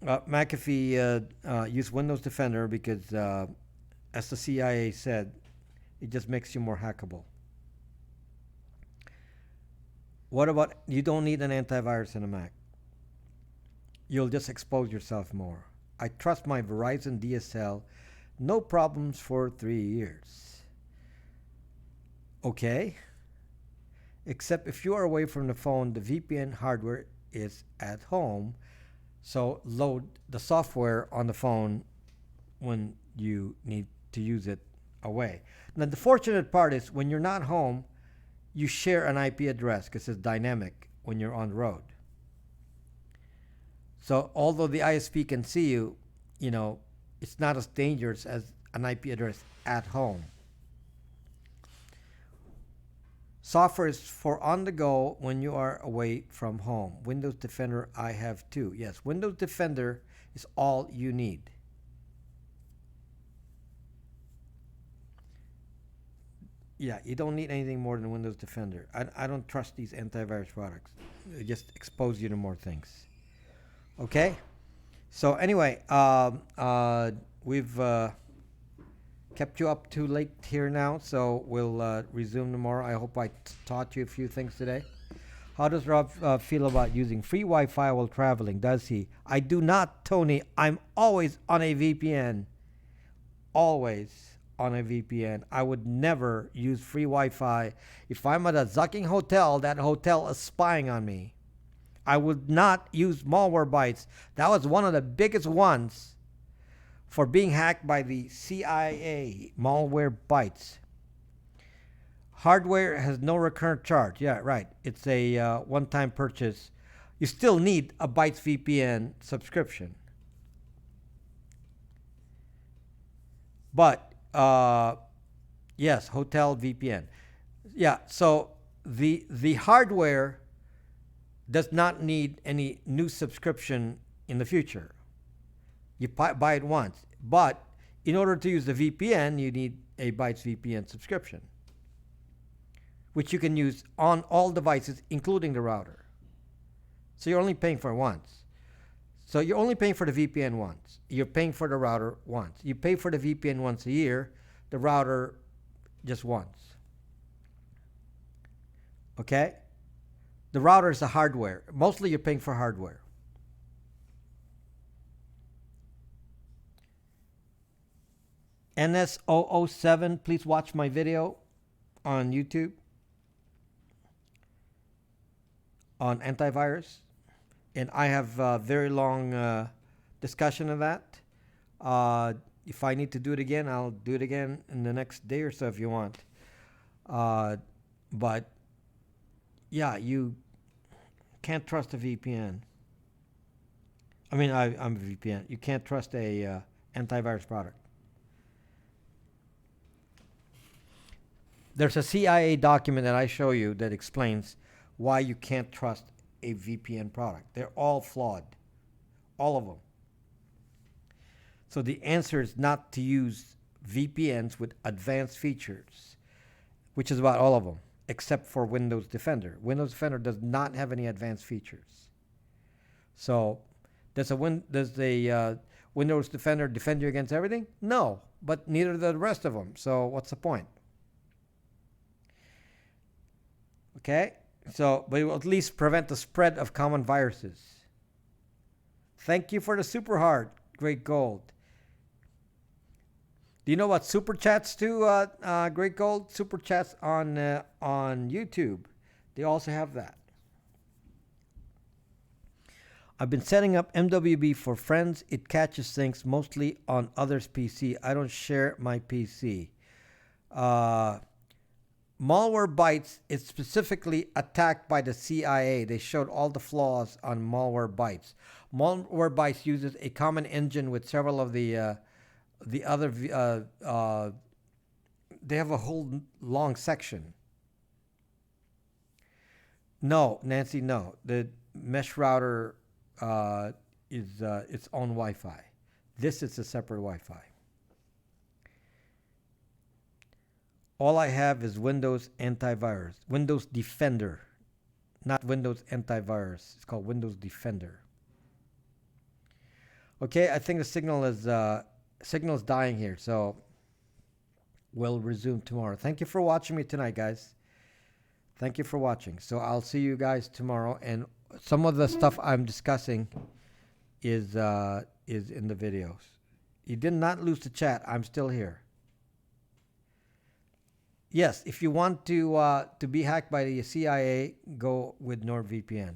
McAfee. Use Windows Defender because, as the CIA said, it just makes you more hackable. What about, you don't need an antivirus in a Mac. You'll just expose yourself more. I trust my Verizon DSL. No problems for 3 years. Okay. Except if you are away from the phone, the VPN hardware is at home. So load the software on the phone when you need to use it away. Now, the fortunate part is when you're not home, you share an IP address because it's dynamic when you're on the road. So although the ISP can see you, it's not as dangerous as an IP address at home. Software is for on the go when you are away from home. Windows Defender, I have too. Yes, Windows Defender is all you need. Yeah, you don't need anything more than Windows Defender. I don't trust these antivirus products. They just expose you to more things. Okay? So, anyway, we've kept you up too late here now, so we'll resume tomorrow. I hope I taught you a few things today. How does Rob feel about using free Wi-Fi while traveling? Does he? I do not, Tony. I'm always on a VPN. Always on a VPN. I would never use free Wi-Fi. If I'm at a zucking hotel, that hotel is spying on me. I would not use malware bytes. That was one of the biggest ones for being hacked by the CIA. Malware bytes. Hardware has no recurrent charge. Yeah, right. It's a one-time purchase. You still need a Bytes VPN subscription. But, yes, hotel VPN. Yeah, so the hardware does not need any new subscription in the future. You buy it once. But in order to use the VPN, you need a Bytes VPN subscription, which you can use on all devices, including the router. So you're only paying for it once. So you're only paying for the VPN once. You're paying for the router once. You pay for the VPN once a year, the router just once. Okay? The router is the hardware. Mostly you're paying for hardware. NS007, please watch my video on YouTube on antivirus. And I have a very long discussion of that. If I need to do it again, I'll do it again in the next day or so if you want. But yeah, you can't trust a VPN. I mean, I'm a VPN. You can't trust a antivirus product. There's a CIA document that I show you that explains why you can't trust a VPN product. They're all flawed. All of them. So the answer is not to use VPNs with advanced features, which is about all of them, except for Windows Defender. Windows Defender does not have any advanced features. So does a Windows Defender defend you against everything? No, but neither do the rest of them. So what's the point? Okay? So, but it will at least prevent the spread of common viruses. Thank you for the super heart, Great Gold. Do you know what super chats do, Great Gold? Super chats on YouTube. They also have that. I've been setting up MWB for friends. It catches things mostly on others' PC. I don't share my PC. Malwarebytes is specifically attacked by the CIA. They showed all the flaws on Malwarebytes. Malwarebytes uses a common engine with several of the other. They have a whole long section. No, Nancy, no. The mesh router is its own Wi-Fi. This is a separate Wi-Fi. All I have is Windows Antivirus. Windows Defender. Not Windows Antivirus. It's called Windows Defender. Okay, I think the signal is dying here, so we'll resume tomorrow. Thank you for watching me tonight, guys. Thank you for watching. So I'll see you guys tomorrow, and some of the stuff I'm discussing is in the videos. You did not lose the chat. I'm still here. Yes, if you want to be hacked by the CIA, go with NordVPN.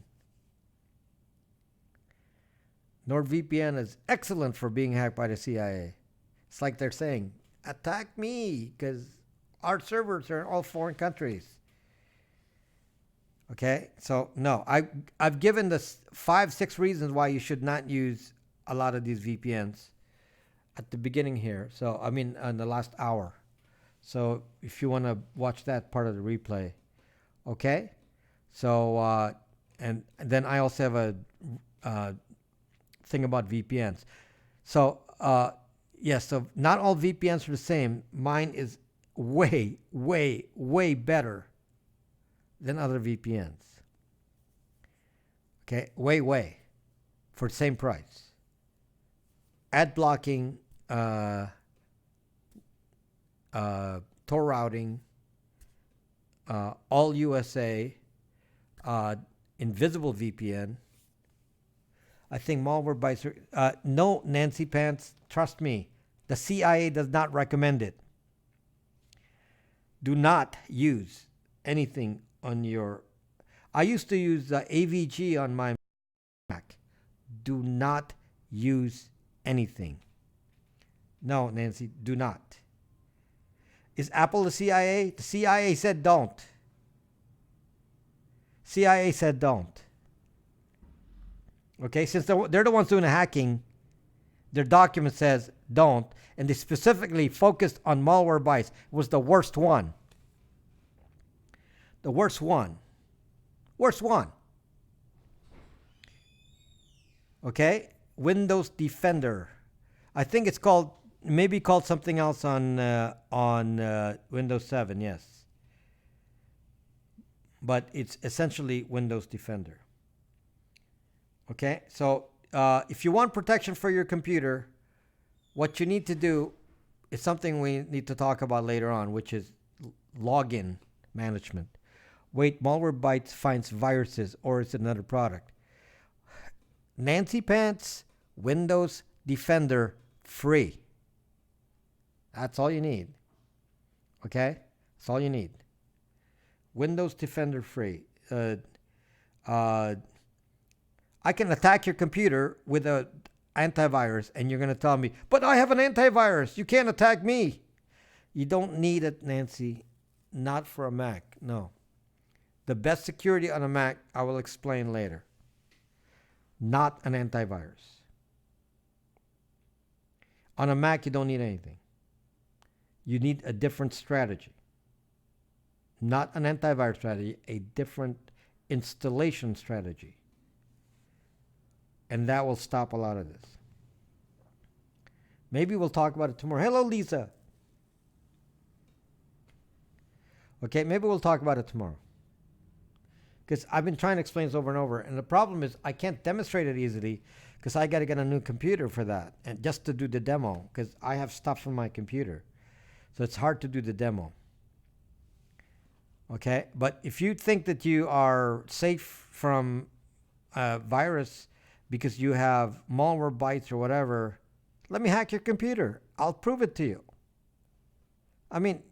NordVPN is excellent for being hacked by the CIA. It's like they're saying, attack me, because our servers are in all foreign countries. Okay, so no, I've given this 5-6 reasons why you should not use a lot of these VPNs at the beginning here. So I mean, in the last hour. So if you want to watch that part of the replay, Okay, so and then I also have a uh, thing about VPNs. So yes, so not all VPNs are the same. Mine is way, way, way better than other VPNs. Okay, way, way for the same price. Ad blocking, Tor routing, all USA, uh, invisible VPN. I think Malwarebytes are. No, Nancy Pants, trust me, the CIA does not recommend it. Do not use anything on your. I used to use AVG on my Mac. Do not use anything. No, Nancy, do not. Is Apple the CIA? The CIA said don't. CIA said don't. Okay, since they're the ones doing the hacking, their document says don't, and they specifically focused on Malwarebytes. It was the worst one. The worst one. Worst one. Okay, Windows Defender. I think it's called, maybe called something else on Windows 7. Yes, but it's essentially Windows Defender. Okay, so if you want protection for your computer, what you need to do is something we need to talk about later on, which is login management. Wait, Malwarebytes finds viruses, or is it another product? Nancy Pants, Windows Defender, free. That's all you need. Okay? That's all you need. Windows Defender, free. I can attack your computer with an antivirus, and you're going to tell me, but I have an antivirus. You can't attack me. You don't need it, Nancy. Not for a Mac. No. The best security on a Mac, I will explain later. Not an antivirus. On a Mac, you don't need anything. You need a different strategy. Not an antivirus strategy, a different installation strategy. And that will stop a lot of this. Maybe we'll talk about it tomorrow. Hello, Lisa. Okay, maybe we'll talk about it tomorrow. Because I've been trying to explain this over and over. And the problem is I can't demonstrate it easily because I got to get a new computer for that. And just to do the demo, because I have stuff on my computer. So it's hard to do the demo. Okay, but if you think that you are safe from a virus because you have Malwarebytes or whatever, let me hack your computer. I'll prove it to you. I mean,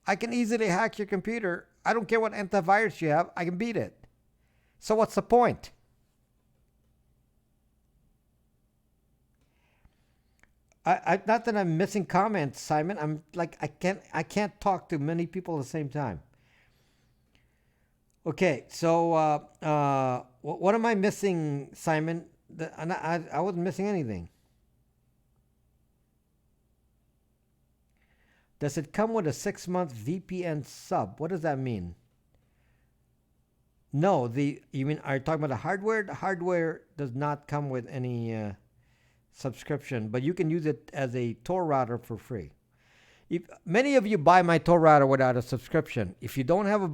I can easily hack your computer. I don't care what antivirus you have. I can beat it. So what's the point? I not that I'm missing comments, Simon. I'm like I can't talk to many people at the same time. Okay, so what am I missing, Simon? I wasn't missing anything. Does it come with a 6-month VPN sub? What does that mean? No, you mean, are you talking about the hardware? The hardware does not come with any subscription, but you can use it as a Tor router for free. If many of you buy my Tor router without a subscription. If you don't have a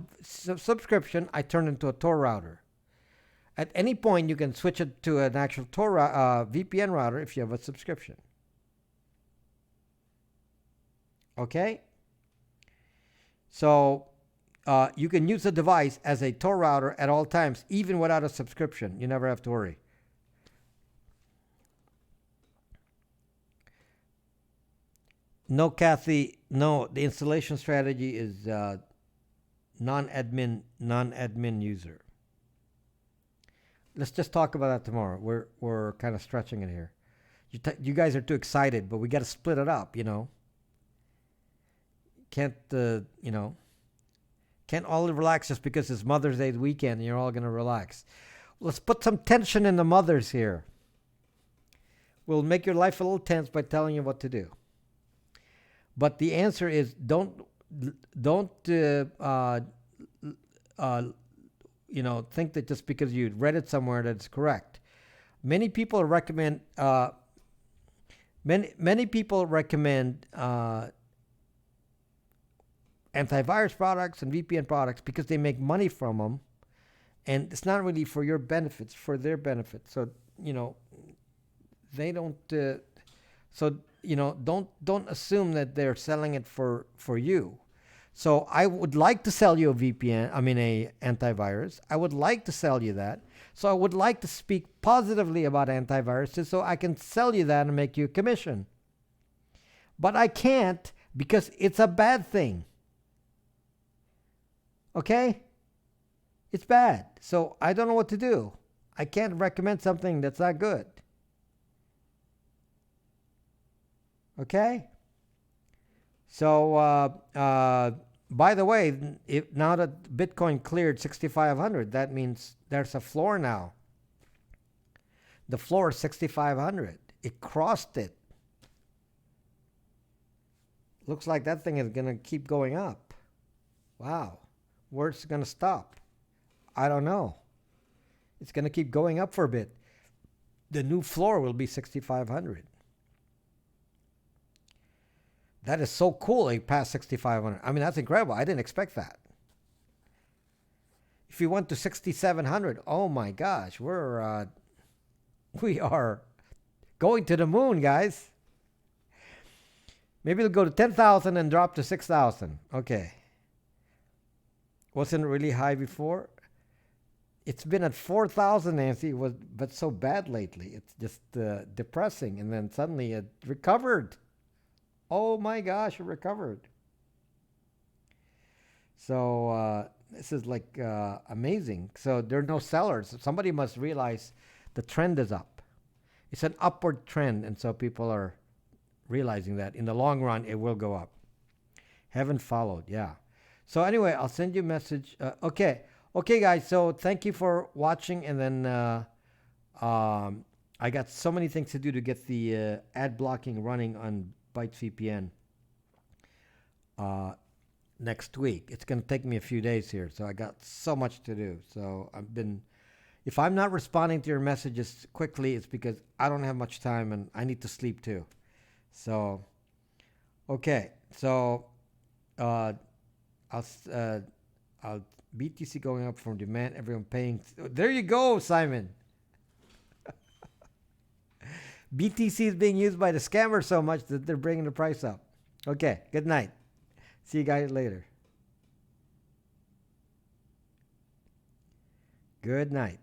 subscription, I turn it into a Tor router. At any point, you can switch it to an actual Tor VPN router if you have a subscription. Okay? So you can use the device as a Tor router at all times, even without a subscription. You never have to worry. No, Kathy. No, the installation strategy is non-admin user. Let's just talk about that tomorrow. We're kind of stretching it here. You guys are too excited, but we got to split it up. Can't can't all relax just because it's Mother's Day weekend and you're all gonna relax. Let's put some tension in the mothers here. We'll make your life a little tense by telling you what to do. But the answer is don't don't uh, think that just because you read it somewhere that it's correct. Many people recommend many people recommend antivirus products and VPN products because they make money from them, and it's not really for your benefits, for their benefit. So they don't. Don't assume that they're selling it for you. So I would like to sell you a VPN. I mean, a antivirus. I would like to sell you that. So I would like to speak positively about antiviruses so I can sell you that and make you a commission. But I can't because it's a bad thing. Okay? It's bad. So I don't know what to do. I can't recommend something that's not good. Okay? So, by the way, now that Bitcoin cleared 6,500, that means there's a floor now. The floor is 6,500. It crossed it. Looks like that thing is going to keep going up. Wow. Where's it going to stop? I don't know. It's going to keep going up for a bit. The new floor will be 6,500. That is so cool. It passed 6,500. I mean, that's incredible. I didn't expect that. If you went to 6,700, oh my gosh, we are going to the moon, guys. Maybe it'll go to 10,000 and drop to 6,000. Okay. Wasn't really high before. It's been at 4,000, Nancy, but so bad lately. It's just depressing. And then suddenly it recovered. Oh my gosh, it recovered. So this is like amazing. So there are no sellers. Somebody must realize the trend is up. It's an upward trend, and so people are realizing that in the long run it will go up. Haven't followed, yeah. So anyway, I'll send you a message. Okay, guys. So thank you for watching, and then I got so many things to do to get the ad blocking running on Bytes VPN next week. It's going to take me a few days here, so I got so much to do. So if I'm not responding to your messages quickly, it's because I don't have much time and I need to sleep too. So, okay. So, I'll BTC going up from demand, everyone paying. There you go, Simon. BTC is being used by the scammers so much that they're bringing the price up. Okay, good night. See you guys later. Good night.